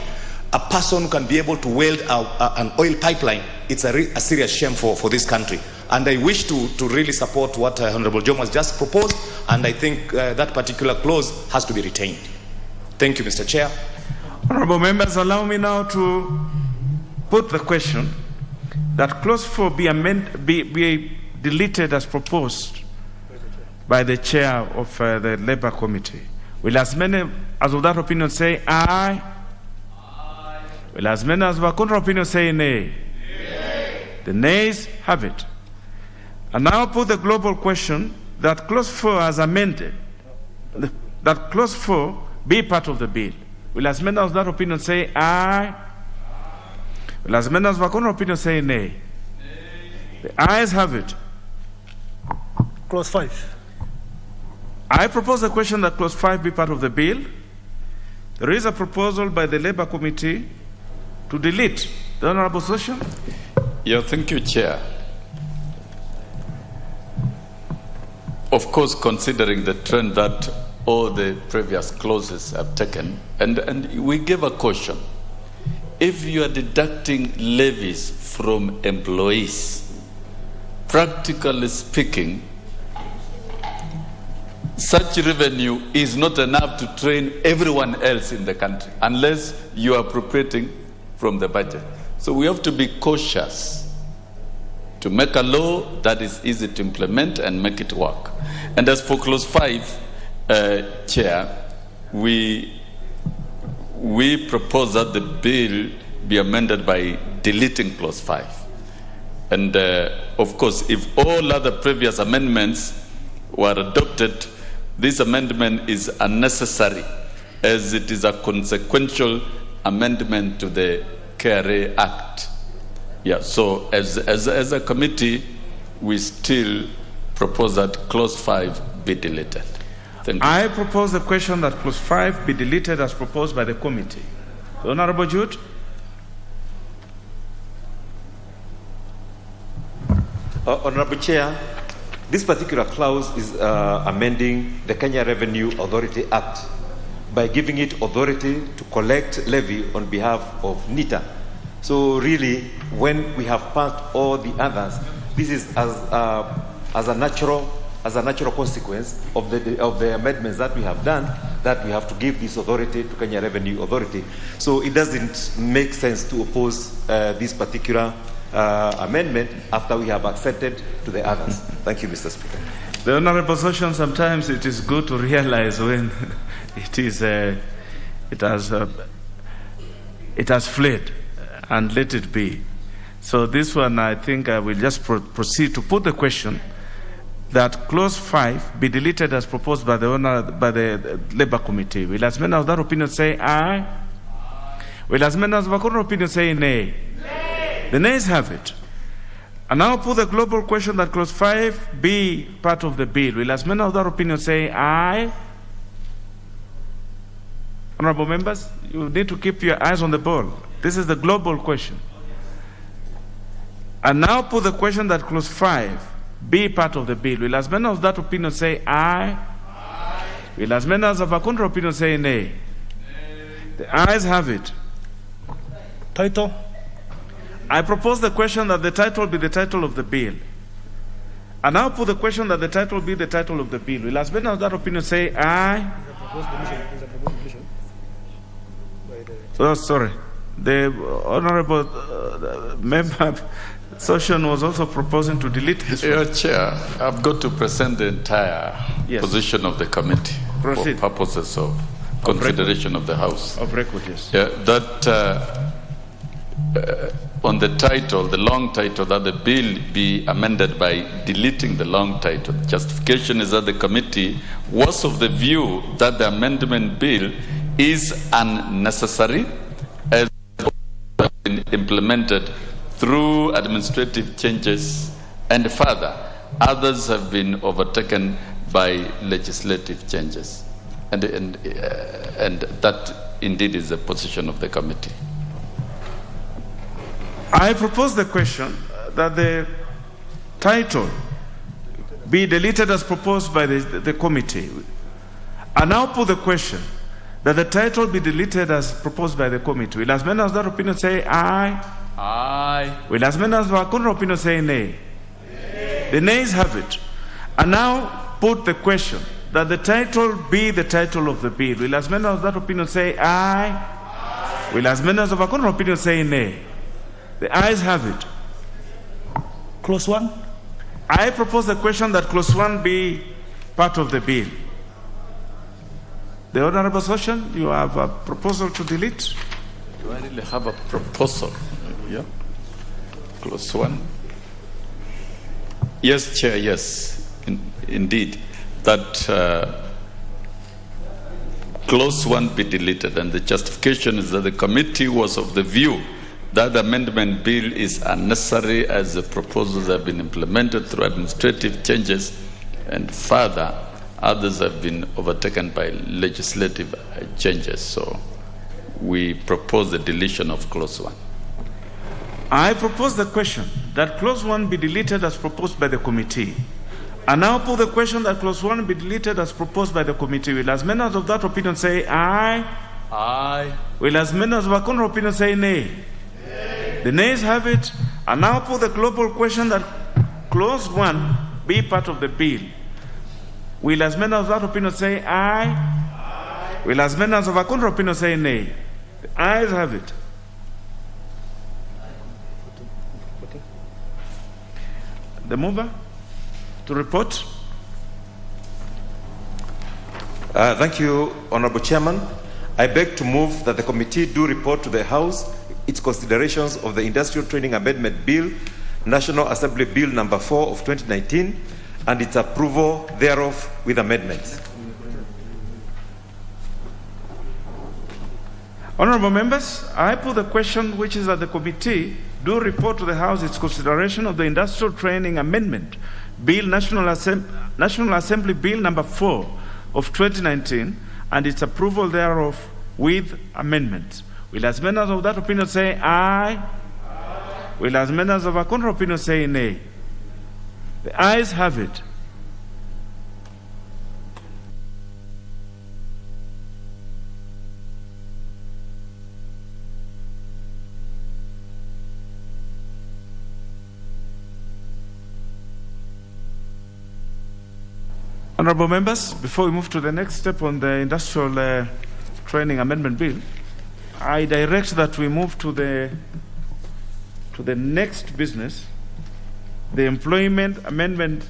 a person who can be able to weld an oil pipeline. It's a serious shame for this country. And I wish to really support what Honourable Jomo has just proposed, and I think that particular clause has to be retained. Thank you, Mr. Chair. Honourable members, allow me now to put the question that clause 4 be deleted as proposed by the chair of the Labour Committee. Will as many as of that opinion say aye? Will as many as of a contrary opinion say nay? Nay. The nays have it. And now put the global question that clause 4 as amended, that clause 4 be part of the bill. Will as many as of that opinion say aye? Will as many as of a contrary opinion say nay? Nay. The ayes have it. Clause 5. I propose the question that clause 5 be part of the bill. There is a proposal by the Labour Committee to delete. The Honourable Session. Yeah, thank you, Chair. Of course, considering the trend that all the previous clauses have taken, and we give a caution. If you are deducting levies from employees, practically speaking, such revenue is not enough to train everyone else in the country unless you are appropriating from the budget. So we have to be cautious to make a law that is easy to implement and make it work. And as for clause 5, Chair, we propose that the bill be amended by deleting clause 5. And of course, if all other previous amendments were adopted, this amendment is unnecessary as it is a consequential amendment to the KRA Act. Yeah, so as a committee, we still propose that clause 5 be deleted. Thank you. I propose the question that clause 5 be deleted as proposed by the committee. The Honorable Jude. Honorable Chair, this particular clause is amending the Kenya Revenue Authority Act by giving it authority to collect levy on behalf of NITA. So really, when we have passed all the others, this is as a natural consequence of the amendments that we have done, that we have to give this authority to Kenya Revenue Authority. So it doesn't make sense to oppose this particular amendment after we have accepted to the others. Thank you, Mr. Speaker. The Honorable Session, sometimes it is good to realize when it has fled, and let it be. So this one, I think I will just proceed to put the question that clause 5 be deleted as proposed by the Labour Committee. Will as many of that opinion say aye? Will as many of the contrary opinion say nay? The nays have it. And now put the global question that clause 5 be part of the bill. Will as many of that opinion say aye? Honorable members, you need to keep your eyes on the ball. This is the global question. And now put the question that clause 5 be part of the bill. Will as many of that opinion say aye? Will as many of a contrary opinion say nay? The ayes have it. Title? I propose the question that the title be the title of the bill. And now put the question that the title be the title of the bill. Will as many of that opinion say aye? So sorry. The Honorable Member Session was also proposing to delete this. Your Chair, I've got to present the entire position of the committee for purposes of consideration of the House. Of record, yes. Yeah, that on the title, the long title, that the bill be amended by deleting the long title. Justification is that the committee was of the view that the amendment bill is unnecessary as been implemented through administrative changes, and further, others have been overtaken by legislative changes. And that indeed is the position of the committee. I propose the question that the title be deleted as proposed by the committee. I now put the question that the title be deleted as proposed by the committee. Will as many as that opinion say aye? Aye. Will as many as our contrary opinion say nay? Nay? The nays have it. And now put the question that the title be the title of the bill. Will as many as that opinion say aye? Aye. Will as many as of our contrary opinion say nay? The ayes have it. Clause 1? I propose the question that clause 1 be part of the bill. The Honorable Session, you have a proposal to delete? Do I really have a proposal? Yeah. Clause 1. Yes, Chair, yes. Indeed. That clause 1 be deleted, and the justification is that the committee was of the view that the amendment bill is unnecessary as the proposals have been implemented through administrative changes, and further, others have been overtaken by legislative changes. So we propose the deletion of clause 1. I propose the question that clause 1 be deleted as proposed by the committee. I now put the question that clause 1 be deleted as proposed by the committee. Will as many of that opinion say aye? Aye. Will as many of our contrary opinion say nay? Nay. The nays have it. I now put the global question that clause 1 be part of the bill. Will as many of that opinion say aye? Aye. Will as many of our contrary opinion say nay? The ayes have it. The mover to report. Thank you, Honorable Chairman. I beg to move that the committee do report to the House its considerations of the Industrial Training Amendment Bill, National Assembly Bill number 4 of 2019, and its approval thereof with amendments. Honorable members, I put the question which is that the committee do report to the House its consideration of the Industrial Training Amendment Bill, National Assembly Bill number 4 of 2019 and its approval thereof with amendments. Will as many of that opinion say aye? Aye. Will as many of a contrary opinion say nay? The ayes have it. Honourable members, before we move to the next step on the Industrial Training Amendment Bill, I direct that we move to the next business, the Employment Amendment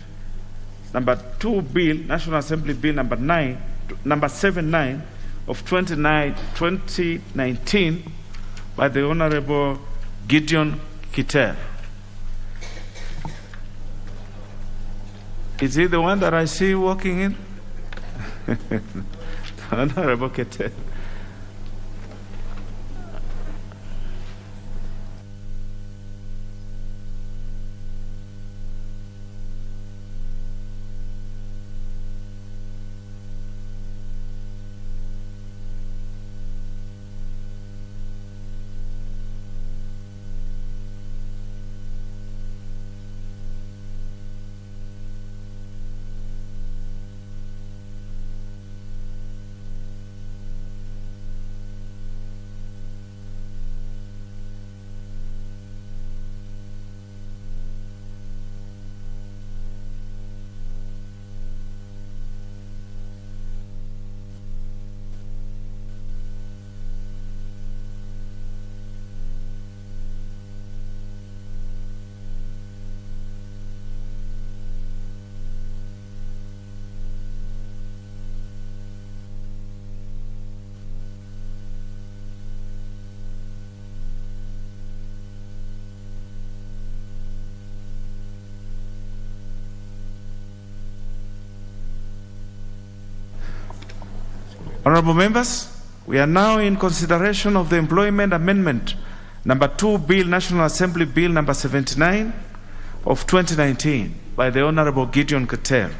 number 2 Bill, National Assembly Bill number 79 of 2019 by the Honourable Gideon Kiter. Is he the one that I see walking in? Honourable Kiter. Honourable members, we are now in consideration of the Employment Amendment number 2 Bill, National Assembly Bill number 79 of 2019 by the Honourable Gideon Kiter.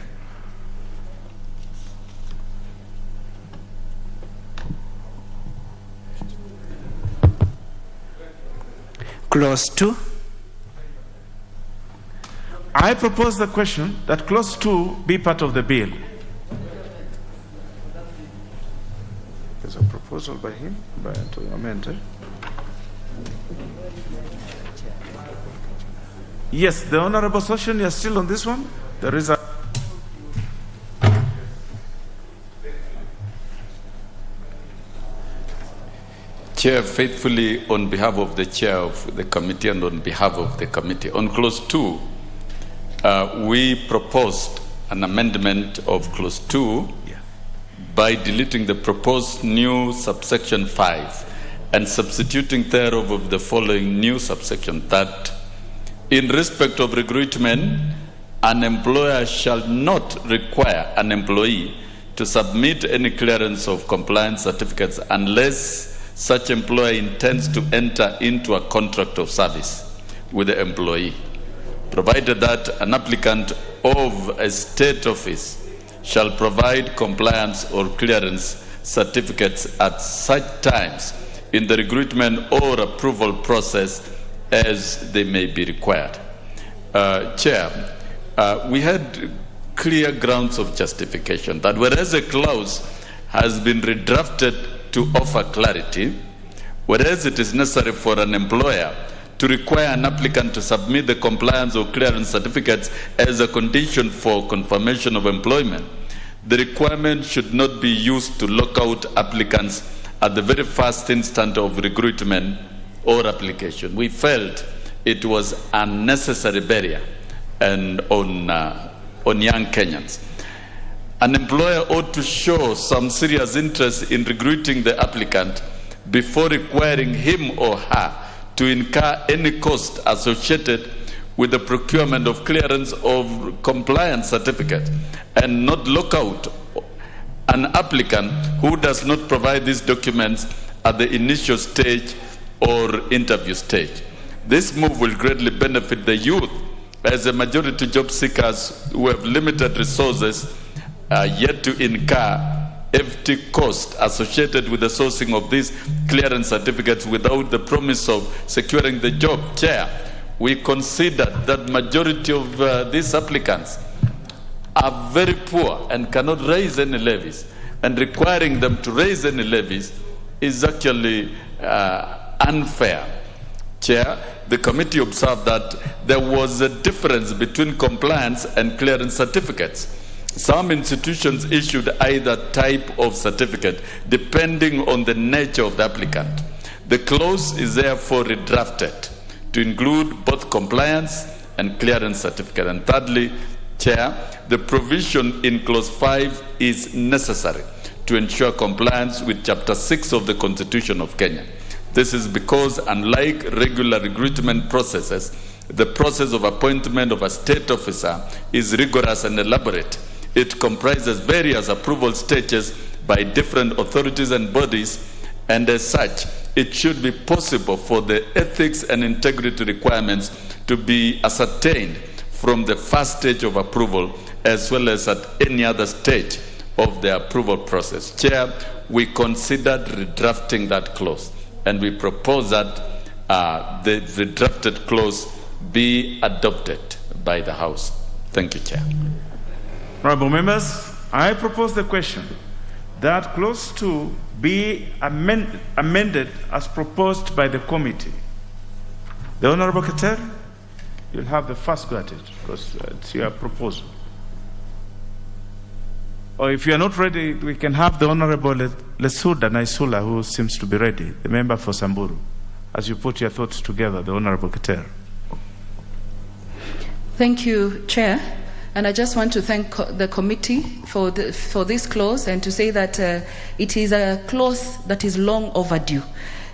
Clause 2. I propose the question that Clause 2 be part of the bill. There's a proposal by him to amend it. Yes, the Honourable Session, you are still on this one? There is a... Chair, faithfully on behalf of the Chair of the committee and on behalf of the committee, on Clause 2, we proposed an amendment of Clause 2 by deleting the proposed new subsection 5 and substituting thereof of the following new subsection, that in respect of recruitment, an employer shall not require an employee to submit any clearance of compliance certificates unless such employer intends to enter into a contract of service with the employee, provided that an applicant of a state office shall provide compliance or clearance certificates at such times in the recruitment or approval process as they may be required. Chair, we had clear grounds of justification that whereas a clause has been redrafted to offer clarity, whereas it is necessary for an employer to require an applicant to submit the compliance or clearance certificates as a condition for confirmation of employment, the requirement should not be used to lock out applicants at the very first instant of recruitment or application. We felt it was a unnecessary barrier and on young Kenyans. An employer ought to show some serious interest in recruiting the applicant before requiring him or her to incur any cost associated with the procurement of clearance of compliance certificate, and not lock out an applicant who does not provide these documents at the initial stage or interview stage. This move will greatly benefit the youth, as the majority job seekers who have limited resources yet to incur FT cost associated with the sourcing of these clearance certificates without the promise of securing the job. Chair, we considered that majority of these applicants are very poor and cannot raise any levies, and requiring them to raise any levies is actually unfair. Chair, the committee observed that there was a difference between compliance and clearance certificates. Some institutions issued either type of certificate depending on the nature of the applicant. The clause is therefore redrafted to include both compliance and clearance certificate. And thirdly, Chair, the provision in clause 5 is necessary to ensure compliance with Chapter 6 of the Constitution of Kenya. This is because, unlike regular recruitment processes, the process of appointment of a state officer is rigorous and elaborate. It comprises various approval stages by different authorities and bodies, and as such, it should be possible for the ethics and integrity requirements to be ascertained from the first stage of approval as well as at any other stage of the approval process. Chair, we considered redrafting that clause, and we propose that the redrafted clause be adopted by the House. Thank you, Chair. Honourable members, I propose the question that clause 2 be amended as proposed by the committee. The Honourable Keter, you'll have the first go at it because it's your proposal. Or if you are not ready, we can have the Honourable Lesuda Naisula, who seems to be ready, the member for Samburu, as you put your thoughts together, the Honourable Keter. Thank you, Chair. And I just want to thank the committee for this clause and to say that it is a clause that is long overdue.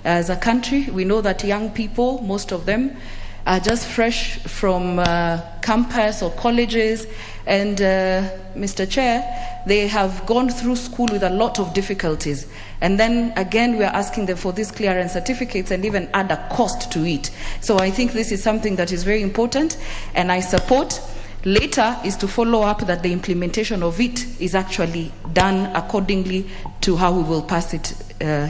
As a country, we know that young people, most of them, are just fresh from campus or colleges, and Mr. Chair, they have gone through school with a lot of difficulties. And then again, we are asking them for these clearance certificates and even add a cost to it. So I think this is something that is very important, and I support. Later is to follow up that the implementation of it is actually done accordingly to how we will pass it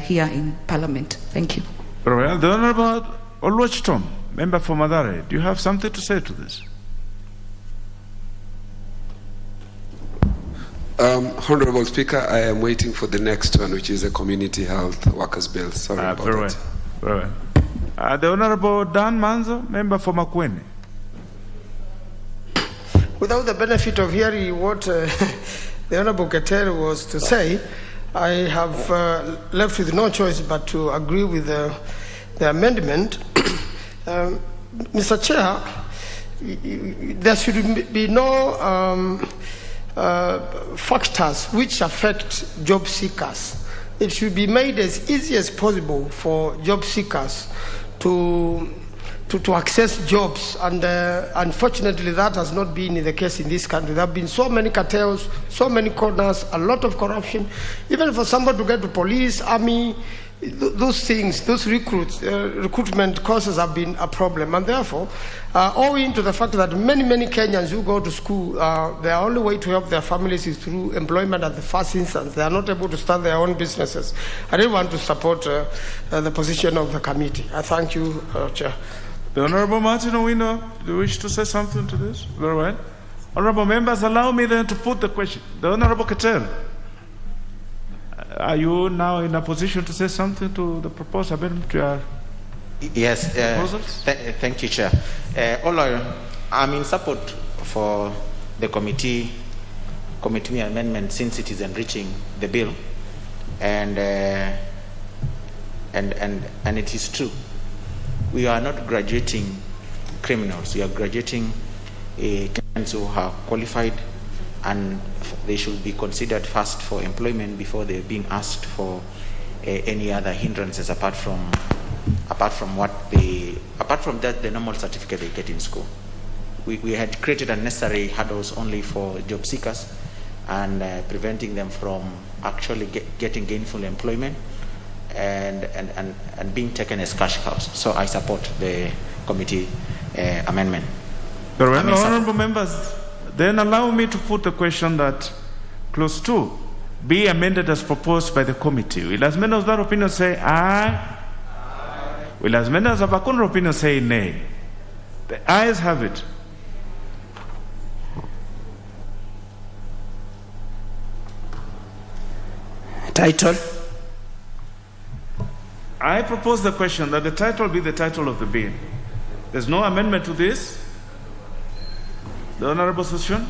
here in Parliament. Thank you. Very well. The Honourable Oluoch, member for Mathare, do you have something to say to this? Honourable Speaker, I am waiting for the next one, which is a Community Health Workers Bill. Sorry about very that. Well. Very well. The Honourable Dan Manzo, member for Makueni. Without the benefit of hearing what the Honourable Keter was to say, I have left with no choice but to agree with the amendment. Mr. Chair, there should be no factors which affect job seekers. It should be made as easy as possible for job seekers to access jobs, and unfortunately that has not been the case in this country. There have been so many cartels, so many corners, a lot of corruption. Even for somebody to get to police, army, those things, those recruitment courses have been a problem. And therefore, owing to the fact that many Kenyans who go to school, their only way to help their families is through employment at the first instance. They are not able to start their own businesses. I really want to support the position of the committee. I thank you, Chair. The Honourable Martin Owino, do you wish to say something to this? Very well. Honourable members, allow me then to put the question. The Honourable Keter, are you now in a position to say something to the proposed amendment to your Yes. proposals? Thank you, Chair. I'm in support for the committee amendment since it is enriching the bill, and it is true. We are not graduating criminals. We are graduating Kenyans who are qualified, and they should be considered first for employment before they're being asked for any other hindrances apart from that the normal certificate they get in school. We had created unnecessary hurdles only for job seekers and preventing them from actually getting gainful employment and being taken as cash cows. So I support the committee amendment. Very well. Honourable members, then allow me to put the question that Clause 2 be amended as proposed by the committee. Will as many of that opinion say aye? Will as many as of a contrary opinion say nay? The ayes have it. Title. I propose the question that the title be the title of the bill. There's no amendment to this. The Honorable Session?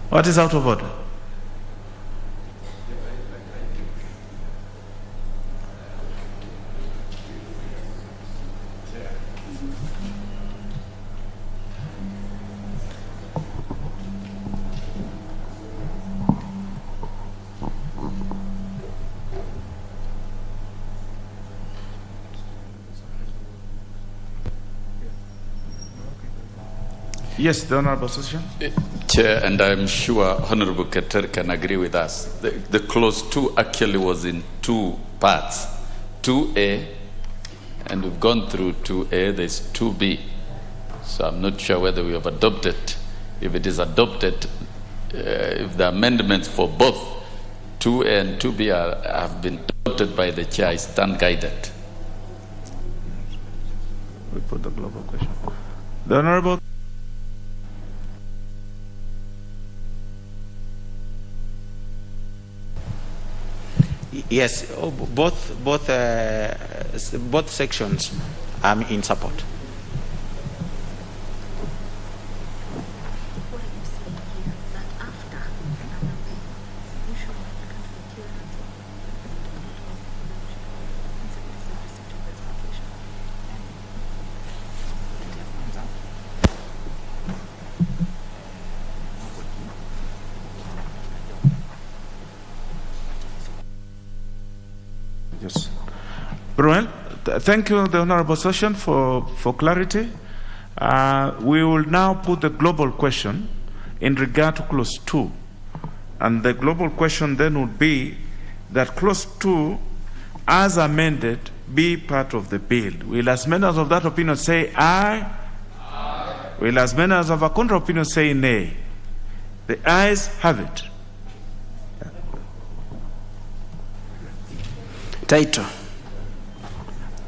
What is out of order? Yes, the Honorable Session. Chair, and I'm sure Honorable Keter can agree with us. The clause 2 actually was in two parts. 2A, and we've gone through 2A, there's 2B. So I'm not sure whether we have adopted. If it is adopted, if the amendments for both 2A and 2B have been adopted by the chair, I stand guided. We put the global question. The Honorable. Yes, both sections I'm in support. Yes. Very well. Thank you, the Honorable Session, for clarity. We will now put the global question in regard to Clause 2. And the global question then would be that Clause 2, as amended, be part of the bill. Will as many as of that opinion say aye? Aye. Will as many as of a contrary opinion say nay? The ayes have it. Title.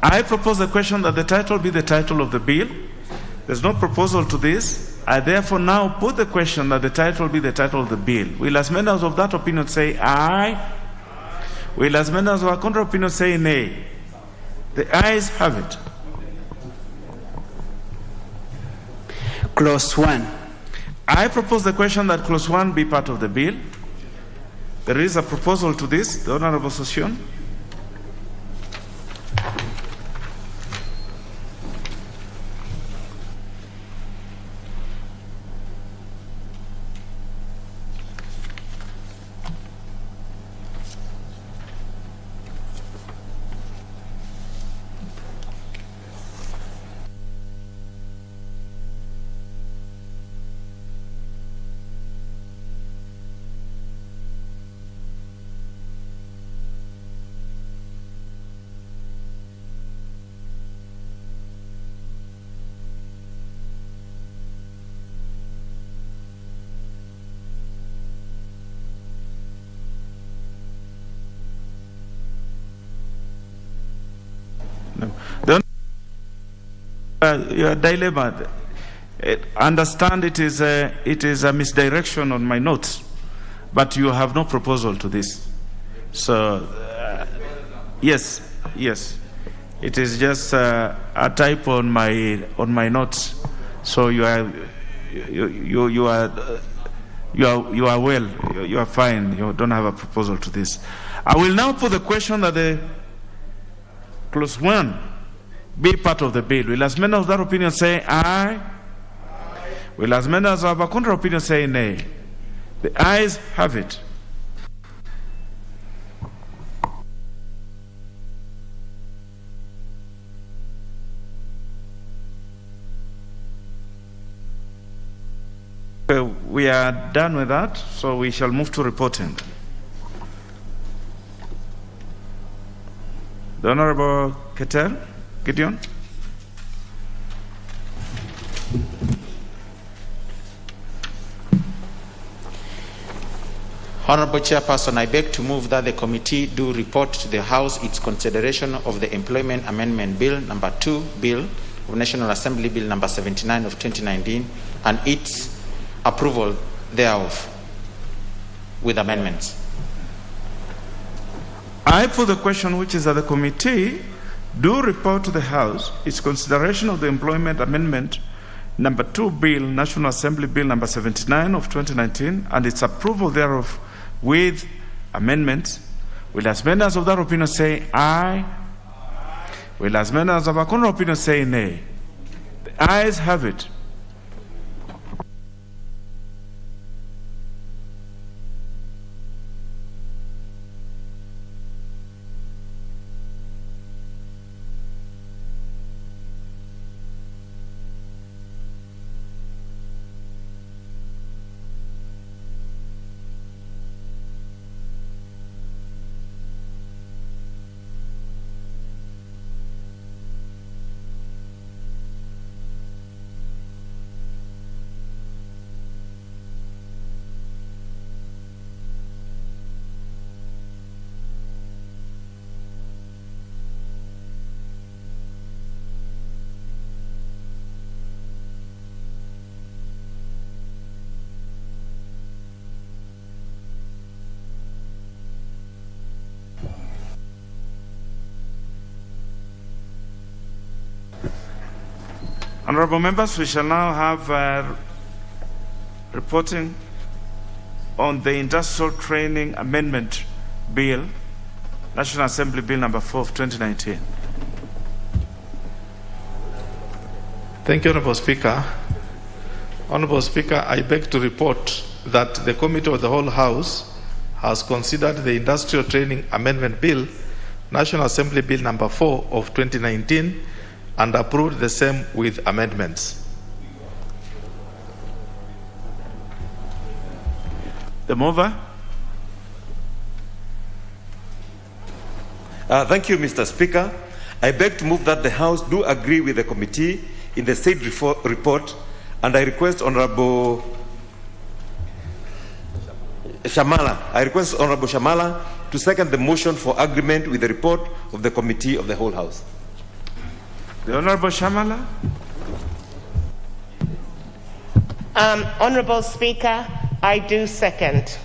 I propose the question that the title be the title of the bill. There's no proposal to this. I therefore now put the question that the title be the title of the bill. Will as many as of that opinion say aye? Will as many as of a contrary opinion say nay? The ayes have it. Clause 1. I propose the question that Clause 1 be part of the bill. There is a proposal to this, the Honorable Session. Your dilemma. Understand it is a misdirection on my notes, but you have no proposal to this. So yes, it is just a typo on my notes. So you are well. You are fine. You don't have a proposal to this. I will now put the question that the Clause 1 be part of the bill. Will as many of that opinion say aye? Will as many as of a contrary opinion say nay? The ayes have it. We are done with that, so we shall move to reporting. The Honorable Gideon. Honorable Chairperson, I beg to move that the committee do report to the House its consideration of the Employment Amendment Bill number 2, Bill of National Assembly Bill number 79 of 2019, and its approval thereof with amendments. I put the question, which is that the committee do report to the House its consideration of the Employment Amendment number 2 Bill, National Assembly Bill number 79 of 2019, and its approval thereof with amendments. Will as many as of that opinion say aye? Will as many as of a contrary opinion say nay? The ayes have it. Honorable members, we shall now have reporting on the Industrial Training Amendment Bill, National Assembly Bill number 4 of 2019. Thank you, Honorable Speaker. Honorable Speaker, I beg to report that the Committee of the Whole House has considered the Industrial Training Amendment Bill, National Assembly Bill number 4 of 2019, and approved the same with amendments. The mover. Thank you, Mr. Speaker. I beg to move that the House do agree with the committee in the said report, and I request Honorable Shamala to second the motion for agreement with the report of the Committee of the Whole House. The Honorable Shamala. Honorable Speaker, I do second.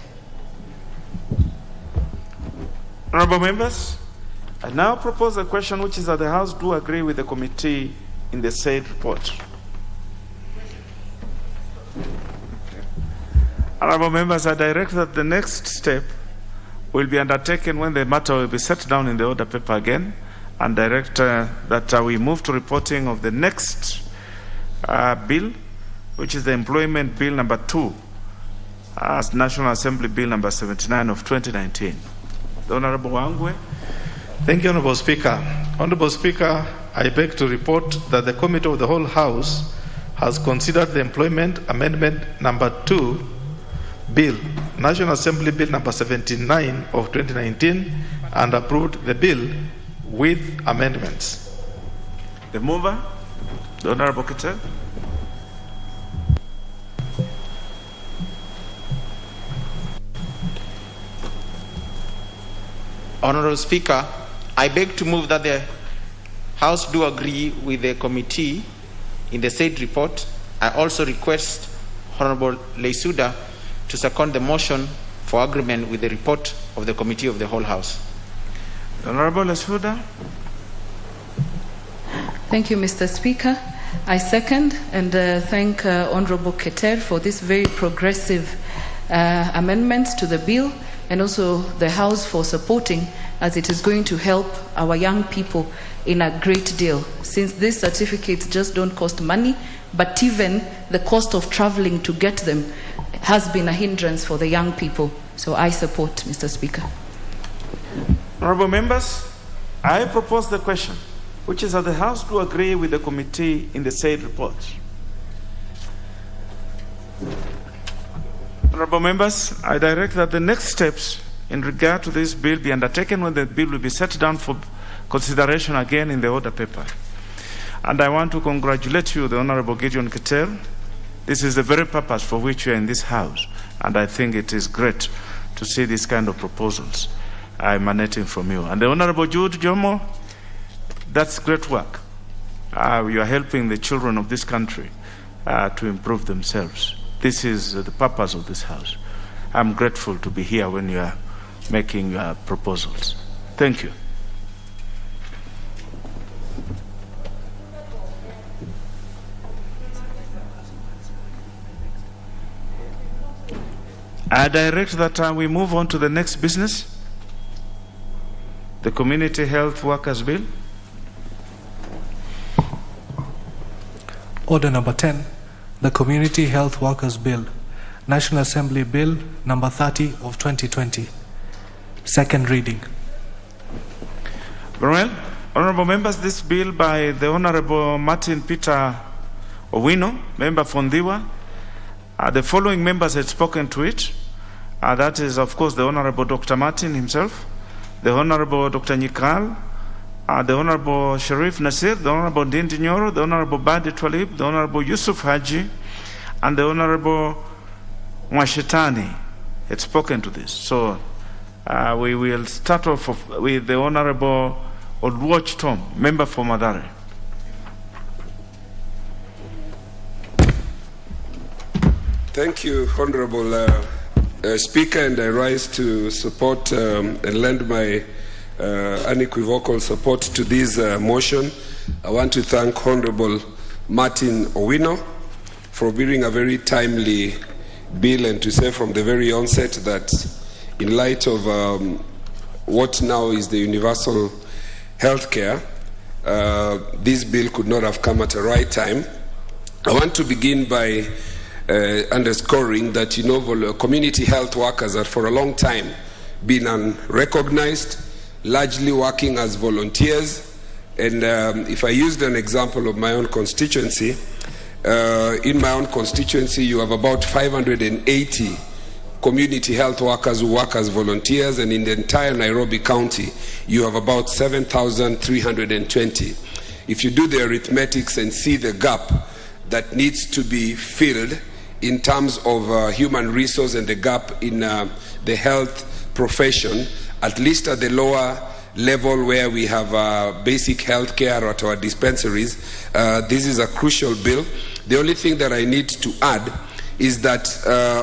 Honorable members, I now propose a question which is that the House do agree with the committee in the said report. Honorable members, I direct that the next step will be undertaken when the matter will be set down in the order paper again, and direct that we move to reporting of the next bill, which is the Employment Bill number 2, as National Assembly Bill number 79 of 2019. The Honorable Wangwe. Thank you, Honorable Speaker. Honorable Speaker, I beg to report that the Committee of the Whole House has considered the Employment Amendment number 2 Bill, National Assembly Bill number 79 of 2019, and approved the bill with amendments. The mover, the Honorable Keter. Honorable Speaker, I beg to move that the House do agree with the committee in the said report. I also request Honorable Leisuda to second the motion for agreement with the report of the Committee of the Whole House. Honorable Leisuda. Thank you, Mr. Speaker. I second and thank Honorable Keter for this very progressive amendments to the bill, and also the House for supporting, as it is going to help our young people in a great deal, since these certificates just don't cost money, but even the cost of traveling to get them has been a hindrance for the young people. So I support, Mr. Speaker. Honorable members, I propose the question, which is that the House do agree with the committee in the said report. Honorable members, I direct that the next steps in regard to this bill be undertaken when the bill will be set down for consideration again in the order paper. And I want to congratulate you, the Honorable Gideon Keter. This is the very purpose for which you are in this House, and I think it is great to see this kind of proposals emanating from you. And the Honorable Jude Jomo, that's great work. You are helping the children of this country to improve themselves. This is the purpose of this House. I'm grateful to be here when you are making proposals. Thank you. I direct that we move on to the next business, the Community Health Workers Bill. Order number 10, the Community Health Workers Bill, National Assembly Bill number 30 of 2020. Second reading. Very well. Honorable members, this bill by the Honorable Martin Peter Owino, member for Ndiwa. The following members had spoken to it. That is, of course, the Honorable Dr. Martin himself, the Honorable Dr. Nyikal, the Honorable Sharif Nasir, the Honorable Ndindi Nyoro, the Honorable Badi Twalib, the Honorable Yusuf Haji, and the Honorable Mwashetani had spoken to this. So we will start off with the Honorable Odwatch Tom, member for Madare. Thank you, Honorable Speaker, and I rise to support and lend my unequivocal support to this motion. I want to thank Honorable Martin Owino for bringing a very timely bill, and to say from the very onset that in light of what now is the universal health care, this bill could not have come at the right time. I want to begin by underscoring that, you know, community health workers are for a long time been unrecognized, largely working as volunteers. And if I used an example of my own constituency, in my own constituency you have about 580 community health workers who work as volunteers, and in the entire Nairobi County you have about 7,320. If you do the arithmetics and see the gap that needs to be filled in terms of human resource and the gap in the health profession, at least at the lower level where we have basic health care at our dispensaries, this is a crucial bill. The only thing that I need to add is that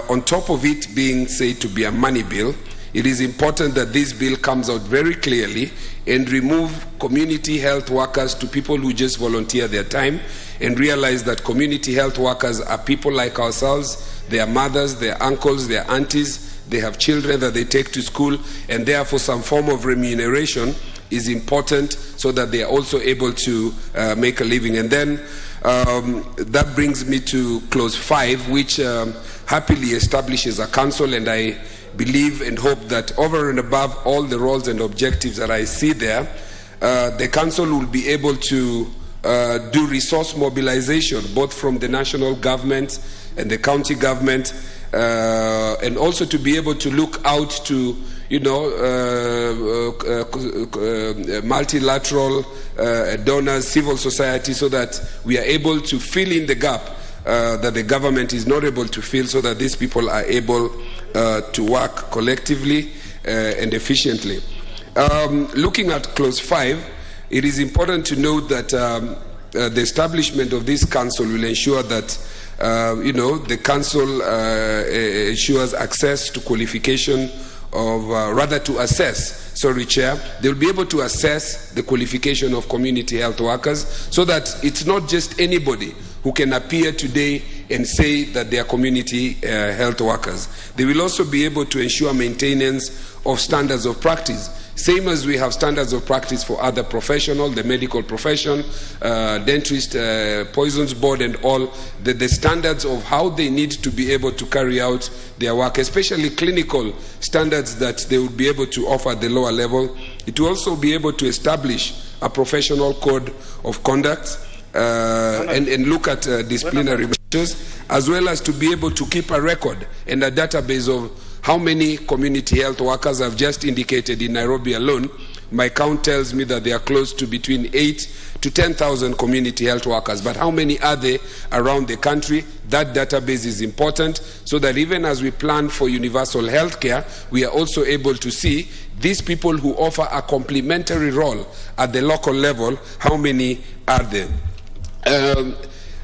on top of it being said to be a money bill, it is important that this bill comes out very clearly and remove community health workers to people who just volunteer their time, and realize that community health workers are people like ourselves. They are mothers, they are uncles, they are aunties, they have children that they take to school, and therefore some form of remuneration is important so that they are also able to make a living. And then that brings me to clause 5, which happily establishes a council, and I believe and hope that over and above all the roles and objectives that I see there, the council will be able to do resource mobilization both from the national government and the county government, and also to be able to look out to, you know, multilateral donors, civil society, so that we are able to fill in the gap that the government is not able to fill, so that these people are able to work collectively and efficiently. Looking at clause 5, it is important to note that the establishment of this council will ensure that you know, the council ensures access to qualification of, rather to assess, sorry Chair, they will be able to assess the qualification of community health workers, so that it's not just anybody who can appear today and say that they are community health workers. They will also be able to ensure maintenance of standards of practice, same as we have standards of practice for other professionals, the medical profession, dentist, poisons board, and all, the standards of how they need to be able to carry out their work, especially clinical standards that they would be able to offer at the lower level. It will also be able to establish a professional code of conduct and look at disciplinary measures, as well as to be able to keep a record and a database of how many community health workers have just indicated in Nairobi alone My count tells me that there are close to between 8 to 10,000 community health workers. But how many are there around the country? That database is important so that even as we plan for universal health care, we are also able to see these people who offer a complementary role at the local level, how many are there?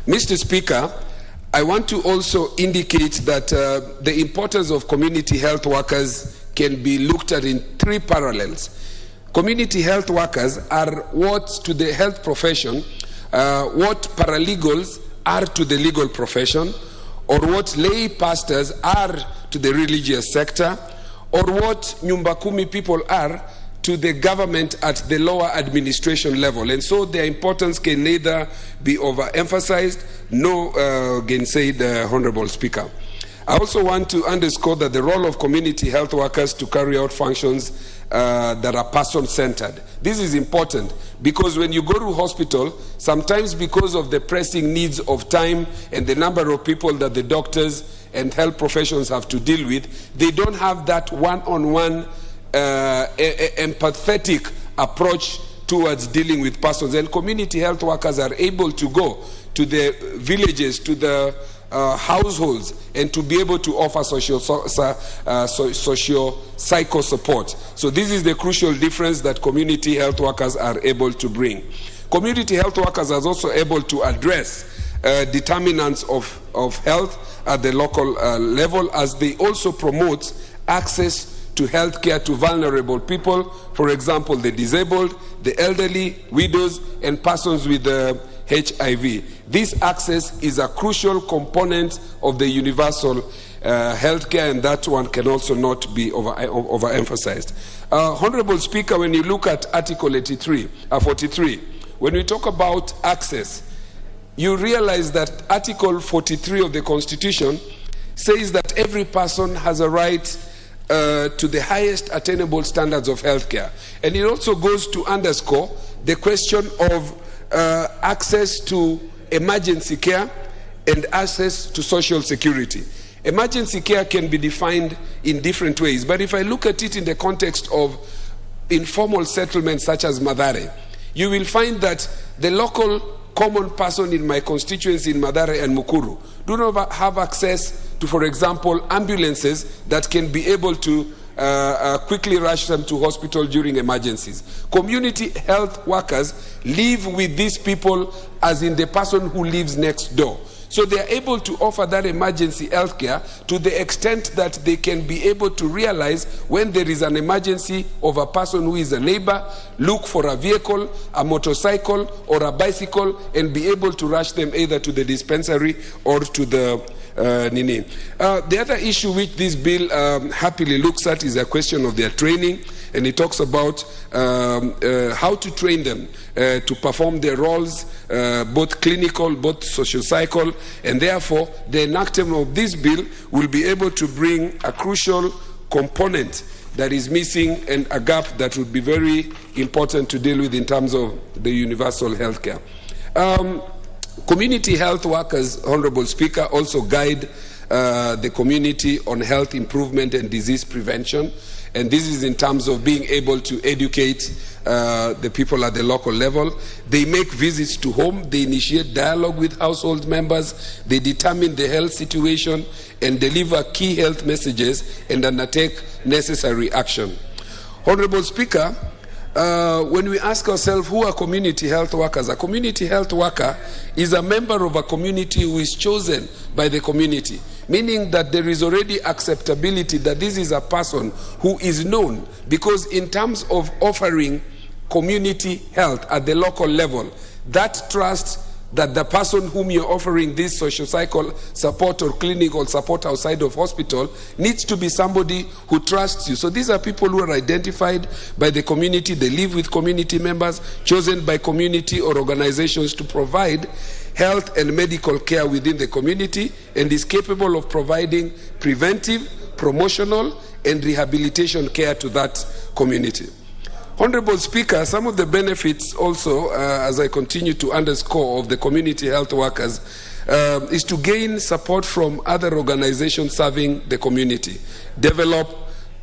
Mr. Speaker, I want to also indicate that the importance of community health workers can be looked at in 3 parallels. Community health workers are what to the health profession, what paralegals are to the legal profession, or what lay pastors are to the religious sector, or what Nyumba Kumi people are to the government at the lower administration level. And so their importance can neither be overemphasized nor gainsaid, Honorable Speaker. I also want to underscore that the role of community health workers to carry out functions that are person-centered. This is important because when you go to hospital, sometimes because of the pressing needs of time and the number of people that the doctors and health professions have to deal with, they don't have that one-on-one empathetic approach towards dealing with persons. And community health workers are able to go to the villages, to the households, and to be able to offer socio-psycho support. So this is the crucial difference that community health workers are able to bring. Community health workers are also able to address determinants of health at the local level, as they also promote access to health care to vulnerable people, for example, the disabled, the elderly, widows, and persons with HIV. This access is a crucial component of the universal health care, and that one can also not be overemphasized. Honorable Speaker, when you look at Article 43, when we talk about access, you realize that Article 43 of the Constitution says that every person has a right to the highest attainable standards of healthcare. And it also goes to underscore the question of access to emergency care and access to social security. Emergency care can be defined in different ways, but if I look at it in the context of informal settlements such as Mathare, you will find that the local common person in my constituency in Mathare and Mukuru do not have access to, for example, ambulances that can be able to quickly rush them to hospital during emergencies. Community health workers live with these people as in the person who lives next door. So they are able to offer that emergency health care to the extent that they can be able to realize when there is an emergency of a person who is a neighbor, look for a vehicle, a motorcycle, or a bicycle, and be able to rush them either to the dispensary or to the The other issue which this bill happily looks at is a question of their training, and it talks about how to train them to perform their roles, both clinical, both socio-psychological, and therefore the enactment of this bill will be able to bring a crucial component that is missing and a gap that would be very important to deal with in terms of the universal health care. Community health workers, Honorable Speaker, also guide the community on health improvement and disease prevention. And this is in terms of being able to educate the people at the local level. They make visits to home, they initiate dialogue with household members, they determine the health situation and deliver key health messages and undertake necessary action. Honorable Speaker, when we ask ourselves who are community health workers, a community health worker is a member of a community who is chosen by the community, meaning that there is already acceptability that this is a person who is known, because in terms of offering community health at the local level, that trust that the person whom you're offering this socio-psychological support or clinical support outside of hospital needs to be somebody who trusts you. So these are people who are identified by the community, they live with community members, chosen by community or organizations to provide health and medical care within the community, and is capable of providing preventive, promotional, and rehabilitation care to that community. Honorable Speaker, some of the benefits also, as I continue to underscore, of the community health workers is to gain support from other organizations serving the community, develop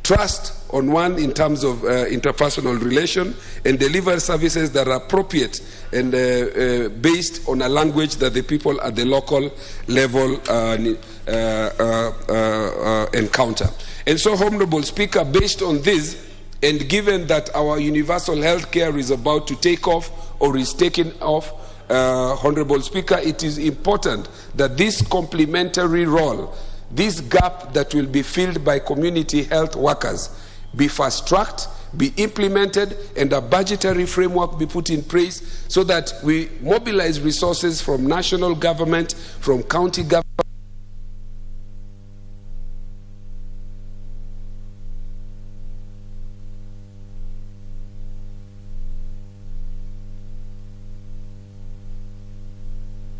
trust on one in terms of interpersonal relation, and deliver services that are appropriate and based on a language that the people at the local level encounter. And so, Honorable Speaker, based on this, and given that our universal health care is about to take off or is taking off, Honorable Speaker, it is important that this complementary role, this gap that will be filled by community health workers, be fast-tracked, be implemented, and a budgetary framework be put in place so that we mobilize resources from national government, from county government,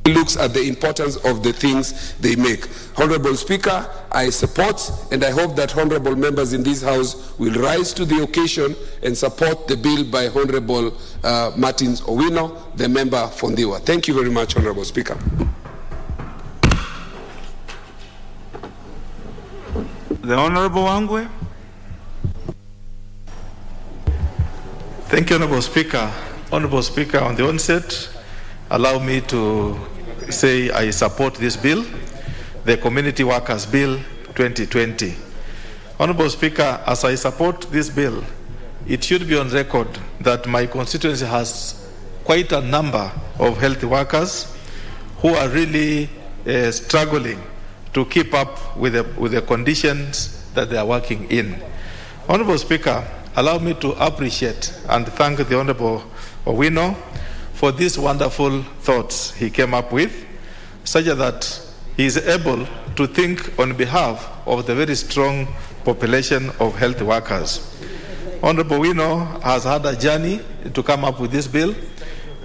looks at the importance of the things they make. Honorable Speaker, I support and I hope that honorable members in this House will rise to the occasion and support the bill by Honorable Martins Owino, the member for Ndiwa. Thank you very much, Honorable Speaker. The Honorable Wangwe. Thank you, Honorable Speaker. Honorable Speaker, on the onset, allow me to say I support this bill, the Community Workers Bill 2020. Honorable Speaker, as I support this bill, it should be on record that my constituency has quite a number of health workers who are really struggling to keep up with the conditions that they are working in. Honorable Speaker, allow me to appreciate and thank the Honorable Owino for these wonderful thoughts he came up with, such that he is able to think on behalf of the very strong population of health workers. Honorable Owino has had a journey to come up with this bill,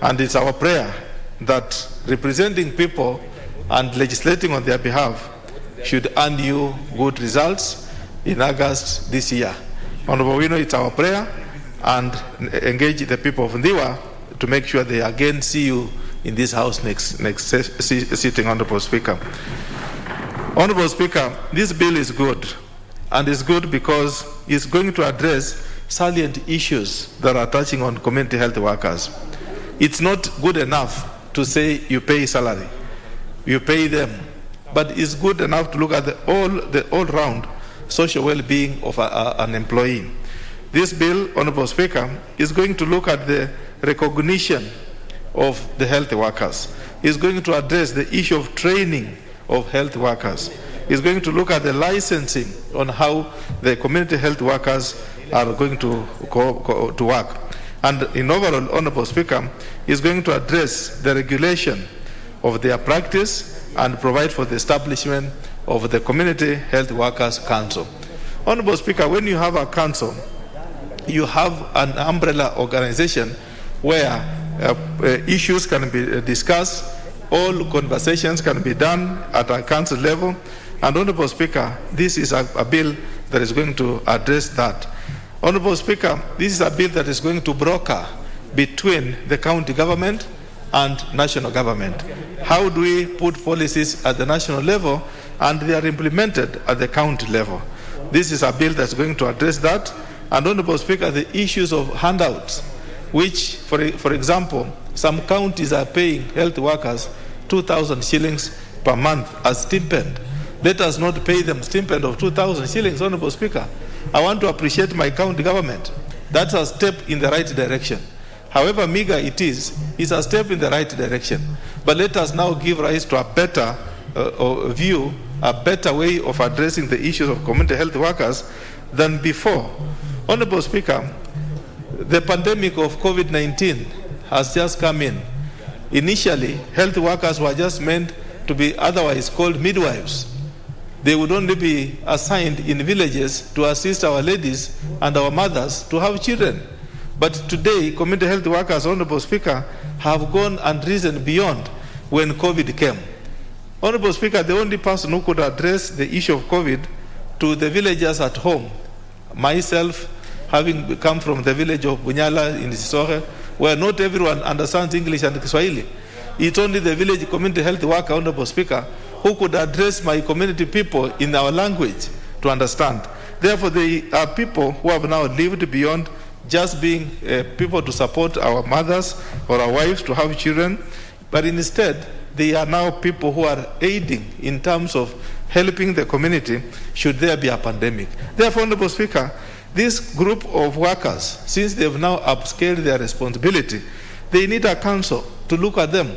and it's our prayer that representing people and legislating on their behalf should earn you good results in August this year. Honorable Owino, it's our prayer, and engage the people of Ndiwa to make sure they again see you in this House next sitting, Honorable Speaker. Honorable Speaker, this bill is good, and it's good because it's going to address salient issues that are touching on community health workers. It's not good enough to say you pay salary, you pay them, but it's good enough to look at the all-round social well-being of an employee. This bill, Honorable Speaker, is going to look at the recognition of the health workers. It's going to address the issue of training of health workers. It's going to look at the licensing on how the community health workers are going to work. And in overall, Honorable Speaker, is going to address the regulation of their practice and provide for the establishment of the Community Health Workers Council. Honorable Speaker, when you have a council, you have an umbrella organization where issues can be discussed, all conversations can be done at a council level, and Honorable Speaker, this is a bill that is going to address that. Honorable Speaker, this is a bill that is going to broker between the county government and national government. How do we put policies at the national level and they are implemented at the county level? This is a bill that's going to address that. And Honorable Speaker, the issues of handouts, which, for example, some counties are paying health workers 2,000 shillings per month as stipend. Let us not pay them stipend of 2,000 shillings, Honorable Speaker. I want to appreciate my county government. That's a step in the right direction. However meager it is, it's a step in the right direction. But let us now give rise to a better view, a better way of addressing the issues of community health workers than before. Honorable Speaker, the pandemic of COVID-19 has just come in. Initially, health workers were just meant to be otherwise called midwives. They would only be assigned in villages to assist our ladies and our mothers to have children. But today, community health workers, Honorable Speaker, have gone and risen beyond when COVID came. Honorable Speaker, the only person who could address the issue of COVID to the villagers at home, myself, having come from the village of Bunyala in Sisore, where not everyone understands English and Kiswahili. It's only the village community health worker, Honorable Speaker, who could address my community people in our language to understand. Therefore, they are people who have now lived beyond just being people to support our mothers or our wives to have children, but instead, they are now people who are aiding in terms of helping the community should there be a pandemic. Therefore, Honorable Speaker, this group of workers, since they've now upscaled their responsibility, they need a council to look at them,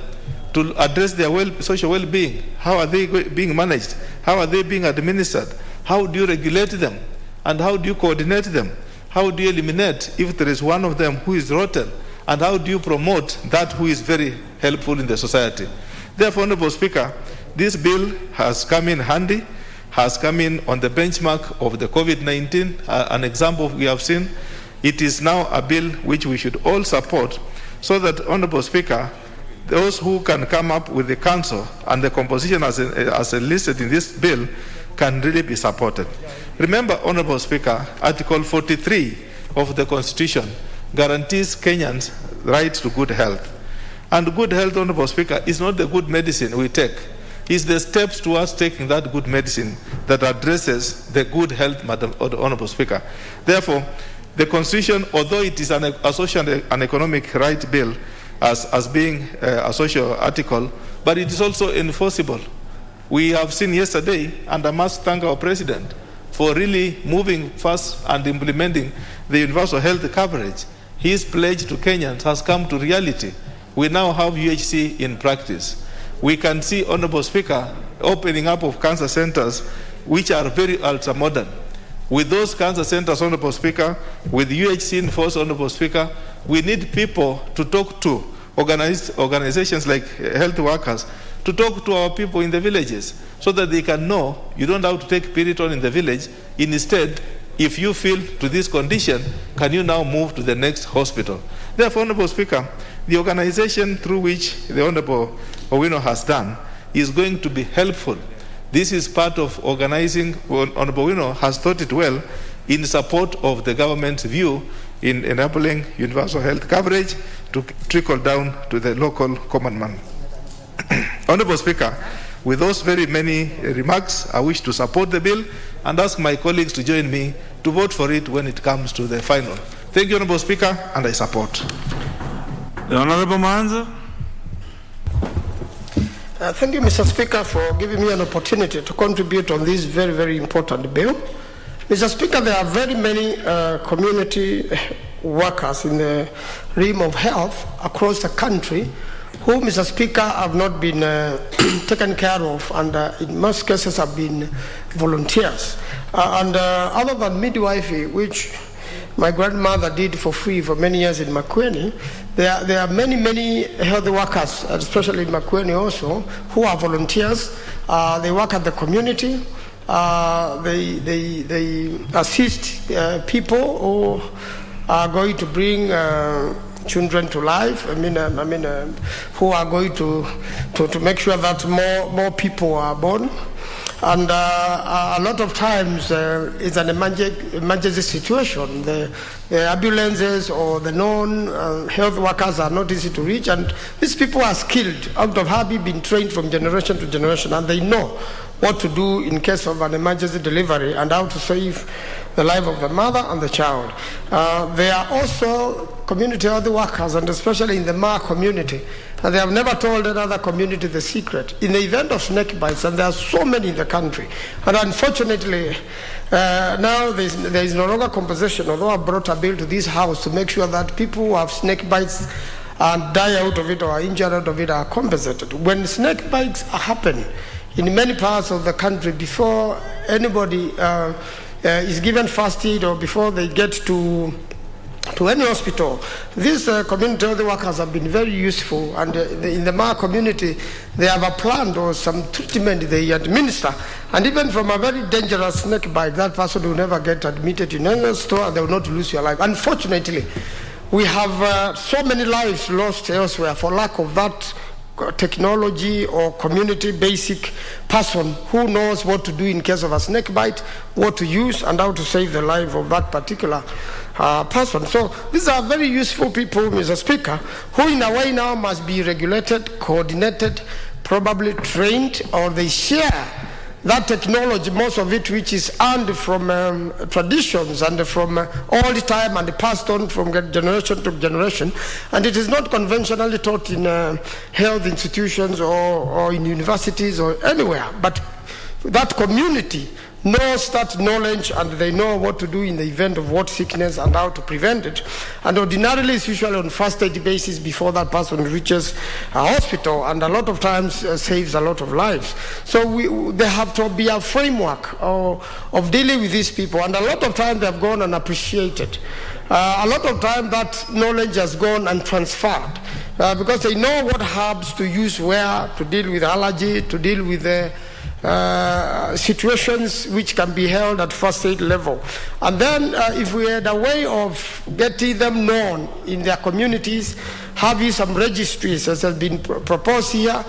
to address their social well-being. How are they being managed? How are they being administered? How do you regulate them? And how do you coordinate them? How do you eliminate if there is one of them who is rotten? And how do you promote that who is very helpful in the society? Therefore, Honorable Speaker, this bill has come in handy, has come in on the benchmark of the COVID-19, an example we have seen. It is now a bill which we should all support so that, Honorable Speaker, those who can come up with the council and the composition as listed in this bill can really be supported. Remember, Honorable Speaker, Article 43 of the Constitution guarantees Kenyans right to good health. And good health, Honorable Speaker, is not the good medicine we take. It's the steps towards taking that good medicine that addresses the good health, Madam Honorable Speaker. Therefore, the Constitution, although it is a social and economic right bill as being a social article, but it is also enforceable. We have seen yesterday, and I must thank our President for really moving fast and implementing the universal health coverage. His pledge to Kenyans has come to reality. We now have UHC in practice. We can see, Honorable Speaker, opening up of cancer centers which are very ultra-modern. With those cancer centers, Honorable Speaker, with UHC in force, Honorable Speaker, we need people to talk to, organizations like health workers, to talk to our people in the villages so that they can know you don't have to take Piriton in the village. Instead, if you feel to this condition, can you now move to the next hospital? Therefore, Honorable Speaker, the organization through which the Honorable Owino has done is going to be helpful. This is part of organizing. Honorable Owino has thought it well in support of the government's view in enabling universal health coverage to trickle down to the local common man. Honorable Speaker, with those very many remarks, I wish to support the bill and ask my colleagues to join me to vote for it when it comes to the final. Thank you, Honorable Speaker, and I support. The Honorable Manza. Thank you, Mr. Speaker, for giving me an opportunity to contribute on this very, very important bill. Mr. Speaker, there are very many community workers in the realm of health across the country who, Mr. Speaker, have not been taken care of, and in most cases have been volunteers. Other than midwifery, which my grandmother did for free for many years in Makueni, there are many, many health workers, especially in Makueni also, who are volunteers. They work at the community. They assist people who are going to bring children to life. Who are going to make sure that more people are born. And a lot of times it's an emergency situation. The ambulances or the non-health workers are not easy to reach, and these people are skilled out of having been trained from generation to generation, and they know what to do in case of an emergency delivery and how to save the life of the mother and the child. There are also community health workers, and especially in the Ma community, and they have never told another community the secret. In the event of snake bites, and there are so many in the country, and unfortunately, now there is no longer compensation, although I brought a bill to this house to make sure that people who have snake bites and die out of it or are injured out of it are compensated. When snake bites happen in many parts of the country, before anybody is given first aid or before they get to any hospital, these community health workers have been very useful, and in the Ma community they have a plan or some treatment they administer, and even from a very dangerous snake bite, that person will never get admitted in any store and they will not lose your life. Unfortunately, we have so many lives lost elsewhere for lack of that technology or community basic person who knows what to do in case of a snake bite, what to use, and how to save the life of that particular person. So these are very useful people, Mr. Speaker, who in a way now must be regulated, coordinated, probably trained, or they share that technology, most of it which is earned from traditions and from all the time and passed on from generation to generation, and it is not conventionally taught in health institutions or in universities or anywhere, but that community knows that knowledge and they know what to do in the event of what sickness and how to prevent it. And ordinarily it's usually on first aid basis before that person reaches a hospital, and a lot of times saves a lot of lives. So there have to be a framework of dealing with these people, and a lot of times they have gone unappreciated. A lot of time that knowledge has gone and transferred because they know what herbs to use where, to deal with allergy, to deal with situations which can be held at first aid level. And then if we had a way of getting them known in their communities, having some registries as has been proposed here,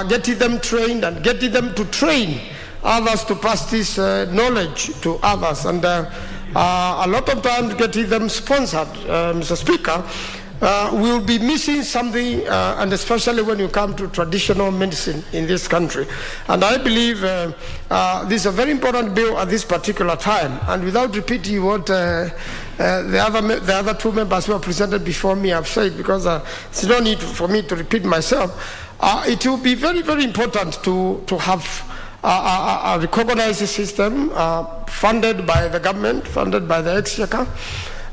getting them trained and getting them to train others to pass this knowledge to others. And a lot of times getting them sponsored, Mr. Speaker, we'll be missing something, and especially when you come to traditional medicine in this country. And I believe this is a very important bill at this particular time. And without repeating what the other two members who are presented before me have said, because there's no need for me to repeat myself, it will be very, very important to have a recognized system funded by the government, funded by the Exchequer.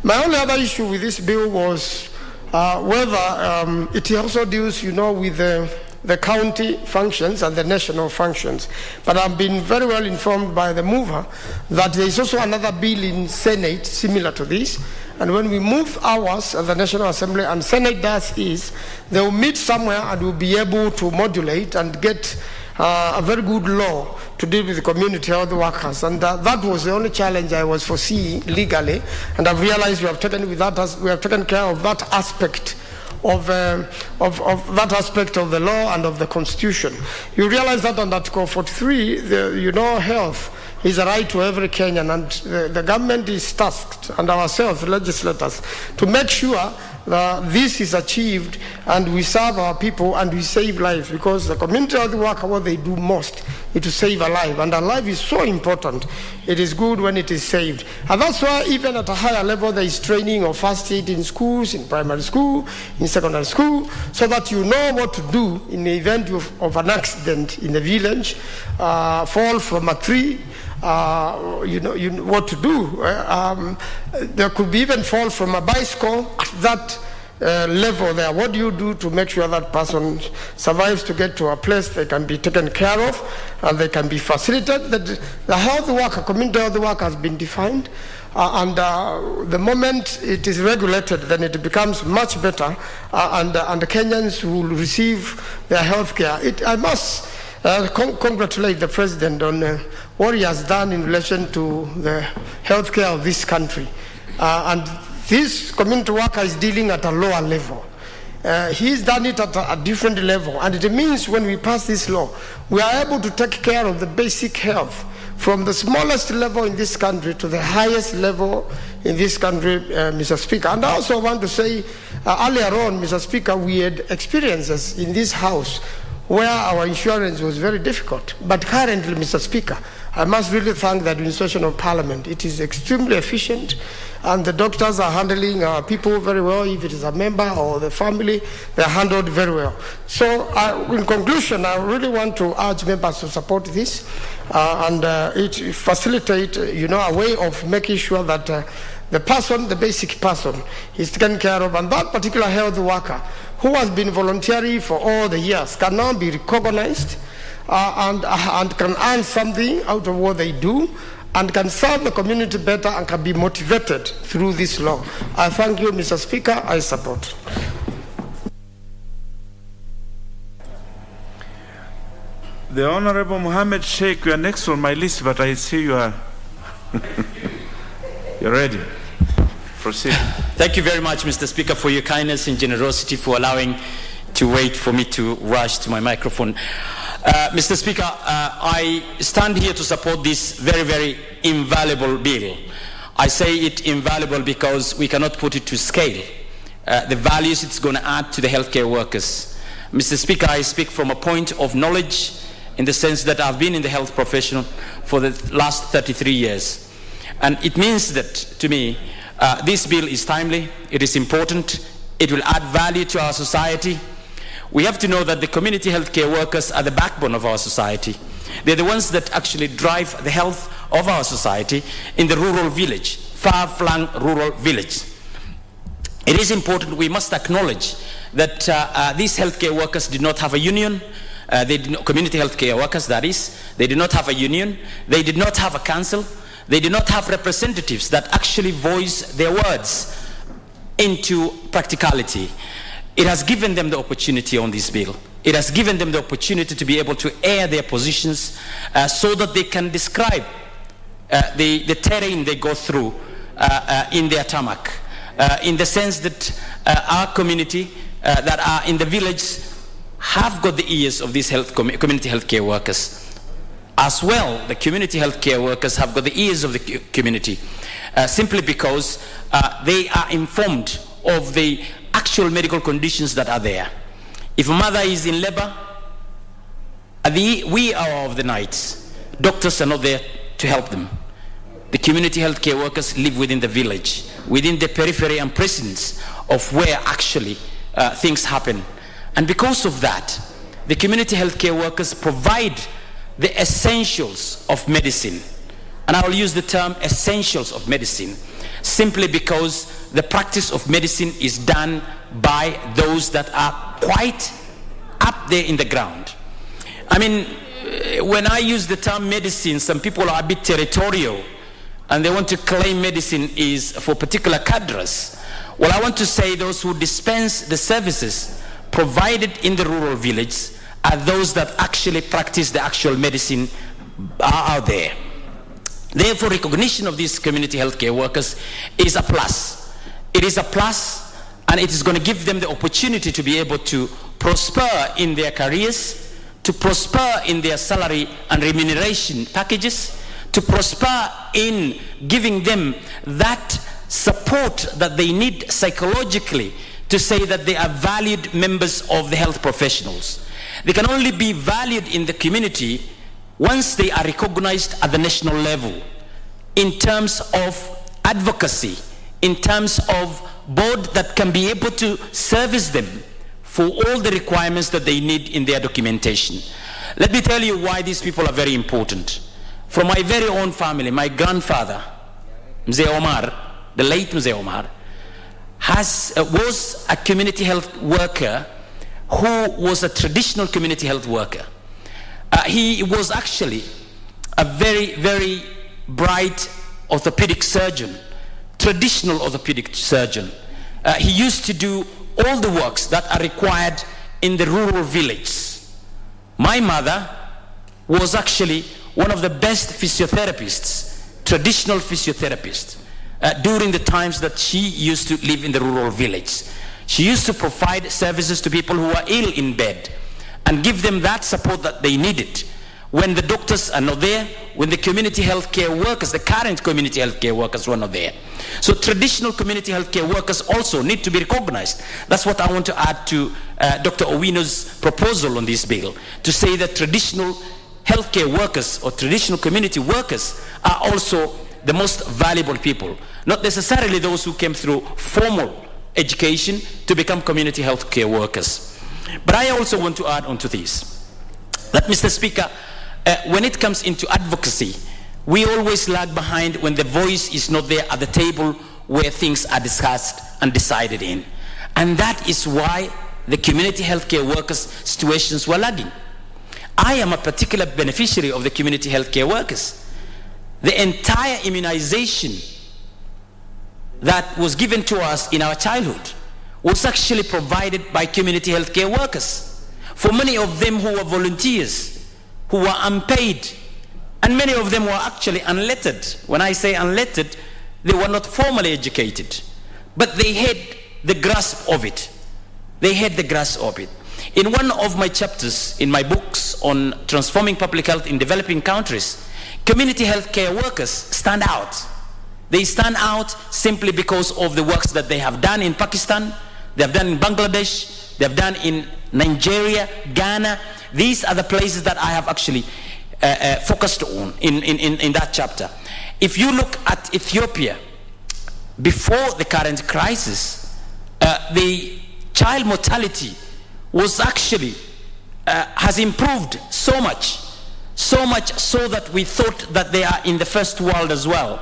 My only other issue with this bill was whether it also deals, with the county functions and the national functions. But I've been very well informed by the mover that there is also another bill in Senate similar to this. And when we move ours at the National Assembly, and Senate does is, they will meet somewhere and will be able to modulate and get a very good law to deal with the community health workers. And that was the only challenge I was foreseeing legally. And I've realized we have taken care of that aspect of that aspect of the law and of the Constitution. You realize that on Article 43, health is a right to every Kenyan, and the government is tasked, and ourselves, legislators, to make sure that this is achieved and we serve our people and we save lives, because the community health worker, what they do most is to save a life, and a life is so important. It is good when it is saved. And that's why even at a higher level there is training of first aid in schools, in primary school, in secondary school, so that you know what to do in the event of an accident in the village, fall from a tree, you know what to do. There could be even fall from a bicycle at that level there. What do you do to make sure that person survives to get to a place they can be taken care of and they can be facilitated? The health worker, community health worker has been defined, and the moment it is regulated, then it becomes much better, and the Kenyans will receive their health care. I must congratulate the President on what he has done in relation to the health care of this country. And this community worker is dealing at a lower level. He's done it at a different level. And it means when we pass this law, we are able to take care of the basic health from the smallest level in this country to the highest level in this country, Mr. Speaker. And I also want to say, earlier on, Mr. Speaker, we had experiences in this House where our insurance was very difficult. But currently, Mr. Speaker, I must really thank the administration of Parliament. It is extremely efficient, and the doctors are handling our people very well. If it is a member or the family, they are handled very well. So in conclusion, I really want to urge members to support this and it facilitate, a way of making sure that the person, the basic person, is taken care of, and that particular health worker who has been voluntary for all the years can now be recognized and can earn something out of what they do, and can serve the community better and can be motivated through this law. I thank you, Mr. Speaker. I support. The Honorable Mohammed Sheikh, you are next on my list, but I see you are you're ready. Proceed. Thank you very much, Mr. Speaker, for your kindness and generosity for allowing to wait for me to rush to my microphone. Mr. Speaker, I stand here to support this very, very invaluable bill. I say it invaluable because we cannot put it to scale. The values it's going to add to the healthcare workers. Mr. Speaker, I speak from a point of knowledge in the sense that I've been in the health profession for the last 33 years. And it means that, to me, this bill is timely, it is important, it will add value to our society. We have to know that the community healthcare workers are the backbone of our society. They're the ones that actually drive the health of our society in the rural village, far-flung rural village. It is important, we must acknowledge that these healthcare workers did not have a union. Community healthcare workers, that is, they did not have a union, they did not have a council, they did not have representatives that actually voice their words into practicality. It has given them the opportunity on this bill. It has given them the opportunity to be able to air their positions so that they can describe the terrain they go through in their tarmac, in the sense that our community that are in the village have got the ears of these community healthcare workers. As well, the community healthcare workers have got the ears of the community, simply because they are informed of the actual medical conditions that are there. If a mother is in labor, at the wee hour of the night, doctors are not there to help them. The community healthcare workers live within the village, within the periphery and presence of where actually things happen. And because of that, the community healthcare workers provide the essentials of medicine. And I will use the term essentials of medicine, simply because the practice of medicine is done by those that are quite up there in the ground. I mean, when I use the term medicine, some people are a bit territorial and they want to claim medicine is for particular cadres. Well, I want to say those who dispense the services provided in the rural village are those that actually practice the actual medicine are out there. Therefore, recognition of these community healthcare workers is a plus. It is a plus, and it is going to give them the opportunity to be able to prosper in their careers, to prosper in their salary and remuneration packages, to prosper in giving them that support that they need psychologically to say that they are valued members of the health professionals. They can only be valued in the community once they are recognized at the national level in terms of advocacy, in terms of board that can be able to service them for all the requirements that they need in their documentation. Let me tell you why these people are very important. From my very own family, my grandfather, Mzee Omar, the late Mzee Omar, was a community health worker who was a traditional community health worker. He was actually a very, very bright orthopedic surgeon, traditional orthopedic surgeon. He used to do all the works that are required in the rural village. My mother was actually one of the best physiotherapists, traditional physiotherapists, during the times that she used to live in the rural village. She used to provide services to people who are ill in bed and give them that support that they needed when the doctors are not there, when the community healthcare workers, the current community healthcare workers were not there. So traditional community healthcare workers also need to be recognized. That's what I want to add to Dr. Owino's proposal on this bill, to say that traditional healthcare workers or traditional community workers are also the most valuable people, not necessarily those who came through formal education to become community healthcare workers. But I also want to add on to this, that Mr. Speaker, when it comes into advocacy, we always lag behind when the voice is not there at the table where things are discussed and decided in. And that is why the community healthcare workers' situations were lagging. I am a particular beneficiary of the community healthcare workers. The entire immunization that was given to us in our childhood was actually provided by community healthcare workers. For many of them who were volunteers, who were unpaid, and many of them were actually unlettered. When I say unlettered, they were not formally educated, but they had the grasp of it. They had the grasp of it. In one of my chapters in my books on transforming public health in developing countries, community healthcare workers stand out. They stand out simply because of the works that they have done in Pakistan, they have done in Bangladesh, They have done in Nigeria, Ghana. These are the places that I have actually focused on in that chapter. If you look at Ethiopia, before the current crisis, the child mortality was actually has improved so much so that we thought that they are in the first world as well.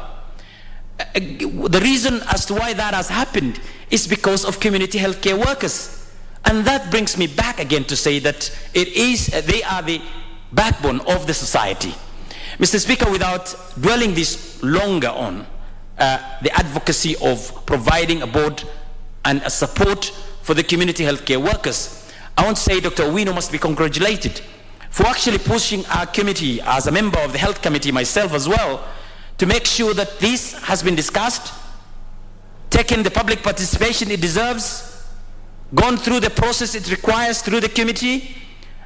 The reason as to why that has happened is because of community healthcare workers. And that brings me back again to say that they are the backbone of the society. Mr. Speaker, without dwelling this longer on the advocacy of providing a board and a support for the community healthcare workers, I want to say Dr. Owino must be congratulated for actually pushing our committee, as a member of the Health Committee myself as well, to make sure that this has been discussed, taken the public participation it deserves, gone through the process it requires through the committee,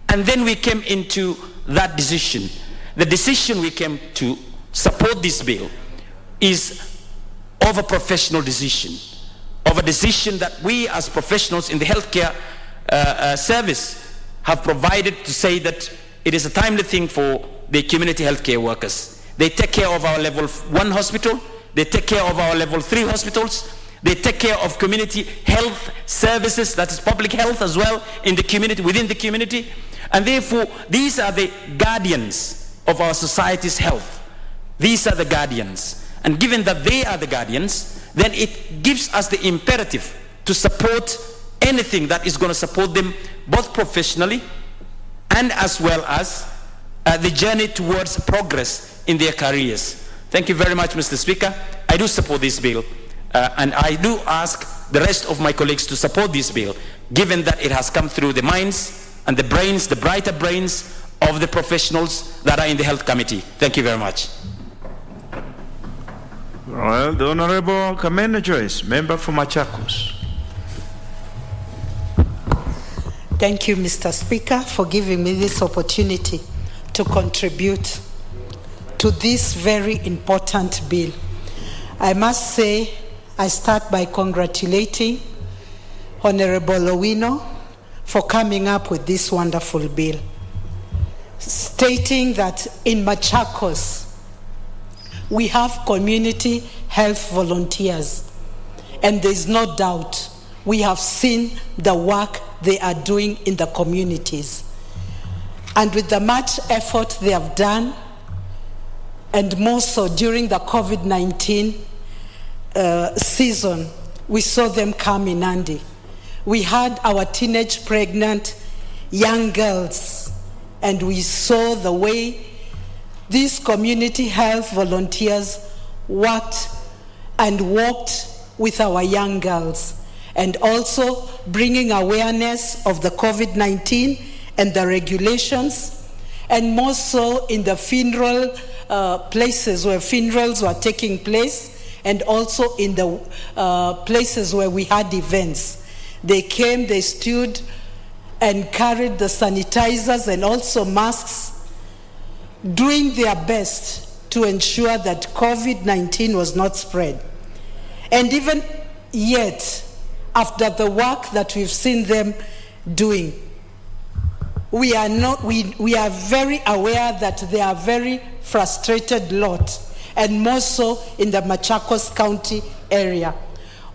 and then we came into that decision. The decision we came to support this bill is of a professional decision, of a decision that we as professionals in the healthcare service have provided to say that it is a timely thing for the community healthcare workers. They take care of our level 1 hospital, they take care of our level 3 hospitals, they take care of community health services, that is public health as well, in the community, within the community. And therefore, these are the guardians of our society's health. These are the guardians. And given that they are the guardians, then it gives us the imperative to support anything that is going to support them both professionally and as well as the journey towards progress in their careers. Thank you very much, Mr. Speaker. I do support this bill, and I do ask the rest of my colleagues to support this bill, given that it has come through the minds and the brains, the brighter brains of the professionals that are in the Health Committee. Thank you very much. Well, the Honorable Kamene Joyce, member for Machakos. Thank you, Mr. Speaker, for giving me this opportunity to contribute to this very important bill. I must say, I start by congratulating Honorable Owino for coming up with this wonderful bill, stating that in Machakos, we have community health volunteers, and there's no doubt we have seen the work they are doing in the communities. And with the much effort they have done, and more so during the COVID-19 season, we saw them come in handy. We had our teenage pregnant young girls, and we saw the way these community health volunteers worked and walked with our young girls, and also bringing awareness of the COVID-19 and the regulations, and more so in the funeral places where funerals were taking place, and also in the places where we had events. They came, they stood and carried the sanitizers and also masks, doing their best to ensure that COVID-19 was not spread. And even yet, after the work that we've seen them doing, we are very aware that they are very frustrated lot, and more so in the Machakos County area,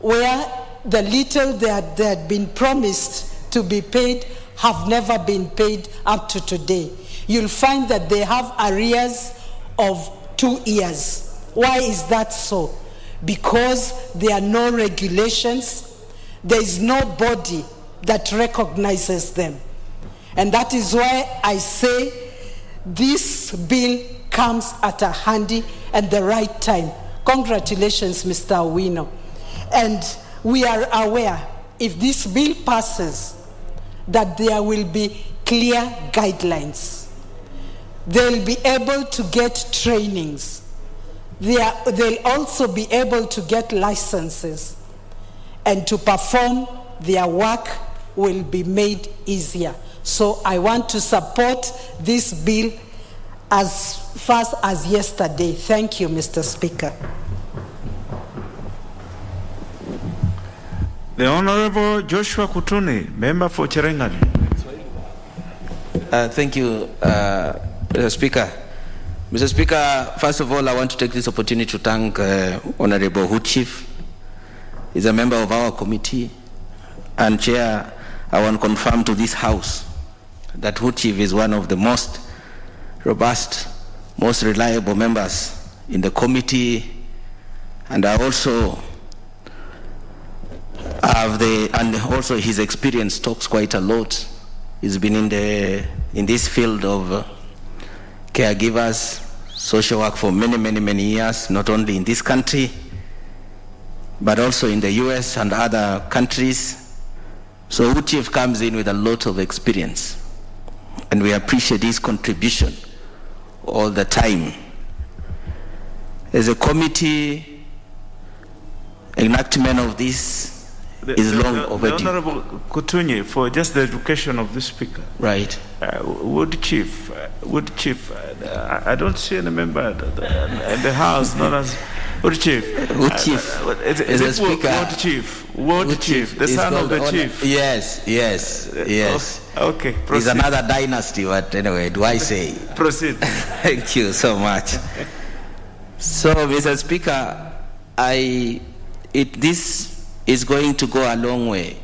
where the little that had been promised to be paid have never been paid up to today. You'll find that they have arrears of 2 years. Why is that so? Because there are no regulations. There is no body that recognizes them. And that is why I say this bill comes at a handy and the right time. Congratulations, Mr. Owino. And we are aware, if this bill passes, that there will be clear guidelines. They'll be able to get trainings. They'll also be able to get licenses, and to perform their work will be made easier. So I want to support this bill as fast as yesterday. Thank you, Mr. Speaker. The Honorable Joshua Kutuni, member for Cherengani. Thank you, Mr. Speaker. Mr. Speaker, first of all, I want to take this opportunity to thank Honorable Hood Chief. He's a member of our committee. And Chair, I want to confirm to this House that Hood Chief is one of the most robust, most reliable members in the committee. And I also have and also his experience talks quite a lot. He's been in this field of caregivers, social work for many years, not only in this country, but also in the US and other countries. So Hood Chief comes in with a lot of experience, and we appreciate his contribution all the time. As a committee, enactment of this is long overdue. The Honorable Kutunyi, for just the education of the Speaker. Right. Wood Chief, I don't see any member in the House known as Wood Chief. Wood Chief is a Speaker. Wood Chief, the son of the Chief. Yes. Okay, proceed. It's another dynasty, but anyway, do I say? Proceed. Thank you so much. So, Mr. Speaker, this is going to go a long way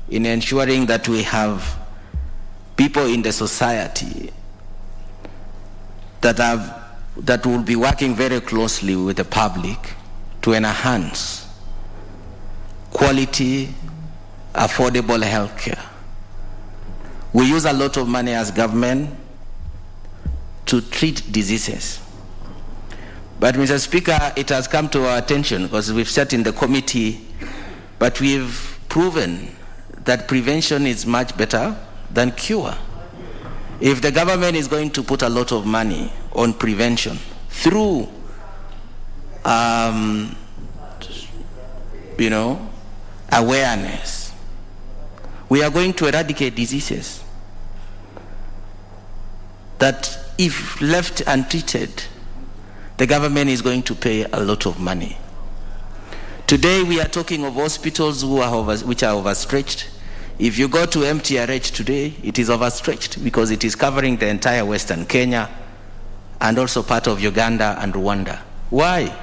in ensuring that we have people in the society that will be working very closely with the public to enhance quality, affordable health care. We use a lot of money as government to treat diseases. But Mr. Speaker, it has come to our attention because we've sat in the committee, but we've proven that prevention is much better than cure. If the government is going to put a lot of money on prevention through, awareness, we are going to eradicate diseases that, if left untreated, the government is going to pay a lot of money. Today we are talking of hospitals which are overstretched. If you go to MTRH today, it is overstretched because it is covering the entire Western Kenya and also part of Uganda and Rwanda. Why?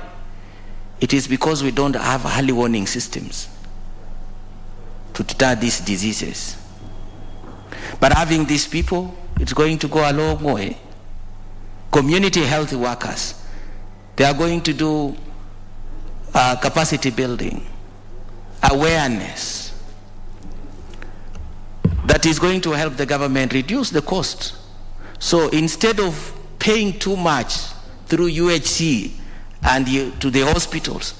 It is because we don't have early warning systems to deter these diseases. But having these people, it's going to go a long way. Community health workers, they are going to do capacity building, awareness, that is going to help the government reduce the cost. So instead of paying too much through UHC and to the hospitals,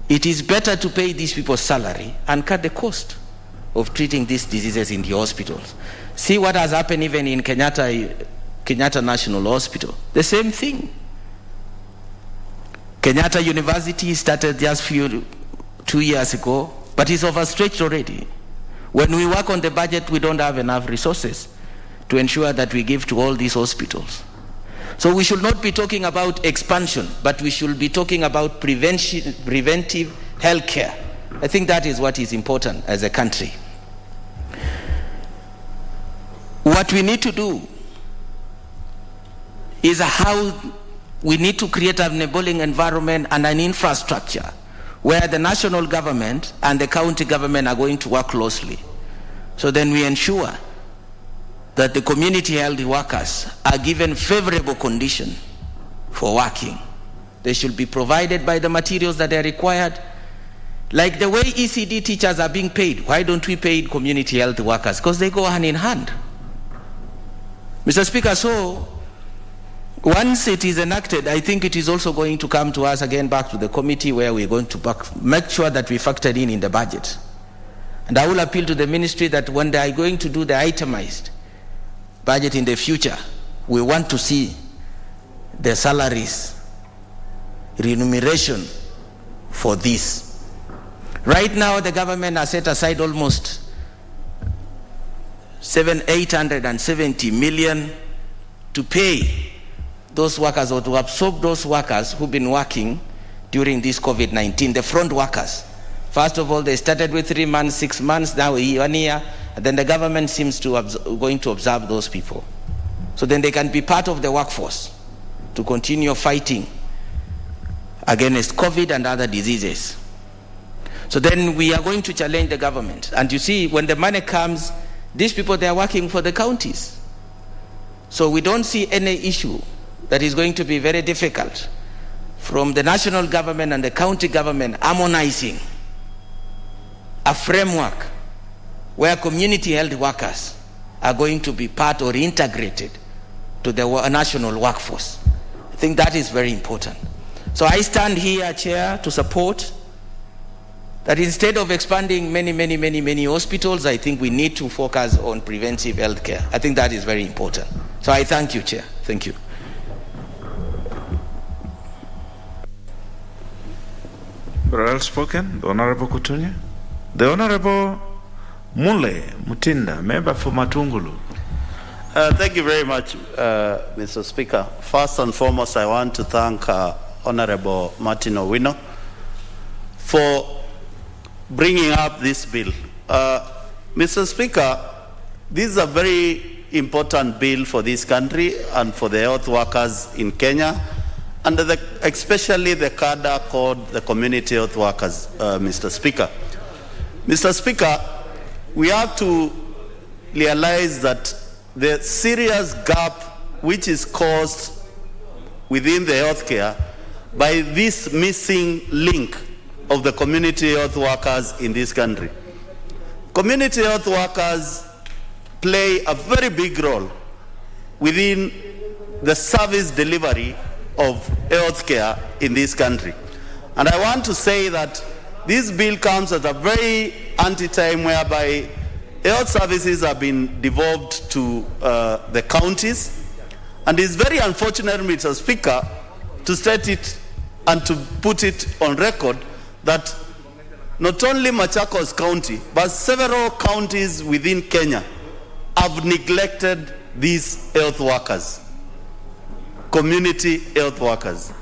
it is better to pay these people's salary and cut the cost of treating these diseases in the hospitals. See what has happened even in Kenyatta National Hospital. The same thing. Kenyatta University started just 2 years ago, but it's overstretched already. When we work on the budget, we don't have enough resources to ensure that we give to all these hospitals. So we should not be talking about expansion, but we should be talking about preventive health care. I think that is what is important as a country. What we need to do is how we need to create an enabling environment and an infrastructure where the national government and the county government are going to work closely. So then we ensure that the community health workers are given favorable conditions for working. They should be provided by the materials that are required. Like the way ECD teachers are being paid, why don't we pay community health workers? Because they go hand in hand. Mr. Speaker, so once it is enacted, I think it is also going to come to us again back to the committee where we're going to make sure that we factor in the budget. And I will appeal to the ministry that when they are going to do the itemized budget in the future, we want to see the salaries, remuneration for this. Right now, the government has set aside almost 870 million to pay those workers or to absorb those workers who've been working during this COVID-19, the front workers, First of all, they started with 3 months, 6 months, now 1 year, and then the government seems to going to observe those people. So then they can be part of the workforce to continue fighting against COVID and other diseases. So then we are going to challenge the government. And you see, when the money comes, these people, they are working for the counties. So we don't see any issue that is going to be very difficult from the national government and the county government harmonizing a framework where community health workers are going to be part or integrated to the national workforce. I think that is very important. So I stand here, Chair, to support that instead of expanding many hospitals, I think we need to focus on preventive health care. I think that is very important. So I thank you, Chair. Thank you. Well spoken, the Honorable Kutunya. The Honorable Mule Mutinda, member for Matungulu. Thank you very much, Mr. Speaker. First and foremost, I want to thank Honorable Martin Owino for bringing up this bill. Mr. Speaker, this is a very important bill for this country and for the health workers in Kenya, and especially the cadre called the community health workers, Mr. Speaker. Mr. Speaker, we have to realize that the serious gap which is caused within the healthcare by this missing link of the community health workers in this country. Community health workers play a very big role within the service delivery of healthcare in this country. And I want to say that this bill comes at a very anti-time whereby health services have been devolved to the counties. And it's very unfortunate, Mr. Speaker, to state it and to put it on record that not only Machakos County, but several counties within Kenya have neglected these health workers, community health workers.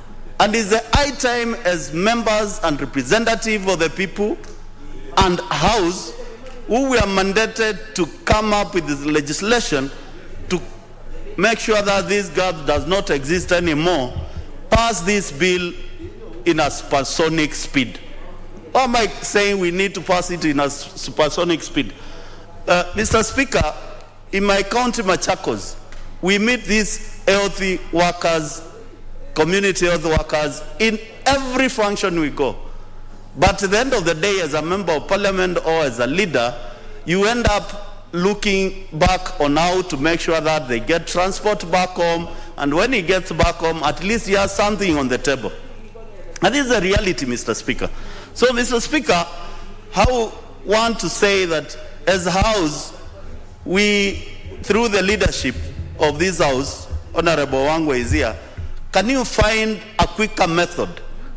And it's a high time as members and representatives of the people and House who were mandated to come up with this legislation to make sure that this gap does not exist anymore, pass this bill in a supersonic speed. Why am I saying we need to pass it in a supersonic speed? Mr. Speaker, in my county, Machakos, we meet these healthy workers, community health workers, in every function we go. But at the end of the day, as a member of parliament or as a leader, you end up looking back on how to make sure that they get transport back home, and when he gets back home, at least he has something on the table. And this is a reality, Mr. Speaker. So, Mr. Speaker, I want to say that as a House, we, through the leadership of this House, Honorable Wangwe is here, can you find a quicker method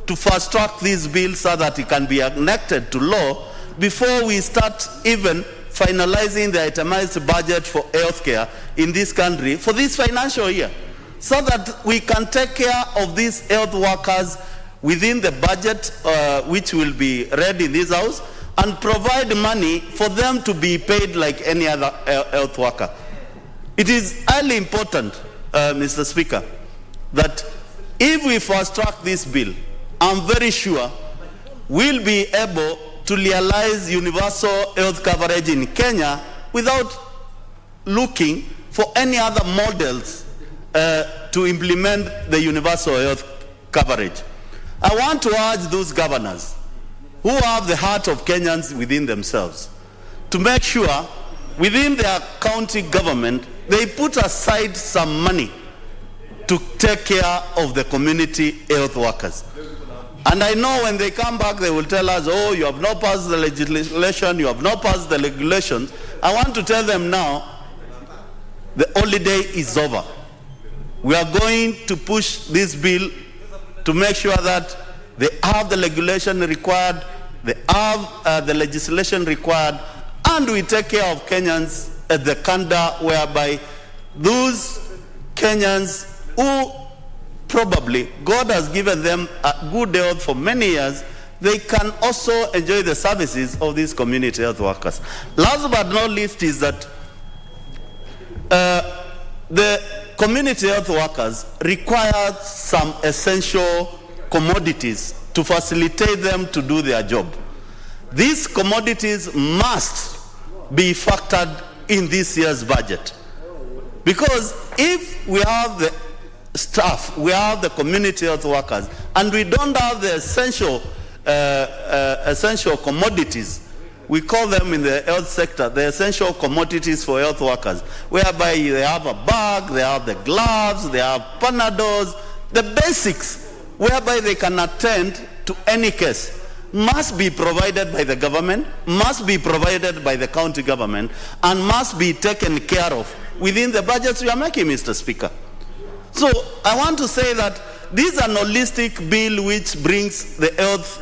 to fast track this bill so that it can be enacted to law before we start even finalizing the itemized budget for healthcare in this country for this financial year, so that we can take care of these health workers within the budget which will be read in this House, and provide money for them to be paid like any other health worker. It is highly important, Mr. Speaker, that if we fast track this bill, I'm very sure we'll be able to realize universal health coverage in Kenya without looking for any other models to implement the universal health coverage. I want to urge those governors who have the heart of Kenyans within themselves to make sure within their county government they put aside some money to take care of the community health workers. And I know when they come back, they will tell us, oh, you have not passed the legislation, you have not passed the regulations. I want to tell them now, the holiday is over. We are going to push this bill to make sure that they have the regulation required, they have the legislation required, and we take care of Kenyans at the Kanda, whereby those Kenyans who probably God has given them a good health for many years, they can also enjoy the services of these community health workers. Last but not least is that the community health workers require some essential commodities to facilitate them to do their job. These commodities must be factored in this year's budget. Because if we have the staff, we have the community health workers, and we don't have the essential commodities, we call them in the health sector the essential commodities for health workers, whereby they have a bag, they have the gloves, they have Panadols, the basics, whereby they can attend to any case, must be provided by the government, must be provided by the county government, and must be taken care of within the budgets we are making, Mr. Speaker. So I want to say that this is an holistic bill which brings the health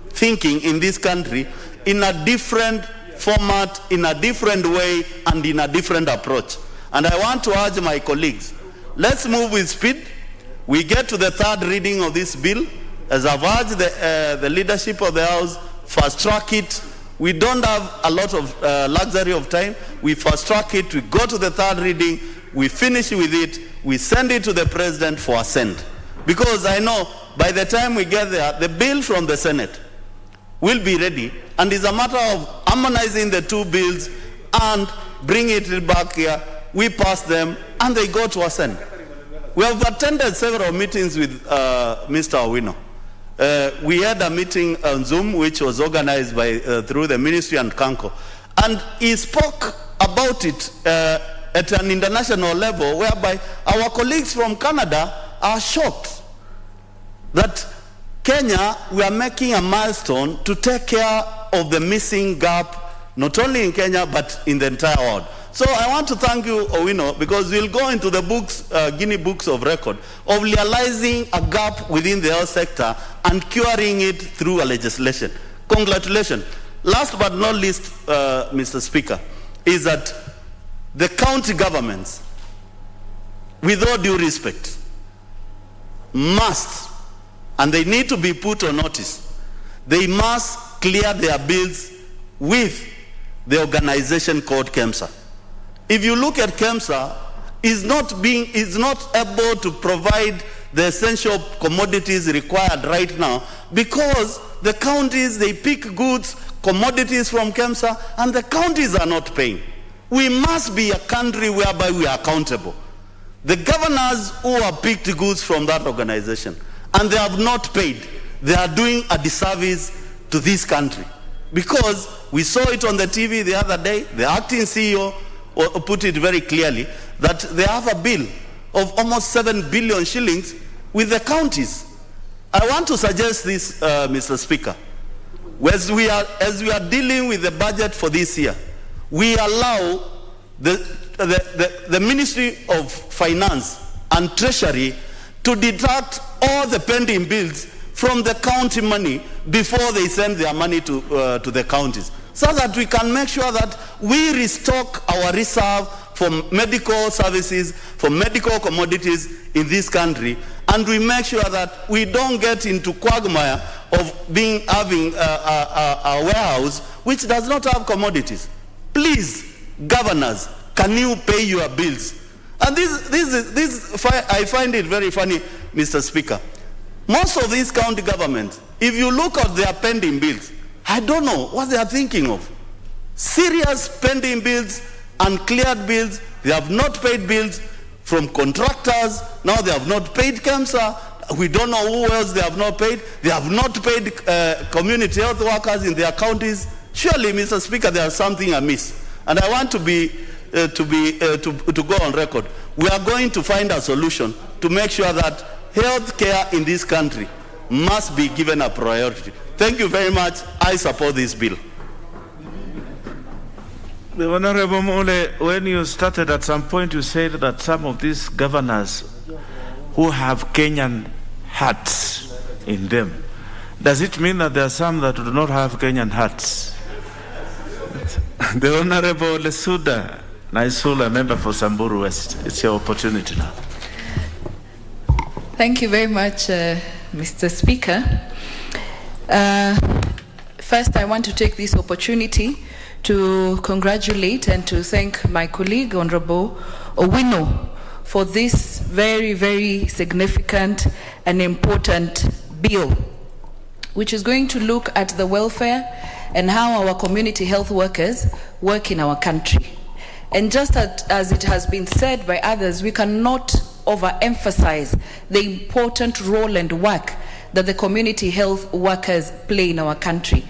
thinking in this country in a different format, in a different way, and in a different approach. And I want to urge my colleagues, let's move with speed. We get to the third reading of this bill. As I've urged the leadership of the House, fast track it. We don't have a lot of luxury of time. We fast track it, we go to the third reading, we finish with it, we send it to the President for assent. Because I know by the time we get there, the bill from the Senate will be ready, and it's a matter of harmonizing the two bills and bring it back here. We pass them, and they go to assent. We have attended several meetings with Mr. Owino. We had a meeting on Zoom, which was organized by through the Ministry and Kanko, and he spoke about it at an international level, whereby our colleagues from Canada are shocked that Kenya, we are making a milestone to take care of the missing gap, not only in Kenya, but in the entire world. So I want to thank you, Owino, because we'll go into the books, Guinea Books of Record, of realizing a gap within the health sector and curing it through a legislation. Congratulations. Last but not least, Mr. Speaker, is that the county governments, with all due respect, must, and they need to be put on notice, they must clear their bills with the organization called KEMSA. If you look at KEMSA, is not able to provide the essential commodities required right now, because the counties, they pick goods, commodities from KEMSA, and the counties are not paying. We must be a country whereby we are accountable. The governors who have picked goods from that organization and they have not paid, they are doing a disservice to this country. Because we saw it on the TV the other day, the acting CEO put it very clearly, that they have a bill of almost 7 billion shillings with the counties. I want to suggest this, Mr. Speaker. As we are dealing with the budget for this year, we allow the Ministry of Finance and Treasury to deduct all the pending bills from the county money before they send their money to the counties, so that we can make sure that we restock our reserve for medical services, for medical commodities in this country, and we make sure that we don't get into quagmire of having a warehouse which does not have commodities. Please, governors, can you pay your bills? And this I find it very funny, Mr. Speaker. Most of these county governments, if you look at their pending bills, I don't know what they are thinking of. Serious pending bills, uncleared bills, they have not paid bills from contractors, now they have not paid KEMSA, we don't know who else they have not paid, they have not paid community health workers in their counties. Surely, Mr. Speaker, there is something amiss. And I want to go on record. We are going to find a solution to make sure that health care in this country must be given a priority. Thank you very much. I support this bill. The Honorable Mole, when you started at some point, you said that some of these governors who have Kenyan hats in them, does it mean that there are some that do not have Kenyan hats? The Honorable Lesuda Naisula, member for Samburu West, it's your opportunity now. Thank you very much, Mr. Speaker. First, I want to take this opportunity to congratulate and to thank my colleague, Honorable Owino, for this very, very significant and important bill, which is going to look at the welfare and how our community health workers work in our country. And just as it has been said by others, we cannot overemphasize the important role and work that the community health workers play in our country.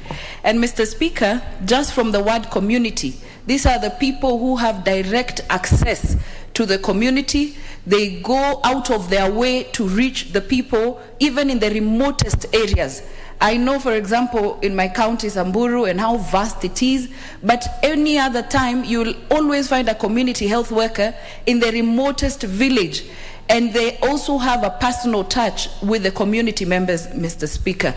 And Mr. Speaker, just from the word community, these are the people who have direct access to the community. They go out of their way to reach the people, even in the remotest areas. I know, for example, in my county, Samburu, and how vast it is, but any other time, you'll always find a community health worker in the remotest village. And they also have a personal touch with the community members, Mr. Speaker.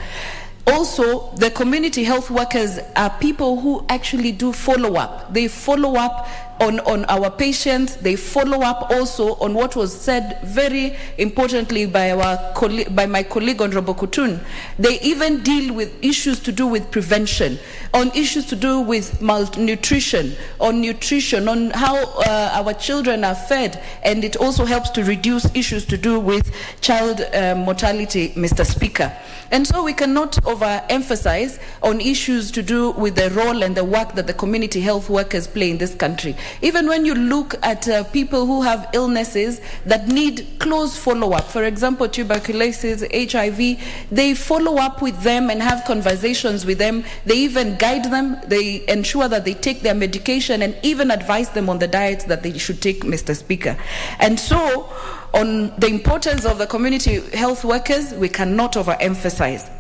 Also, the community health workers are people who actually do follow-up. They follow up on our patients. They follow up also on what was said very importantly by my colleague Honorable Kutun. They even deal with issues to do with prevention, on issues to do with malnutrition, on nutrition, on how our children are fed, and it also helps to reduce issues to do with child mortality, Mr. Speaker. And so we cannot overemphasize on issues to do with the role and the work that the community health workers play in this country. Even when you look at people who have illnesses that need close follow-up, for example, tuberculosis, HIV, they follow up with them and have conversations with them. They even guide them. They ensure that they take their medication and even advise them on the diets that they should take, Mr. Speaker. And so, on the importance of the community health workers, we cannot overemphasize.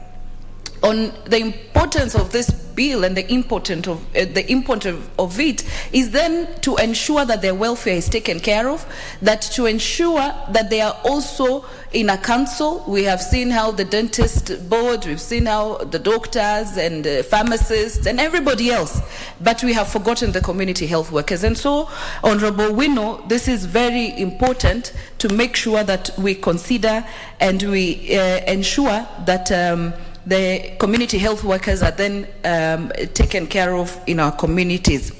On the importance of this bill and the importance of it is then to ensure that their welfare is taken care of, that to ensure that they are also in a council. We have seen how the dentist board, we've seen how the doctors and pharmacists and everybody else, but we have forgotten the community health workers. And so, Honorable Wino, this is very important to make sure that we consider and we ensure that the community health workers are then taken care of in our communities.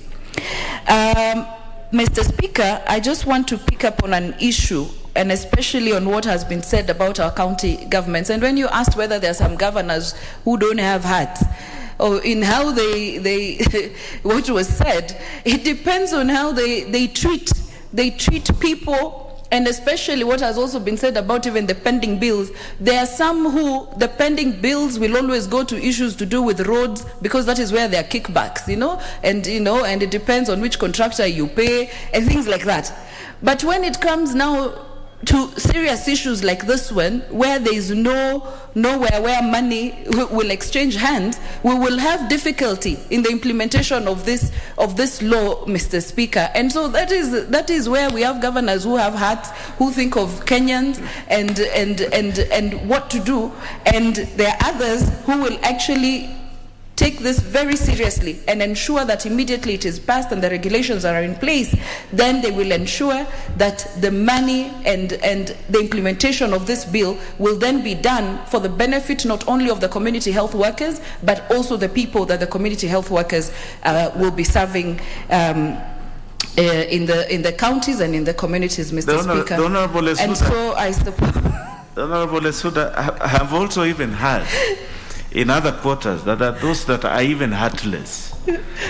Mr. Speaker, I just want to pick up on an issue, and especially on what has been said about our county governments. And when you asked whether there are some governors who don't have hearts, or in how they what was said, it depends on how they treat people. And especially what has also been said about even the pending bills. There are some who, the pending bills will always go to issues to do with roads because that is where there are kickbacks, and it depends on which contractor you pay and things like that. But when it comes now to serious issues like this one, where there is nowhere where money will exchange hands, we will have difficulty in the implementation of this law, Mr. Speaker. And so that is where we have governors who have hearts, who think of Kenyans and what to do, and there are others who will actually take this very seriously and ensure that immediately it is passed and the regulations are in place, then they will ensure that the money and the implementation of this bill will then be done for the benefit not only of the community health workers, but also the people that the community health workers will be serving in the counties and in the communities, Mr. Speaker. The Honorable Lesuda, and so I suppose the Honorable Lesuda, I have also even heard in other quarters that are those that are even heartless.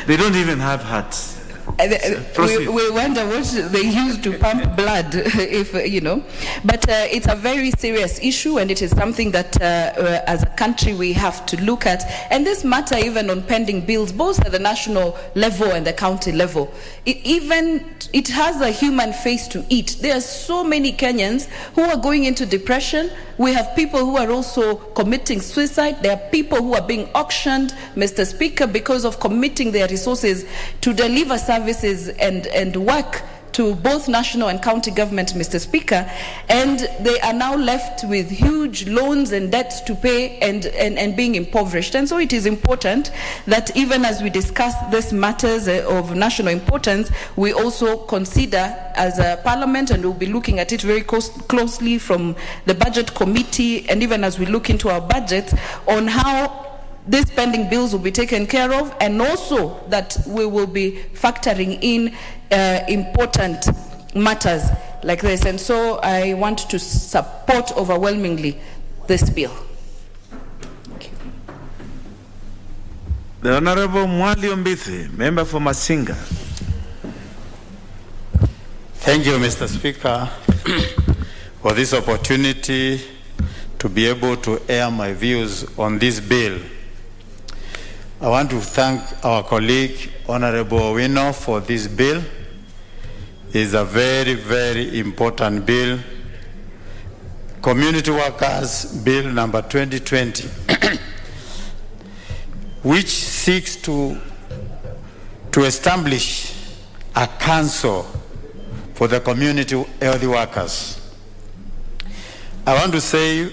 They don't even have hearts. We wonder what they use to pump blood, But it's a very serious issue, and it is something that, as a country, we have to look at. And this matter, even on pending bills, both at the national level and the county level, it has a human face to it. There are so many Kenyans who are going into depression. We have people who are also committing suicide. There are people who are being auctioned, Mr. Speaker, because of committing their resources to deliver services and work to both national and county government, Mr. Speaker, and they are now left with huge loans and debts to pay and being impoverished. And so it is important that even as we discuss these matters of national importance, we also consider as a parliament, and we'll be looking at it very closely from the budget committee, and even as we look into our budget, on how these pending bills will be taken care of, and also that we will be factoring in important matters like this. And so I want to support overwhelmingly this bill. The Honorable Mwali Ombithi, member for Masinga. Thank you, Mr. Speaker, for this opportunity to be able to air my views on this bill. I want to thank our colleague, Honorable Owino, for this bill. It's a very, very important bill. Community Workers Bill number 2020, which seeks to establish a council for the community health workers. I want to say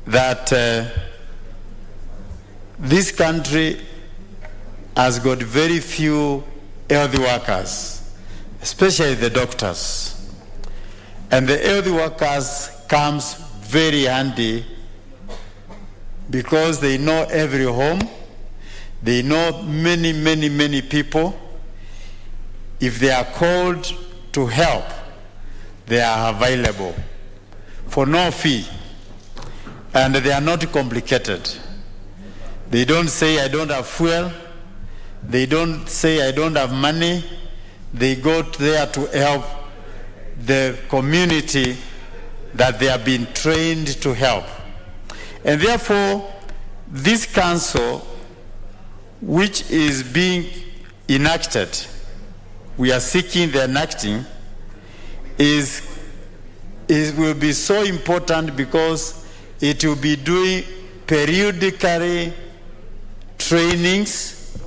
that this country has got very few health workers, especially the doctors. And the health workers comes very handy because they know every home, they know many, many, many people. If they are called to help, they are available for no fee, and they are not complicated. They don't say, I don't have fuel. They don't say, I don't have money. They go there to help the community that they have been trained to help. And therefore, this council, which is being enacted, we are seeking the enacting, will be so important because it will be doing periodically trainings.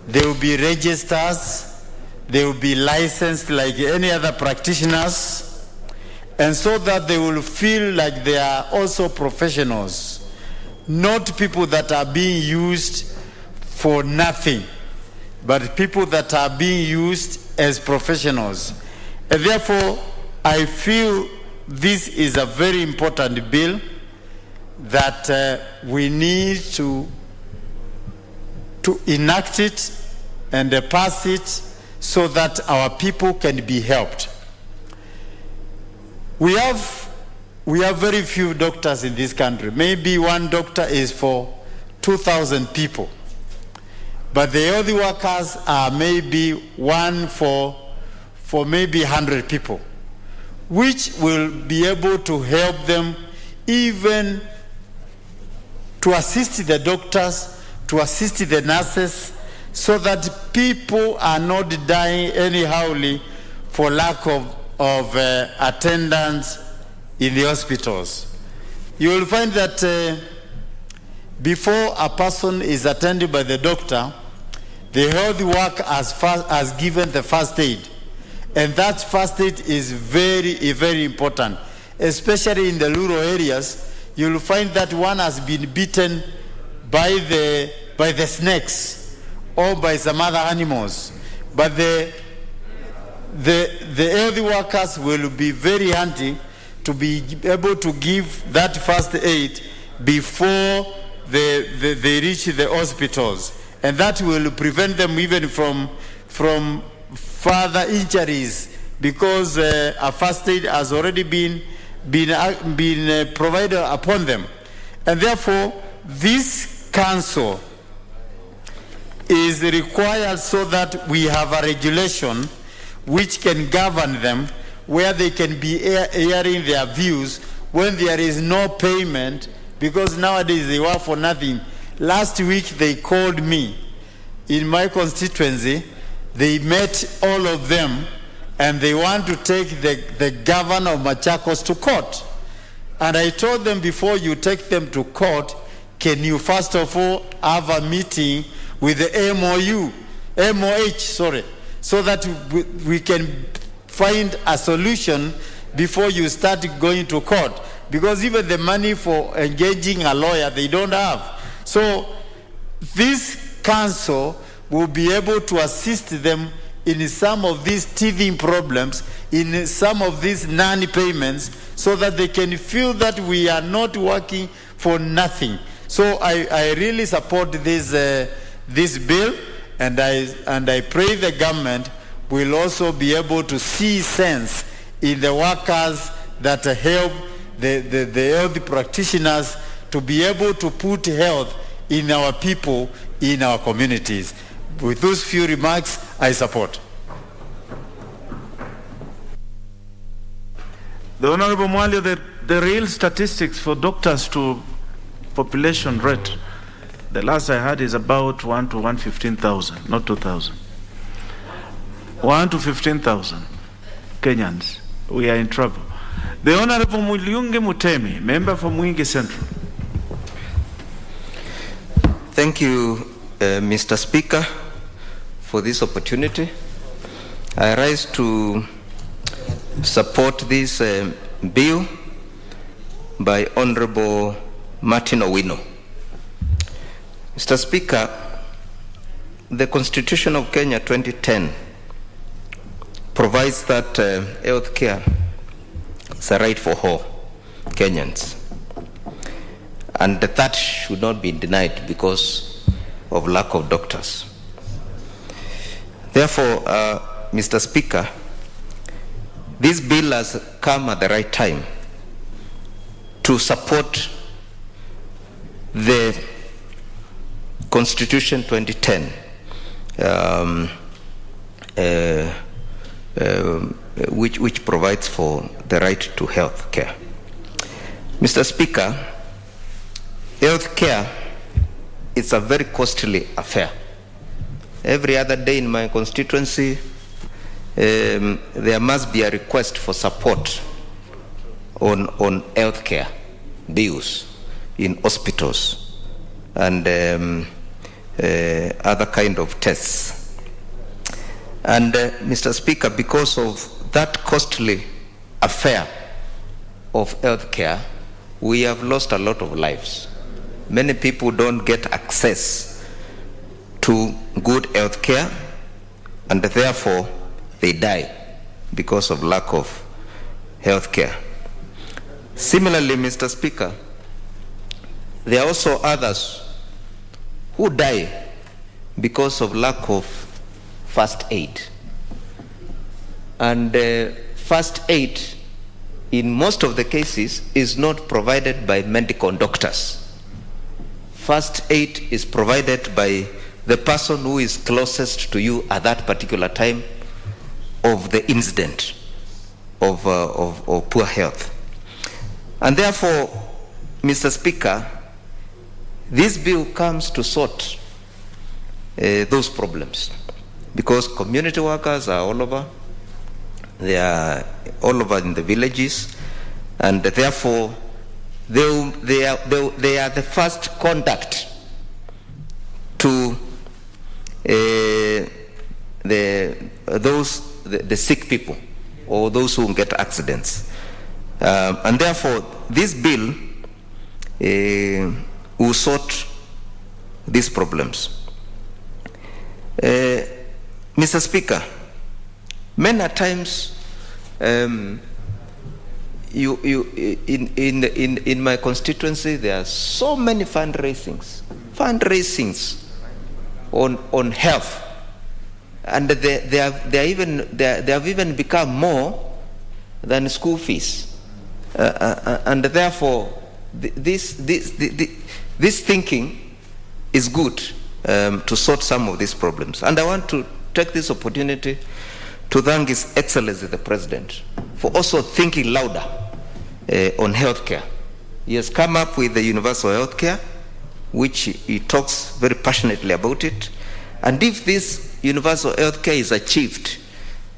There will be registers. They will be licensed like any other practitioners, and so that they will feel like they are also professionals, not people that are being used for nothing, but people that are being used as professionals. And therefore, I feel this is a very important bill that we need to enact it and pass it so that our people can be helped. We have very few doctors in this country. Maybe one doctor is for 2,000 people. But the health workers are maybe one for maybe 100 people, which will be able to help them even to assist the doctors, to assist the nurses, so that people are not dying anyhowly for lack of attendance in the hospitals. You will find that before a person is attended by the doctor, the health worker has given the first aid. And that first aid is very, very important. Especially in the rural areas, you'll find that one has been bitten by the snakes or by some other animals. But the health workers will be very handy to be able to give that first aid before they reach the hospitals. And that will prevent them even from further injuries, because a first aid has already been provided upon them. And therefore, this council is required so that we have a regulation which can govern them, where they can be airing their views when there is no payment, because nowadays they work for nothing. Last week they called me in my constituency. They met all of them, and they want to take the governor of Machakos to court. And I told them, before you take them to court, can you first of all have a meeting with the MOH, so that we can find a solution before you start going to court. Because even the money for engaging a lawyer, they don't have. So this council will be able to assist them in some of these teething problems, in some of these non-payments, so that they can feel that we are not working for nothing, So I really support this bill, and I pray the government will also be able to see sense in the workers that help the health practitioners to be able to put health in our people, in our communities. With those few remarks, I support. The Honorable Mwalio, the real statistics for doctors to population rate, the last I heard is about 1 to 115,000, not 2,000. 1 to 15,000 Kenyans. We are in trouble. The Honorable Muliunge Mutemi, member for Mwingi Central. Thank you, Mr. Speaker, for this opportunity. I rise to support this bill by Honorable Martin Owino. Mr. Speaker, the Constitution of Kenya 2010 provides that health care is a right for all Kenyans, and that should not be denied because of lack of doctors. Therefore, Mr. Speaker, this bill has come at the right time to support the Constitution 2010, which provides for the right to health care. Mr. Speaker, health care is a very costly affair. Every other day in my constituency, there must be a request for support on health care bills in hospitals and other kind of tests. And Mr. Speaker, because of that costly affair of health care, we have lost a lot of lives. Many people don't get access to good health care, and therefore they die because of lack of health care. Similarly, Mr. Speaker, there are also others who die because of lack of first aid. And first aid, in most of the cases, is not provided by medical doctors. First aid is provided by the person who is closest to you at that particular time of the incident of poor health. And therefore, Mr. Speaker, this bill comes to sort those problems, because community workers are all over. They are all over in the villages, and therefore they are the first contact to the sick people or those who get accidents. And therefore, this bill will sort these problems. Mr. Speaker, many times in my constituency there are so many fundraisings on health, and they have even become more than school fees, and therefore this thinking is good to sort some of these problems. And I want to take this opportunity to thank His Excellency the President for also thinking louder on healthcare. He has come up with the universal healthcare, which he talks very passionately about it. And if this universal healthcare is achieved,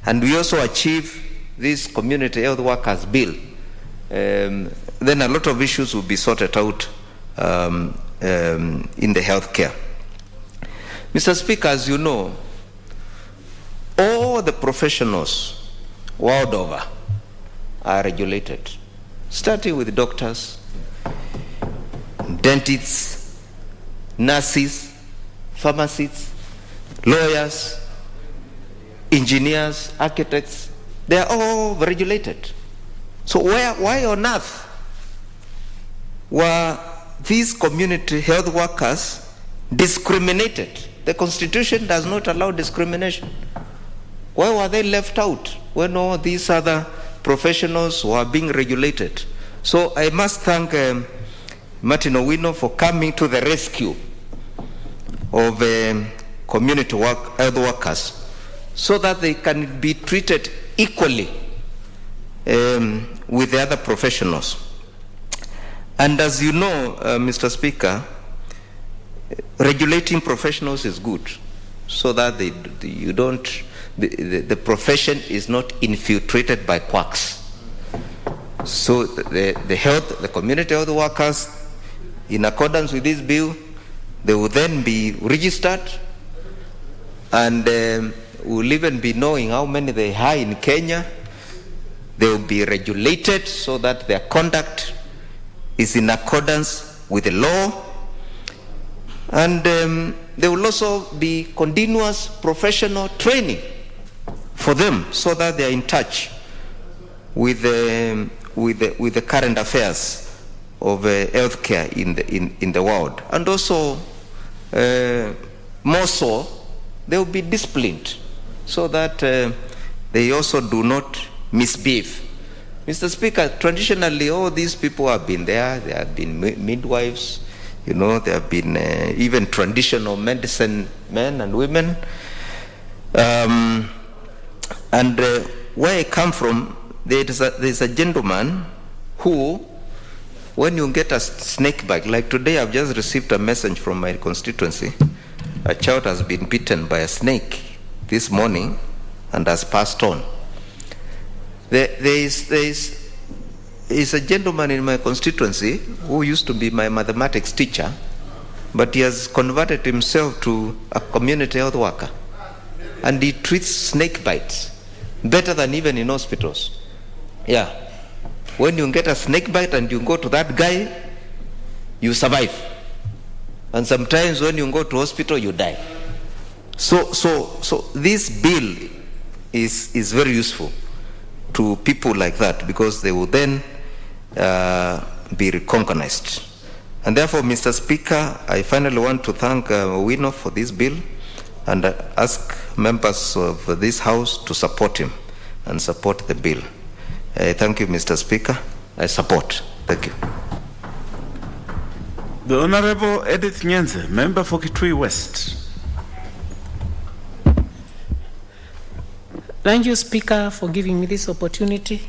and we also achieve this community health workers bill, then a lot of issues will be sorted out in the healthcare. Mr. Speaker, as you know, all the professionals world over are regulated, starting with doctors, dentists, nurses, pharmacists, lawyers, engineers, architects. They are all regulated. So why on earth were these community health workers discriminated. The Constitution does not allow discrimination. Why were they left out when all these other professionals were being regulated? So I must thank Martin Owino for coming to the rescue of community health workers so that they can be treated equally with the other professionals. And as you know, Mr. Speaker, regulating professionals is good so that the profession is not infiltrated by quacks. So the community health workers, in accordance with this bill, they will then be registered, and will even be knowing how many they hire in Kenya. They will be regulated so that their conduct is in accordance with the law, and there will also be continuous professional training for them so that they are in touch with the current affairs of healthcare in the world. And also, more so, they will be disciplined so that they also do not misbehave. Mr. Speaker, traditionally, all these people have been there. There have been midwives, there have been even traditional medicine men and women. And where I come from, there's a gentleman who, when you get a snake bite, like today I've just received a message from my constituency, a child has been bitten by a snake this morning and has passed on. There is a gentleman in my constituency who used to be my mathematics teacher, but he has converted himself to a community health worker, and he treats snake bites better than even in hospitals. Yeah. When you get a snake bite and you go to that guy, you survive. And sometimes when you go to hospital, you die. So this bill is very useful to people like that, because they will then be recognized. And therefore, Mr. Speaker, I finally want to thank Owino for this bill and ask members of this House to support him and support the bill. Thank you, Mr. Speaker. I support. Thank you. The Honorable Edith Nyenze, member for Kitui West. Thank you, Speaker, for giving me this opportunity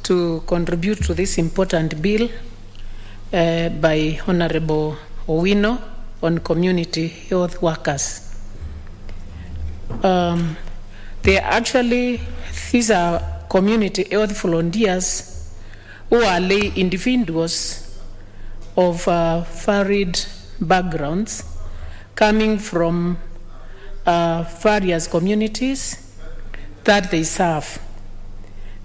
to contribute to this important bill by Honorable Owino on community health workers. These are community health volunteers who are lay individuals of varied backgrounds coming from various communities that they serve.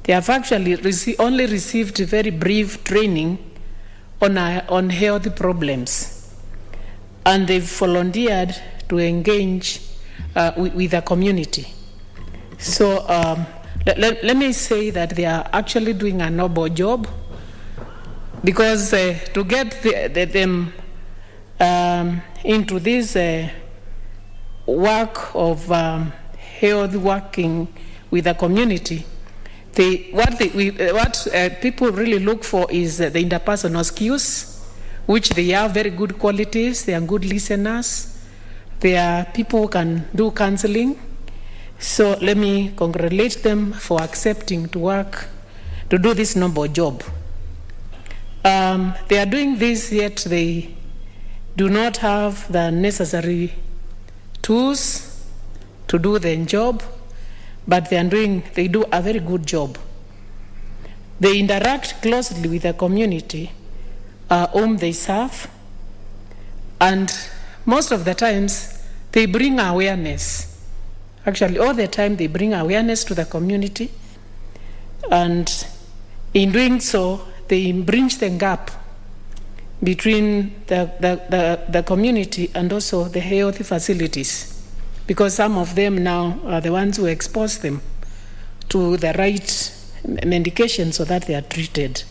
They have actually only received very brief training on health problems, and they've volunteered to engage with the community. So let me say that they are actually doing a noble job, because to get them into this work of health working with the community, what people really look for is the interpersonal skills, which they have very good qualities. They are good listeners. They are people who can do counseling. So let me congratulate them for accepting to do this noble job. They are doing this, yet they do not have the necessary tools to do their job, but they do a very good job. They interact closely with the community whom they serve, and most of the times they bring awareness. Actually, all the time they bring awareness to the community, and in doing so, they bridge the gap between the community and also the health facilities, because some of them now are the ones who expose them to the right medication so that they are treated.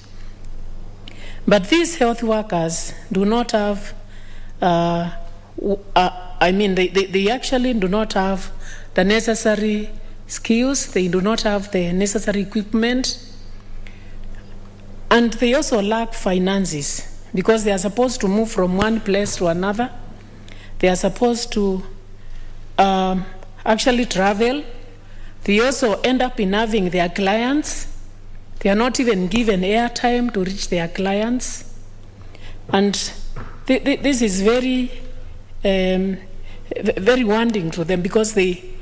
But these health workers do not have, they actually do not have the necessary skills, they do not have the necessary equipment, and they also lack finances because they are supposed to move from one place to another. They are supposed to actually travel. They also end up in having their clients. They are not even given airtime to reach their clients. And this is very, very wounding to them because they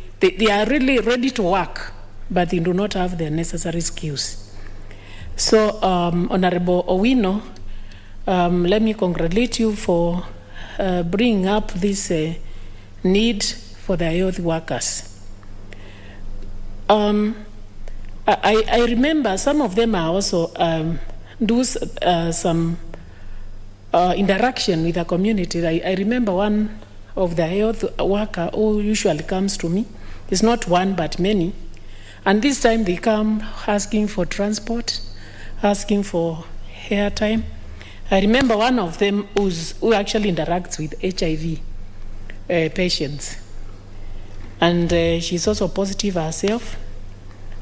are really ready to work, but they do not have the necessary skills. So, Honorable Owino, let me congratulate you for bringing up this need for the health workers. I remember some of them are also do some interaction with the community. I remember one of the health worker who usually comes to me. It's not one, but many. And this time they come asking for transport, asking for airtime. I remember one of them who actually interacts with HIV patients. And she's also positive herself.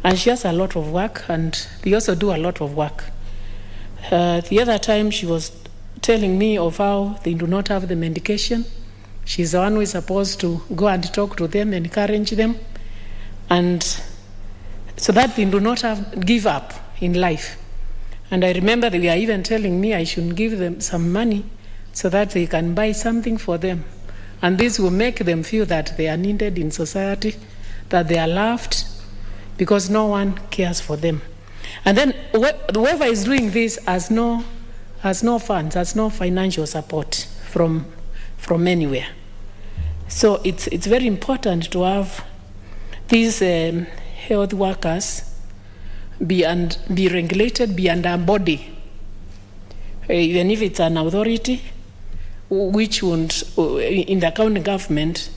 And she has a lot of work, and we also do a lot of work. The other time she was telling me of how they do not have the medication. She's the one who is supposed to go and talk to them, encourage them, and so that they do not give up in life. And I remember they were even telling me I should give them some money so that they can buy something for them. And this will make them feel that they are needed in society, that they are loved, because no one cares for them. And then whoever is doing this has no funds, has no financial support from anywhere. So it's very important to have these health workers be regulated, be under a body, even if it's an authority, which would, in the county government,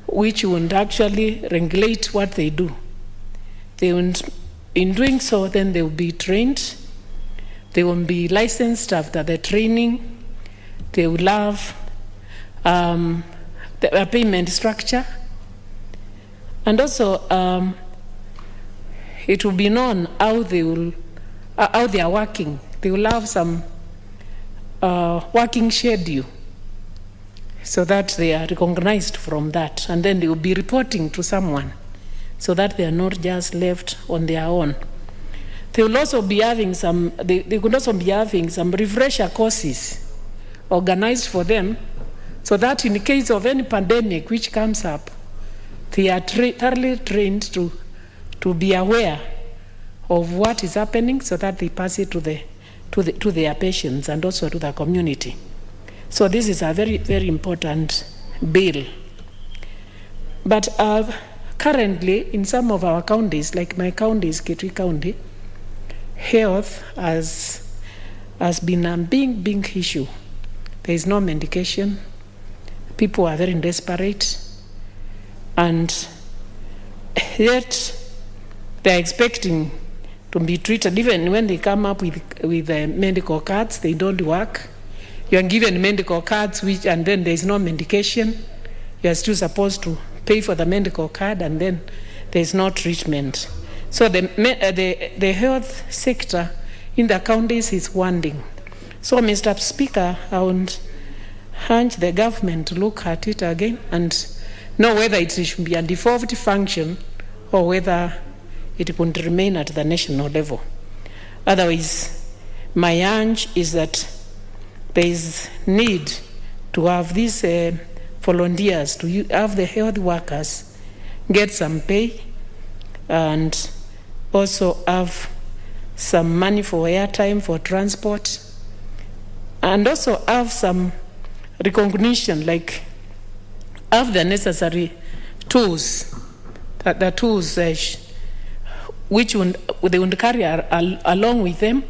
which would actually regulate what they do. They would, in doing so, then they will be trained. They will be licensed after the training. They will have a payment structure. And also, it will be known how they are working. They will have some working schedule so that they are recognized from that. And then they will be reporting to someone, so that they are not just left on their own. They will also be having they could also be having some refresher courses organized for them, so that in case of any pandemic which comes up, they are thoroughly trained to be aware of what is happening, so that they pass it to their patients and also to the community. So this is a very, very important bill. But currently, in some of our counties, like my county is Kitui County, health has been a big issue. There is no medication. People are very desperate, and yet they are expecting to be treated. Even when they come up with medical cards, they don't work. You are given medical cards, and then there is no medication. You are still supposed to pay for the medical card, and then there is no treatment. So the health sector in the counties is wounding. So, Mr. Speaker, I would urge the government to look at it again and know whether it should be a devolved function or whether it could remain at the national level. Otherwise, my urge is that there is need to have these volunteers, to have the health workers get some pay and also have some money for airtime, for transport, and also have some recognition, like have the necessary tools, the tools which they would carry along with them,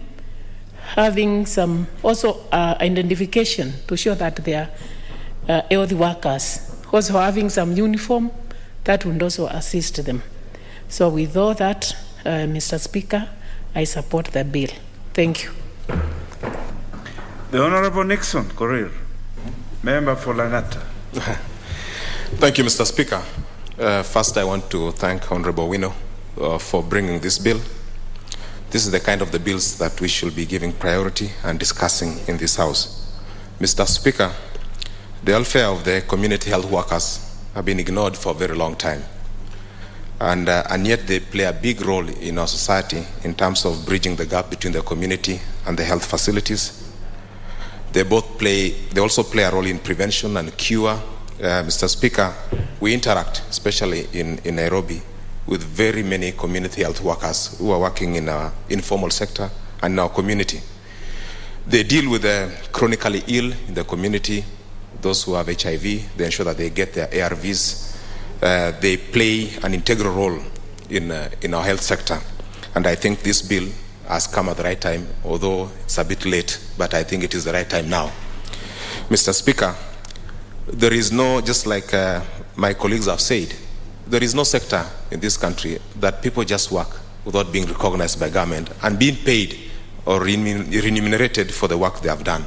having some also identification to show that they are health workers, also having some uniform that would also assist them. So with all that, Mr. Speaker, I support the bill. Thank you. The Honorable Nixon Korir, member for Langata. Thank you, Mr. Speaker. First, I want to thank Honorable Wino for bringing this bill. This is the kind of the bills that we should be giving priority and discussing in this House. Mr. Speaker, the welfare of the community health workers have been ignored for a very long time. And yet they play a big role in our society in terms of bridging the gap between the community and the health facilities. They also play a role in prevention and cure. Mr. Speaker, we interact, especially in Nairobi, with very many community health workers who are working in our informal sector and in our community. They deal with the chronically ill in the community, those who have HIV. They ensure that they get their ARVs. They play an integral role in our health sector. And I think this bill has come at the right time, although it's a bit late, but I think it is the right time now. Mr. Speaker, there is no, just like my colleagues have said, there is no sector in this country that people just work without being recognized by government and being paid or remunerated for the work they have done.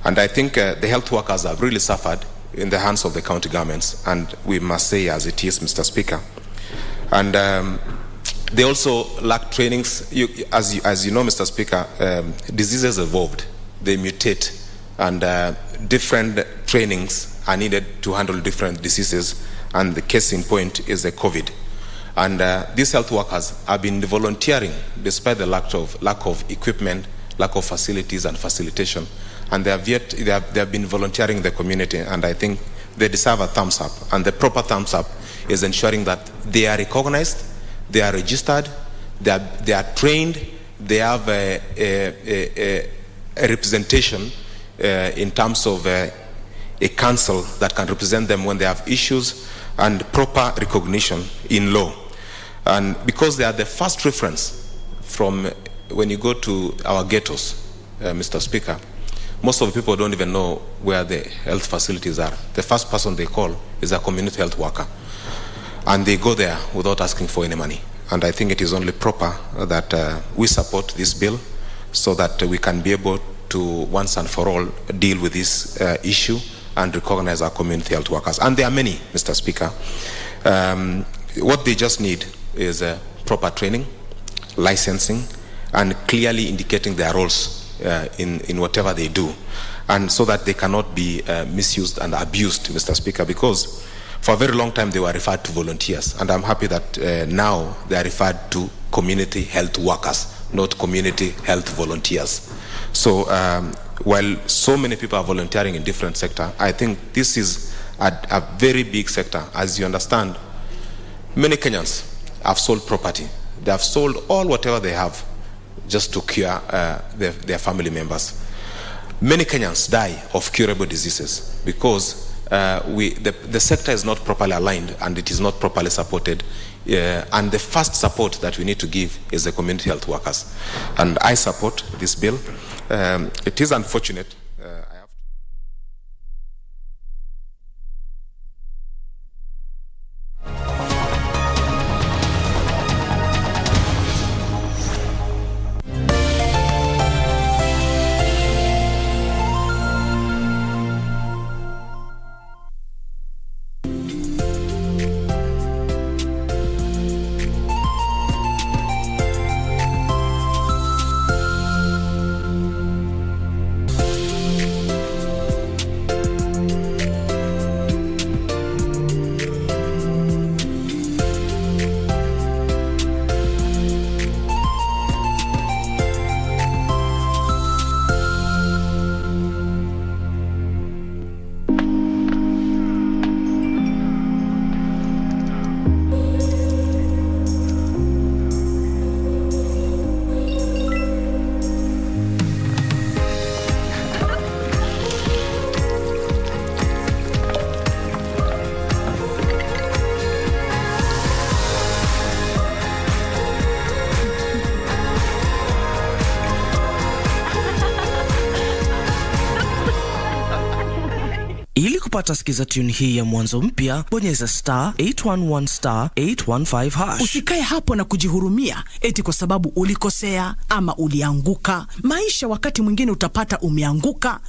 And I think the health workers have really suffered in the hands of the county governments, and we must say as it is, Mr. Speaker. And they also lack trainings. As you know, Mr. Speaker, diseases evolved, they mutate, and different trainings are needed to handle different diseases, and the case in point is the COVID. And these health workers have been volunteering despite the lack of equipment, lack of facilities and facilitation, and they have been volunteering in the community, and I think they deserve a thumbs up. And the proper thumbs up is ensuring that they are recognized, they are registered, they are trained, they have a representation in terms of a council that can represent them when they have issues, and proper recognition in law. And because they are the first reference from when you go to our ghettos, Mr. Speaker, most of the people don't even know where the health facilities are. The first person they call is a community health worker, and they go there without asking for any money. And I think it is only proper that we support this bill so that we can be able to once and for all deal with this issue and recognize our community health workers. And there are many, Mr. Speaker. What they just need is proper training, licensing, and clearly indicating their roles in whatever they do, and so that they cannot be misused and abused, Mr. Speaker, because for a very long time they were referred to volunteers, and I'm happy that now they are referred to community health workers, not community health volunteers. So while so many people are volunteering in different sectors, I think this is a very big sector. As you understand, many Kenyans have sold property. They have sold all whatever they have just to cure their family members. Many Kenyans die of curable diseases because the sector is not properly aligned and it is not properly supported. And the first support that we need to give is the community health workers. And I support this bill. It is unfortunate. Kupata sikiza tune hii ya mwanzo mpya, bonyeza *811*815#. Usikae hapo na kujihurumia eti kwa sababu ulikosea ama ulianguka. Maisha wakati mwingine utapata umeanguka